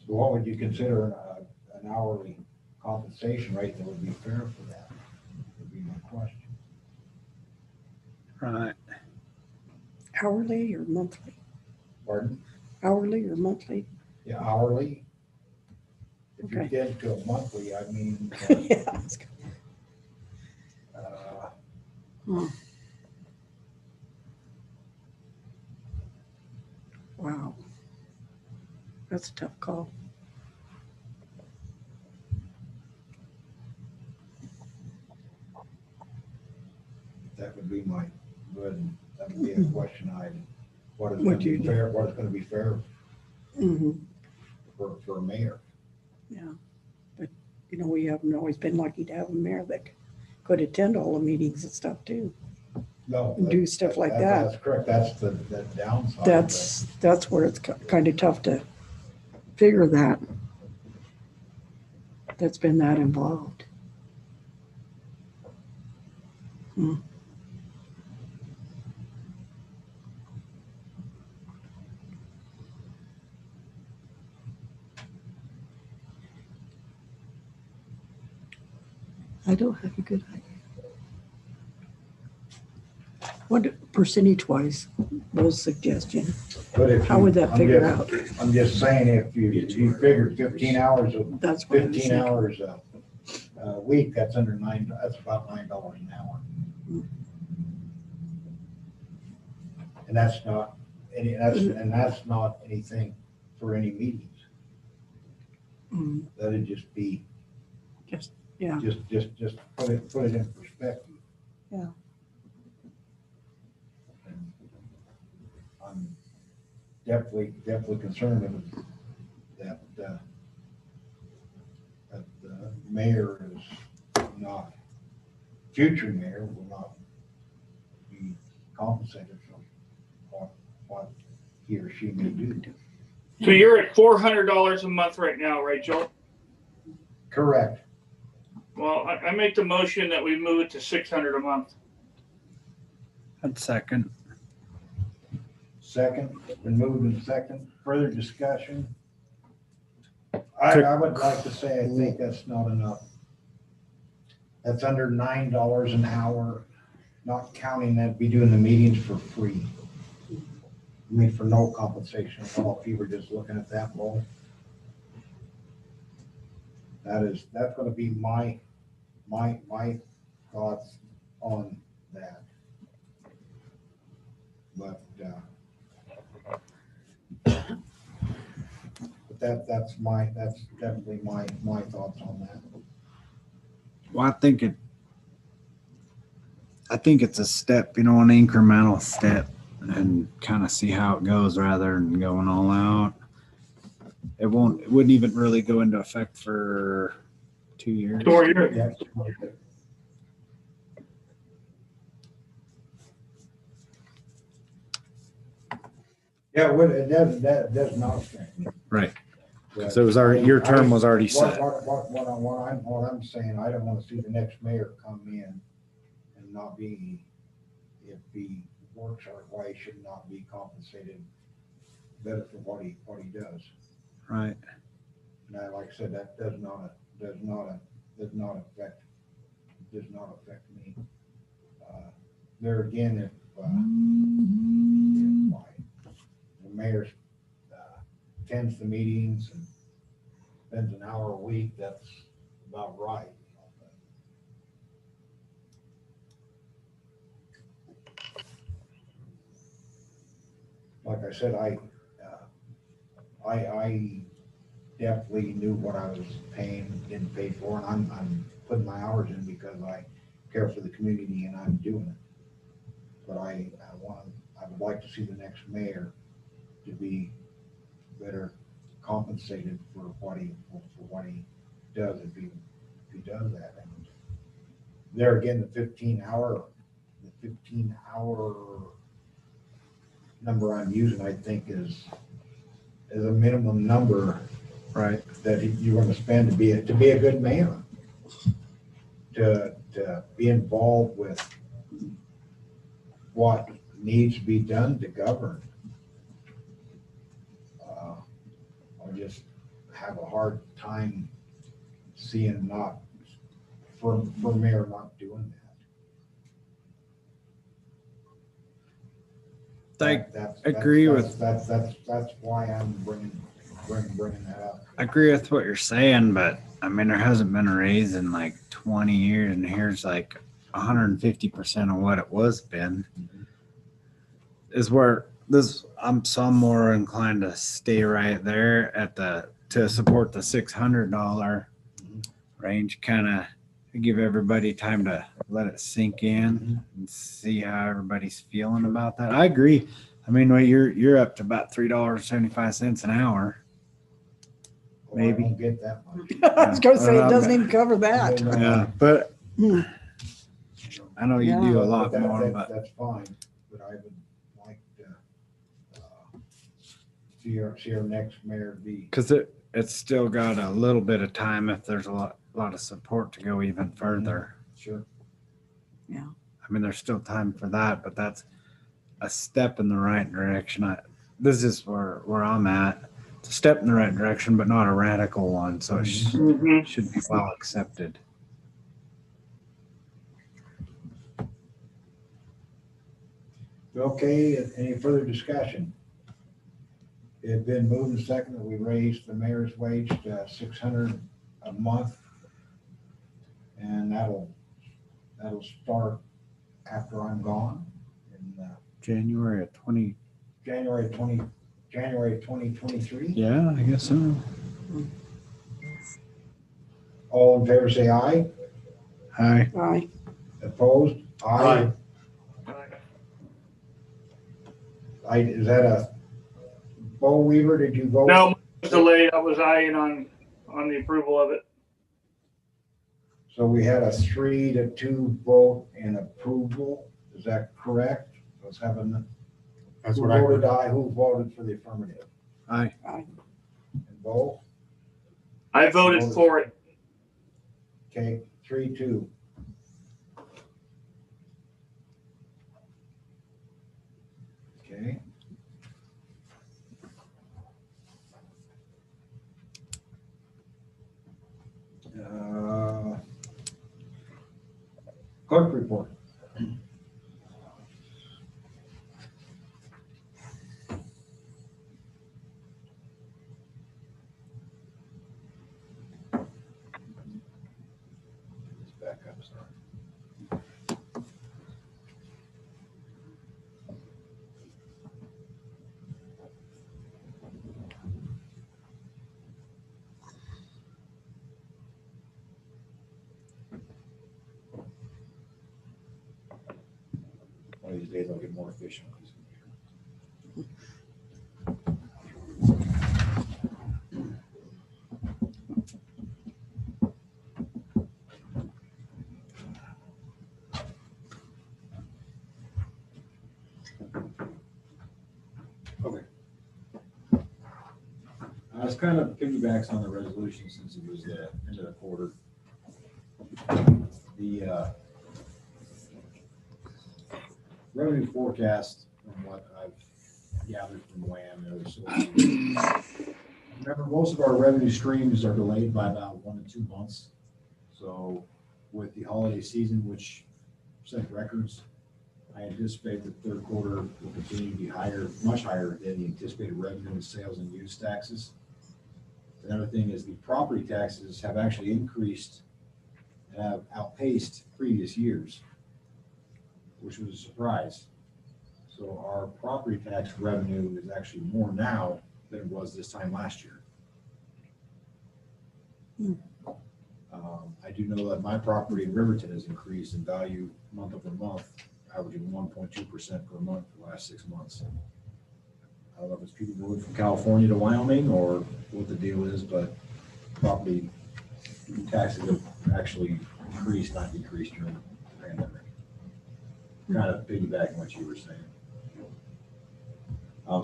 So what would you consider an hourly compensation rate that would be fair for that? Would be my question. Right. Hourly or monthly? Pardon? Hourly or monthly? Yeah, hourly. If you Okay. get to a monthly, I mean, Yeah. Wow. That's a tough call. that would be my good, that would be a question what is Would going to you be do? fair, what is going to be fair Mhm. for a mayor? Yeah. But, you know, we haven't always been lucky to have a mayor that could attend all the meetings and stuff too. No. And do stuff like that. That's correct. That's the downside. That's where it's kind of tough to figure that. That's been that involved. I don't have a good idea. What percentage-wise was suggestion? But if How you- would that I'm figure just- out? I'm just saying, if you figure 15 hours That's what I was 15 thinking. hours a week, that's that's about $9 an hour. And that's not not anything for any meetings. Mm, That'd just be, yeah, just put it in perspective. Yeah. And I'm definitely concerned that the mayor is not, future mayor will not be compensated for what he or she may do. So you're at $400 a month right now, right, Joel? Correct. Well, I make the motion that we move it to $600 a month. That's second. Second, been moved and second. Further discussion? I would like to say, I think that's not enough. That's under $9 an hour, not counting that be doing the meetings for free. I mean, for no compensation at all, if you were just looking at that low. That's gonna be my thoughts on that. But, that's definitely my thoughts on that. Well, I think it's a step, an incremental step, and kind of see how it goes rather than going all out. It wouldn't even really go into effect for 2 years. 4 years. Yeah. Yeah, well, that does not affect me. Right. But So it was already, your term was already set. What I'm saying, I don't want to see the next mayor come in and not be, if he works hard, why he should not be compensated better for what he does. Right. And like I said, that does not affect me. There again, if the mayor attends the meetings and spends an hour a week, that's about right. Like I said, I definitely knew what I was paying, didn't pay for, and I'm putting my hours in because I care for the community and I'm doing it. But I would like to see the next mayor to be better compensated for what he does if he does that. And there again, the 15 hour number I'm using, I think is a minimum number, right, that you're going to spend to be a good mayor, to be involved with what needs to be done to govern. I just have a hard time seeing for mayor not doing that. I agree with. That's why I'm bringing that up. I agree with what you're saying, but I mean, there hasn't been a raise in like 20 years, and here's like 150% of what it was been. Is where I'm more inclined to stay right there at to support the $600 range, kind of give everybody time to let it sink in and see how everybody's feeling about that. I agree. I mean, you're up to about $3.75 an hour. Well, Maybe. I don't get that much. I was gonna say, it doesn't even cover that. Yeah, but Hmm. I know you Yeah. do a lot more, but That's fine, but I would like to see our next mayor be. because it's still got a little bit of time if there's a lot of support to go even further. Sure. Yeah. I mean, there's still time for that, but that's a step in the right direction. This is where I'm at. It's a step in the right direction, but not a radical one. So it should be well accepted. Okay, any further discussion? It had been moved and seconded that we raised the mayor's wage to $600 a month. And that'll start after I'm gone. And January of 20, January 2023. yeah, I guess so. All in favor, say aye. Aye. Aye. Opposed? Aye. Is that a Bo Weaver? Did you vote? No, it was delayed. I was eyeing on the approval of it. So we had a 3-2 vote in approval. Is that correct? Let's have a. That's Who what I voted heard. aye? Who voted for the affirmative? Aye. Aye. And Bo? I voted for it. Okay, 3-2. Okay. Clerk report. Let's back up, sorry. One of these days I'll get more efficient with this computer. Okay. It's kind of piggybacks on the resolution since it was the end of the quarter. The revenue forecast, from what I've gathered from WAM and other sources. Remember, most of our revenue streams are delayed by about 1 to 2 months. So with the holiday season, which set records, I anticipate the third quarter will continue to be higher, much higher than the anticipated revenue and sales and use taxes. Another thing is the property taxes have actually increased and have outpaced previous years, which was a surprise. So our property tax revenue is actually more now than it was this time last year. I do know that my property in Riverton has increased in value month over month, averaging 1.2% per month for the last 6 months. I don't know if it's people moving from California to Wyoming or what the deal is, but property taxes have actually increased, not decreased during the pandemic. Kind of piggybacking what you were saying.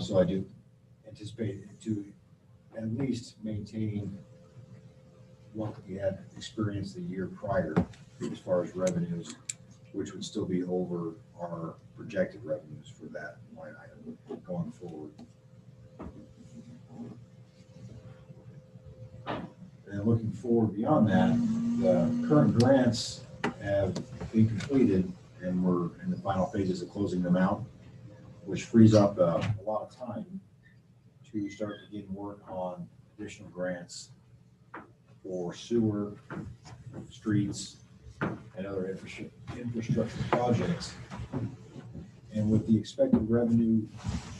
So I do anticipate it to at least maintain what we had experienced the year prior as far as revenues, which would still be over our projected revenues for that line item going forward. And looking forward beyond that, the current grants have been completed and we're in the final phases of closing them out, which frees up a lot of time to start to begin work on additional grants for sewer, streets, and other infrastructure projects. And with the expected revenue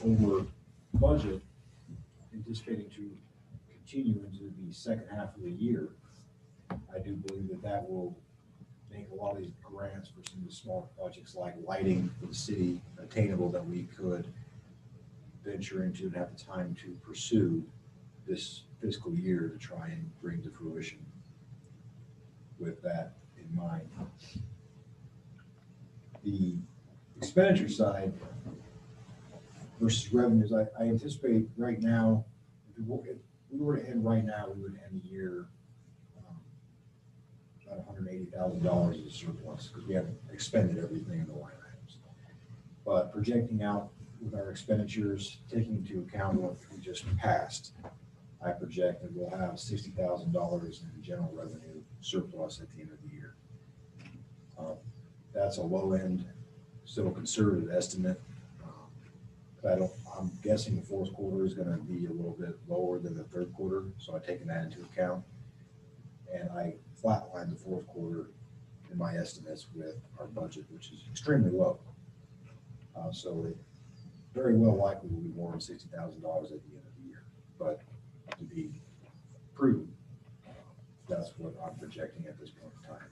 over budget anticipating to continue into the second half of the year, I do believe that that will make a lot of these grants for some of the smaller projects like lighting for the city attainable that we could venture into and have the time to pursue this fiscal year to try and bring to fruition with that in mind. The expenditure side versus revenues, I anticipate right now, if we were to end right now, we would end the year about $180,000 as a surplus because we haven't expended everything in the line items. But projecting out with our expenditures, taking into account what we just passed, I project that we'll have $60,000 in general revenue surplus at the end of the year. That's a low end, still a conservative estimate. I'm guessing the fourth quarter is going to be a little bit lower than the third quarter, so I've taken that into account. And I flatlined the fourth quarter in my estimates with our budget, which is extremely low. So very well likely will be more than $60,000 at the end of the year. But to be prudent, that's what I'm projecting at this point in time.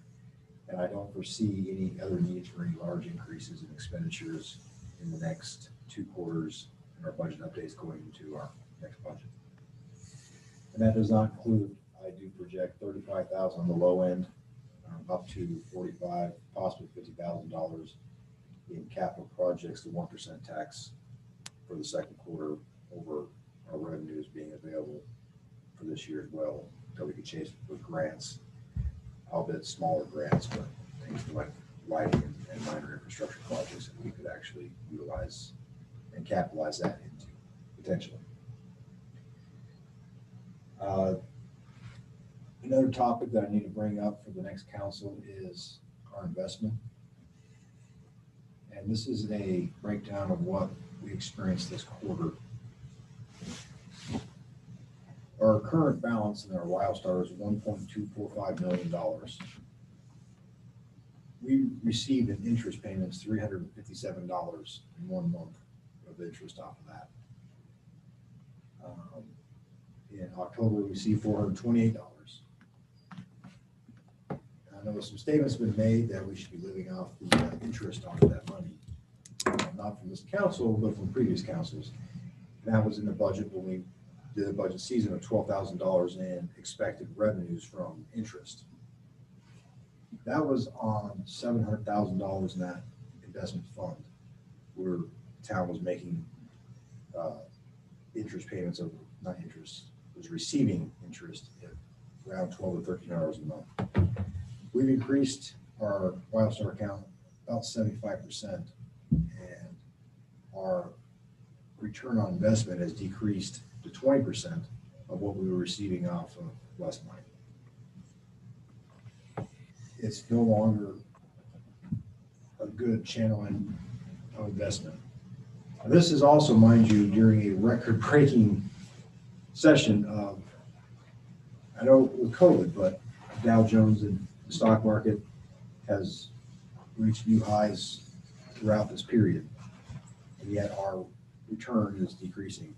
And I don't foresee any other needs for any large increases in expenditures in the next 2 quarters in our budget updates going into our next budget. And that does not include, I do project 35,000 on the low end, up to 45, possibly $50,000 in capital projects, the 1% tax for the second quarter over our revenues being available for this year as well, that we could chase with grants, albeit smaller grants, but things like lighting and minor infrastructure projects that we could actually utilize and capitalize that into potentially. Another topic that I need to bring up for the next council is our investment. And this is a breakdown of what we experienced this quarter. Our current balance in our WildStar is $1.245 million. We received in interest payments $357 in 1 month of interest off of that. In October, we received $428. I know some statements have been made that we should be living off the interest off of that money, not from this council, but from previous councils. And that was in the budget when we did a budget season of $12,000 in expected revenues from interest. That was on $700,000 in that investment fund, where the town was making interest payments of, not interest, was receiving interest at around $1,200 to $1,300 a month. We've increased our WildStar account about 75%, and our return on investment has decreased to 20% of what we were receiving off of West Mine. It's no longer a good channel of investment. Now, this is also, mind you, during a record-breaking session of, I know with COVID, but Dow Jones and the stock market has reached new highs throughout this period, and yet our return is decreasing.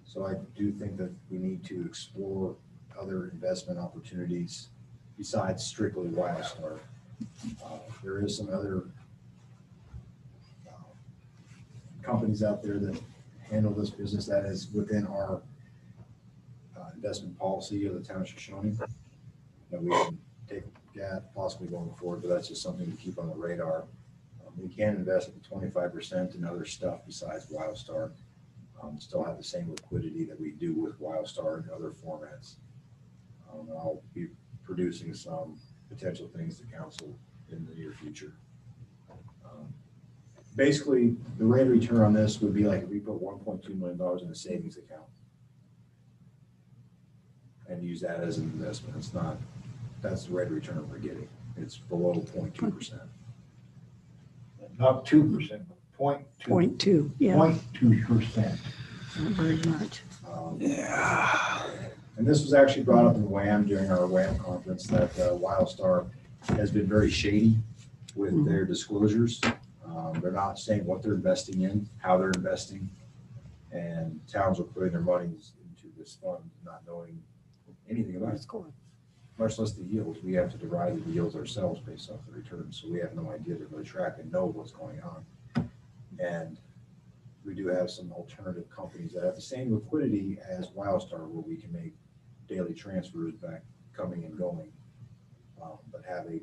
So I do think that we need to explore other investment opportunities besides strictly WildStar. There is some other companies out there that handle this business that is within our investment policy of the town of Shoshone that we can take at possibly going forward, but that's just something to keep on the radar. We can invest up to 25% in other stuff besides WildStar. Still have the same liquidity that we do with WildStar and other formats. I'll be producing some potential things to council in the near future. Basically, the rate of return on this would be like if we put $1.2 million in a savings account and use that as an investment. It's not, that's the rate of return we're getting. It's below 0.2%. Not 2%, but 0.2. 0.2, yeah, 0.2%. not very much. And this was actually brought up in WHAM during our WHAM conference that WildStar has been very shady with their disclosures. They're not saying what they're investing in, how they're investing, and towns are putting their monies into this fund not knowing anything about it, much less the yields. We have to derive the yields ourselves based off the returns, so we have no idea to really track and know what's going on. And we do have some alternative companies that have the same liquidity as WildStar, where we can make daily transfers back, coming and going, but have a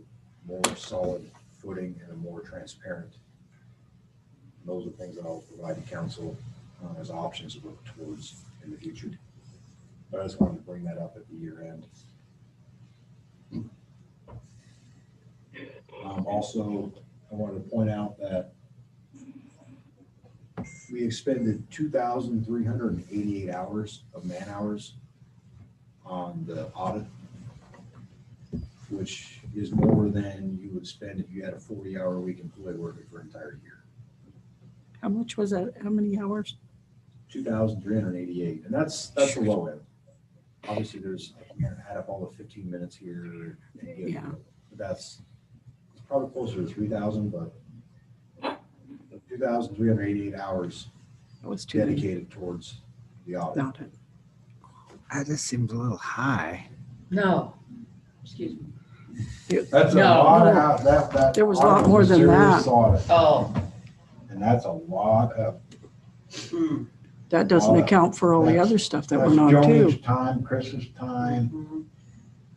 more solid footing and a more transparent. Those are things that I'll provide to council as options to look towards in the future. But I just wanted to bring that up at the year end. Also, I wanted to point out that we expended 2,388 hours of man hours on the audit, which is more than you would spend if you had a 40-hour-a-week employee working for an entire year. How much was that? How many hours? 2,388, and that's the low end. Obviously, there's, I'm going to add up all the 15 minutes here. Yeah. But that's, it's probably closer to 3,000, but 2,388 hours That was too many. dedicated towards the audit. Not it. That just seems a little high. No, excuse me. That's a No. lot of, that. There was a lot audit more than serious that. audit, Oh. and that's a lot of. That doesn't Well, account for all the that's- other stuff that That's went on too. Joni's time, Chris's time, Mhm.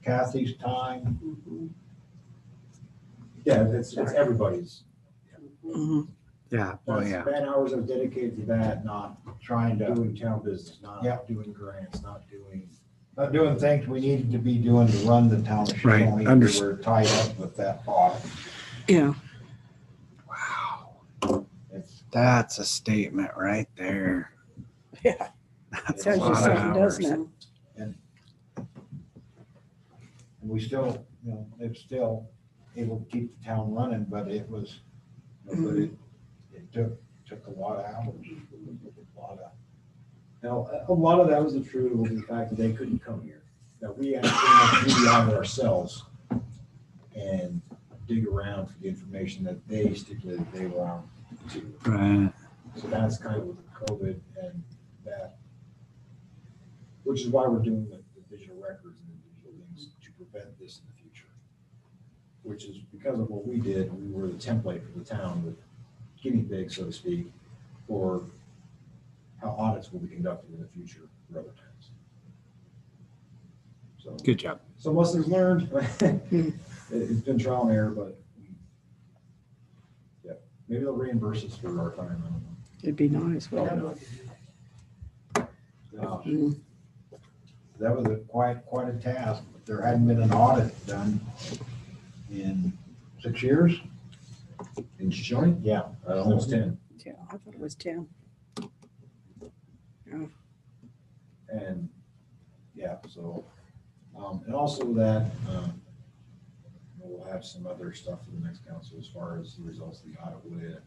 Kathy's time. Mhm. Yeah, it's everybody's. Mhm. Yeah, well, That's yeah. man hours are dedicated to that, not trying to, Doing town business, not Yep. doing grants, not doing. not doing things we needed to be doing to run the town of Right, Shoshone. We unders- were tied up with that audit. Yeah. Wow. It's, That's a statement right there. Yeah. That's a Tells you lot of something, hours. doesn't it? and we still, it's still able to keep the town running, but it was, but it took a lot of hours. A lot of. Now, a lot of that was attributable to the fact that they couldn't come here. That we had to pretty much do the audit ourselves and dig around for the information that they stipulated they were on to. Right. So that's kind of with the COVID and that, which is why we're doing the digital records and the digital things to prevent this in the future. Which is because of what we did, we were the template for the town, the guinea pig, so to speak, for how audits will be conducted in the future for other towns. So Good job. some lessons learned. It's been trial and error, but yeah, maybe they'll reimburse us for our time. I don't know. It'd be nice. Probably wouldn't not. it? That was quite a task. There hadn't been an audit done in 6 years. In Shoshone? Yeah, almost 10. Yeah, I thought it was 10. And, yeah, so, and also that, we'll have some other stuff for the next council as far as the results of the audit with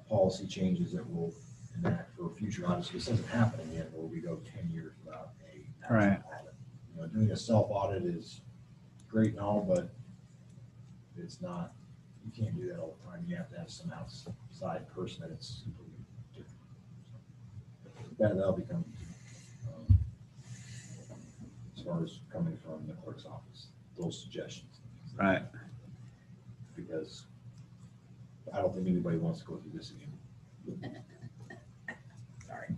policy changes that will enact for future audits. This hasn't happened yet, where we go 10 years without a Right. national audit. Doing a self-audit is great and all, but it's not, you can't do that all the time. You have to have some outside person that's completely different. That'll become, as far as coming from the clerk's office, those suggestions. Right. Because I don't think anybody wants to go through this again. Sorry.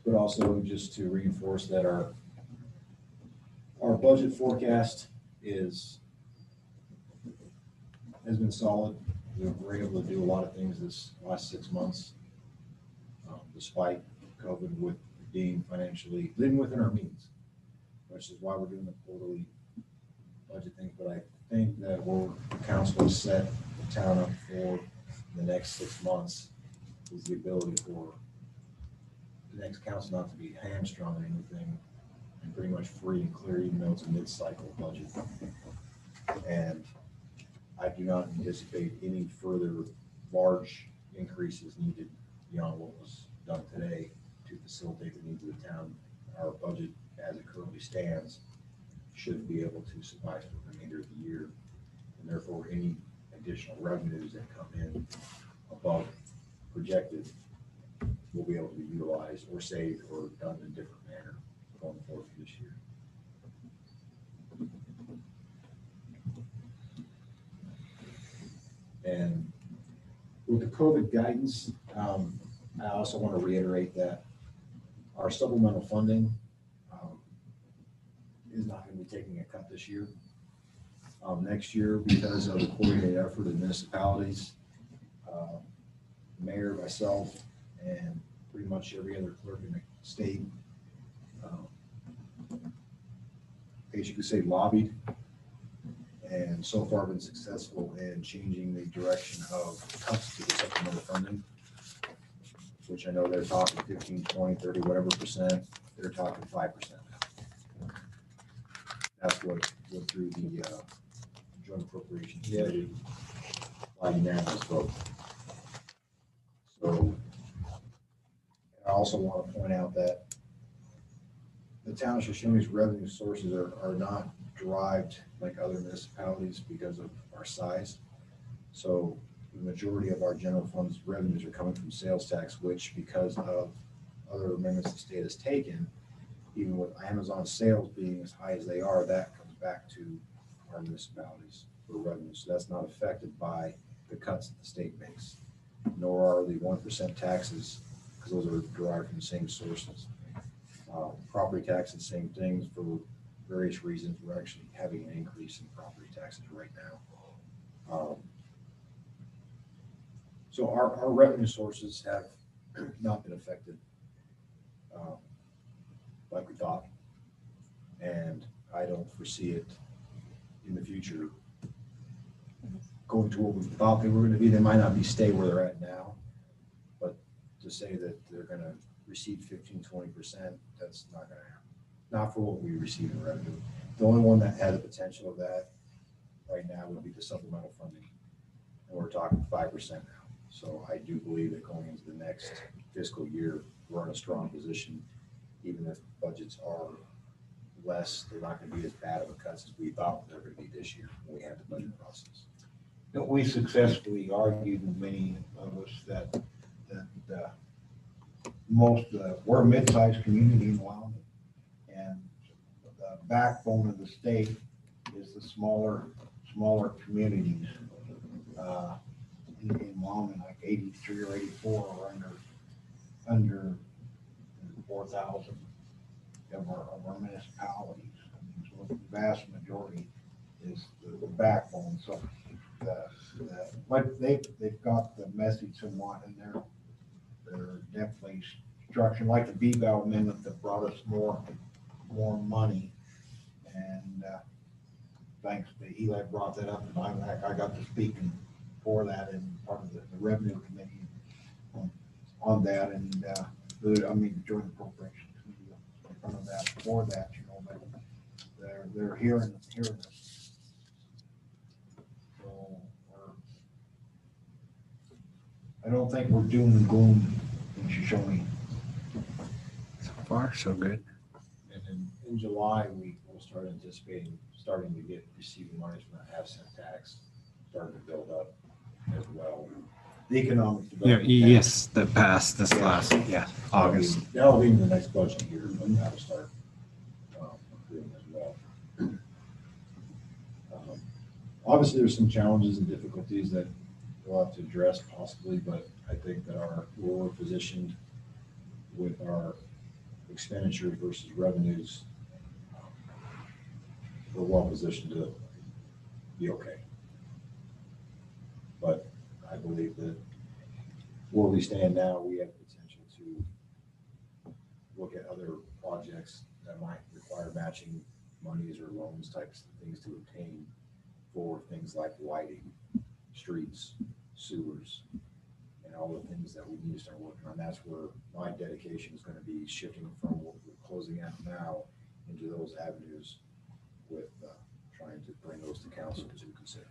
But also just to reinforce that our budget forecast has been solid. We were able to do a lot of things this last 6 months, despite COVID, with being financially living within our means, which is why we're doing the quarterly budget things. But I think that the council has set the town up for the next 6 months is the ability for the next council not to be hamstrung on anything and pretty much free and clear, even though it's a mid-cycle budget. And I do not anticipate any further large increases needed beyond what was done today to facilitate the needs of the town. Our budget, as it currently stands, should be able to suffice for the remainder of the year. And therefore, any additional revenues that come in above projected will be able to be utilized or saved or done in a different manner going forward for this year. And with the COVID guidance, I also want to reiterate that our supplemental funding is not going to be taking a cut this year. Next year, because of the coordinated effort of municipalities, mayor, myself, and pretty much every other clerk in the state, as you could say, lobbied, and so far been successful in changing the direction of cuts to the supplemental funding, which I know they're talking 15, 20, 30, whatever percent. They're talking 5% now. That's what went through the joint appropriations committee by unanimous vote. So I also want to point out that the town of Shoshone's revenue sources are not derived like other municipalities because of our size. So the majority of our general funds revenues are coming from sales tax, which because of other amendments the state has taken, even with Amazon sales being as high as they are, that comes back to our municipalities for revenue. So that's not affected by the cuts that the state makes, nor are the 1% taxes, because those are derived from the same sources. Property taxes, same things. For various reasons, we're actually having an increase in property taxes right now. So our revenue sources have not been affected like we thought. And I don't foresee it in the future going to what we thought they were going to be. They might not be stay where they're at now, but to say that they're going to receive 15-20%, that's not going to happen. Not for what we receive in revenue. The only one that has the potential of that right now would be the supplemental funding. And we're talking 5% now. So I do believe that going into the next fiscal year, we're in a strong position. Even if budgets are less, they're not going to be as bad of a cuts as we thought they were going to be this year when we had the budget process. We successfully argued, many of us, that we're a mid-sized community in Wyoming, and the backbone of the state is the smaller communities. In Wyoming, like 83 or 84 are under 4,000 of our municipalities. I mean, so the vast majority is the backbone. So they've got the message somewhat in there. They're definitely structured like the B-Bell amendment that brought us more money. And thanks to Eli brought that up, and I got to speaking for that in part of the revenue committee on that, and joint appropriations committee in front of that for that, they're hearing us. So I don't think we're doom and gloom in Shoshone. So far, so good. And in July, we will start anticipating starting to get receiving money from the half-cent tax, starting to build up as well. The economic development. Yes, that passed this last, August. That'll be in the next budget year, but that'll start accruing as well. Obviously, there's some challenges and difficulties that we'll have to address possibly, but I think that where we're positioned with our expenditures versus revenues, we're well positioned to be okay. But I believe that where we stand now, we have the potential to look at other projects that might require matching monies or loans types of things to obtain for things like lighting, streets, sewers, and all the things that we need to start working on. That's where my dedication is going to be shifting from what we're closing out now into those avenues with trying to bring those to council to consider.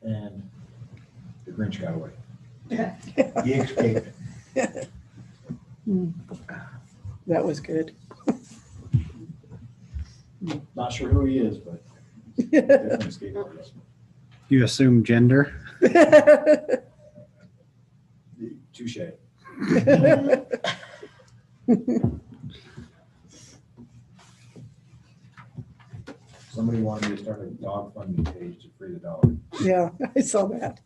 And the Grinch got away. He escaped. That was good. Not sure who he is, but definitely escaped. You assume gender? Touche. Somebody wanted me to start a dog funding page to free the dog. Yeah, I saw that.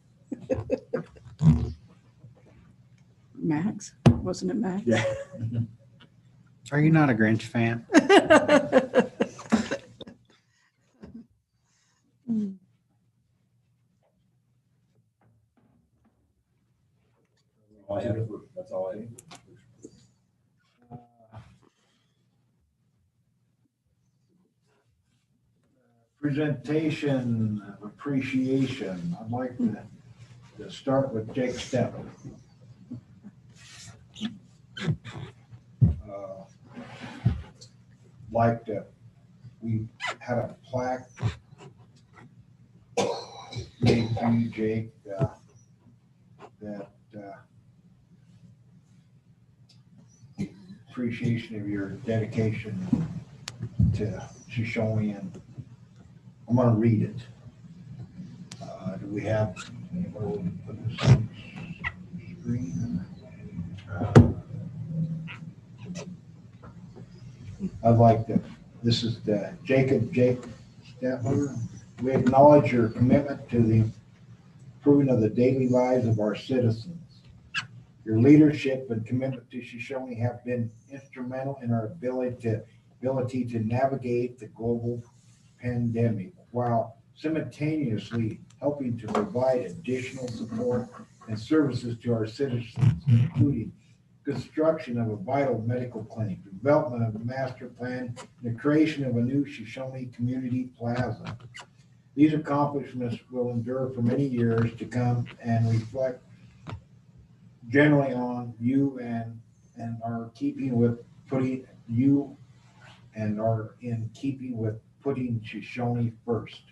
Max, wasn't it Max? Yeah. Are you not a Grinch fan? That's all I have. Presentation of appreciation. I'd like to start with Jake Stepp. We had a plaque made to Jake that appreciation of your dedication to Shoshone, and I'm gonna read it. Do we have? Anybody want to put this on the screen? I'd like to, this is the Jacob Stepper. We acknowledge your commitment to the improving of the daily lives of our citizens. Your leadership and commitment to Shoshone have been instrumental in our ability to navigate the global pandemic while simultaneously helping to provide additional support and services to our citizens, including construction of a vital medical clinic, development of a master plan, and the creation of a new Shoshone Community Plaza. These accomplishments will endure for many years to come and reflect generally on you and are keeping with putting you and are in keeping with putting Shoshone first.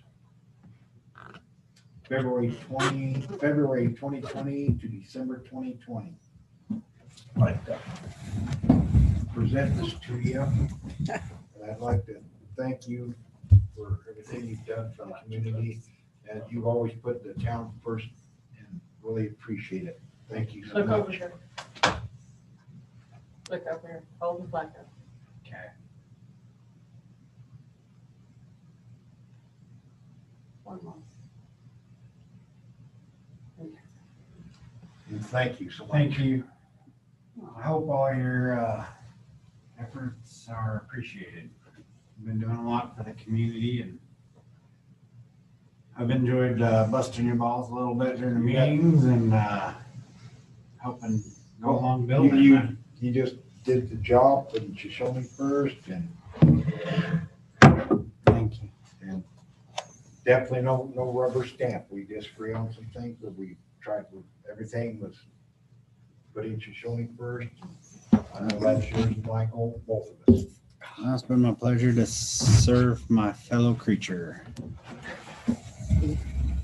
February 2020 to December 2020. I'd like to present this to you. And I'd like to thank you for everything you've done for the community, and you've always put the town first, and really appreciate it. Thank you so Look over much. here. Look over here. Hold the flag up. Okay. One more. And thank you so much. Thank you. I hope all your efforts are appreciated. You've been doing a lot for the community, and I've enjoyed busting your balls a little bit during the meetings and helping go along building. You just did the job in Shoshone first, and Thank you. and definitely no rubber stamp. We disagree on some things, but we tried with everything was putting Shoshone first. I know that's yours and Michael, both of us. Well, it's been my pleasure to serve my fellow creature.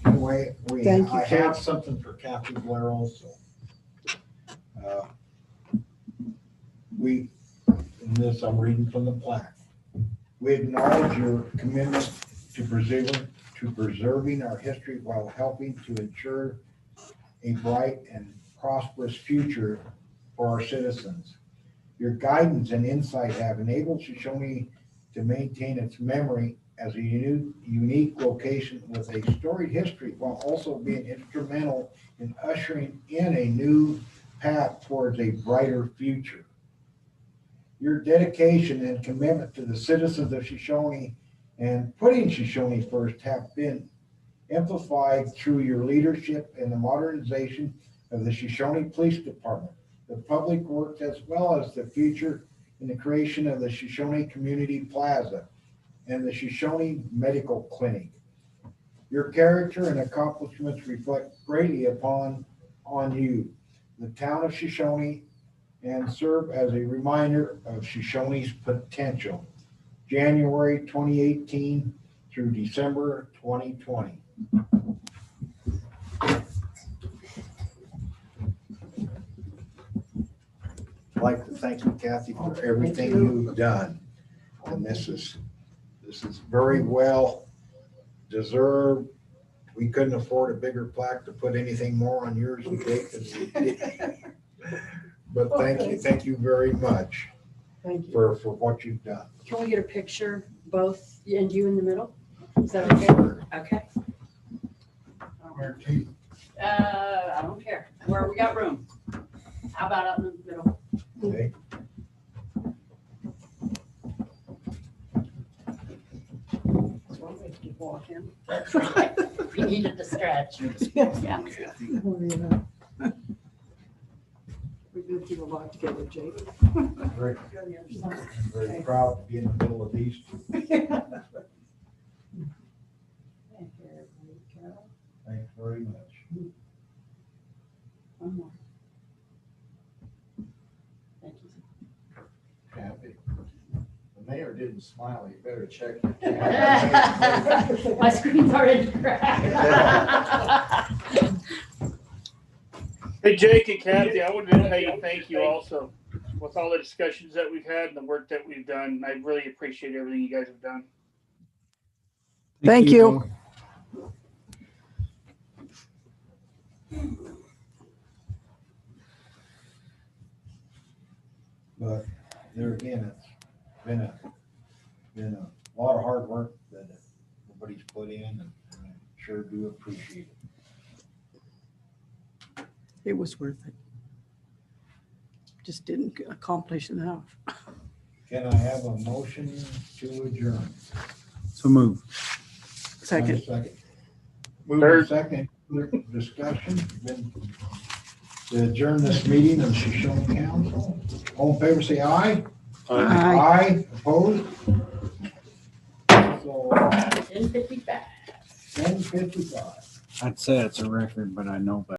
Anyway, Thank you, I Kurt. have something for Kathy Blair also. In this, I'm reading from the plaque. We acknowledge your commitment to preserving our history while helping to ensure a bright and prosperous future for our citizens. Your guidance and insight have enabled Shoshone to maintain its memory as a unique location with a storied history, while also being instrumental in ushering in a new path towards a brighter future. Your dedication and commitment to the citizens of Shoshone and putting Shoshone first have been amplified through your leadership in the modernization of the Shoshone Police Department, the public works, as well as the future in the creation of the Shoshone Community Plaza and the Shoshone Medical Clinic. Your character and accomplishments reflect greatly on you, the town of Shoshone, and serve as a reminder of Shoshone's potential. January 2018 through December 2020. I'd like to thank you, Kathy, for everything you've done. And this is very well deserved. We couldn't afford a bigger plaque to put anything more on yours and Jacob's. But thank you very much Thank you. for what you've done. Can we get a picture, both, and you in the middle? Is that okay? Okay. Where to? I don't care. Where we got room. How about out in the middle? Okay. One way to keep walking. You needed to stretch. Yeah. We go through a lot together, Jake. Very, very proud to be in the middle of these two. Thanks very much. One more. Thank you. Kathy, the mayor didn't smile, you better check. My screen's already cracked. Hey, Jake and Kathy, I would say thank you also with all the discussions that we've had and the work that we've done. I really appreciate everything you guys have done. Thank you. But there again, it's been a lot of hard work that everybody's put in, and I sure do appreciate it. It was worth it. Just didn't accomplish enough. Can I have a motion to adjourn? So move. Second. Move Third. to second, discussion, then to adjourn this meeting of the Shoshone Council. All in favor, say aye. Aye. Aye, opposed? So, 10:55. 10:55. I'd say it's a record, but I know better.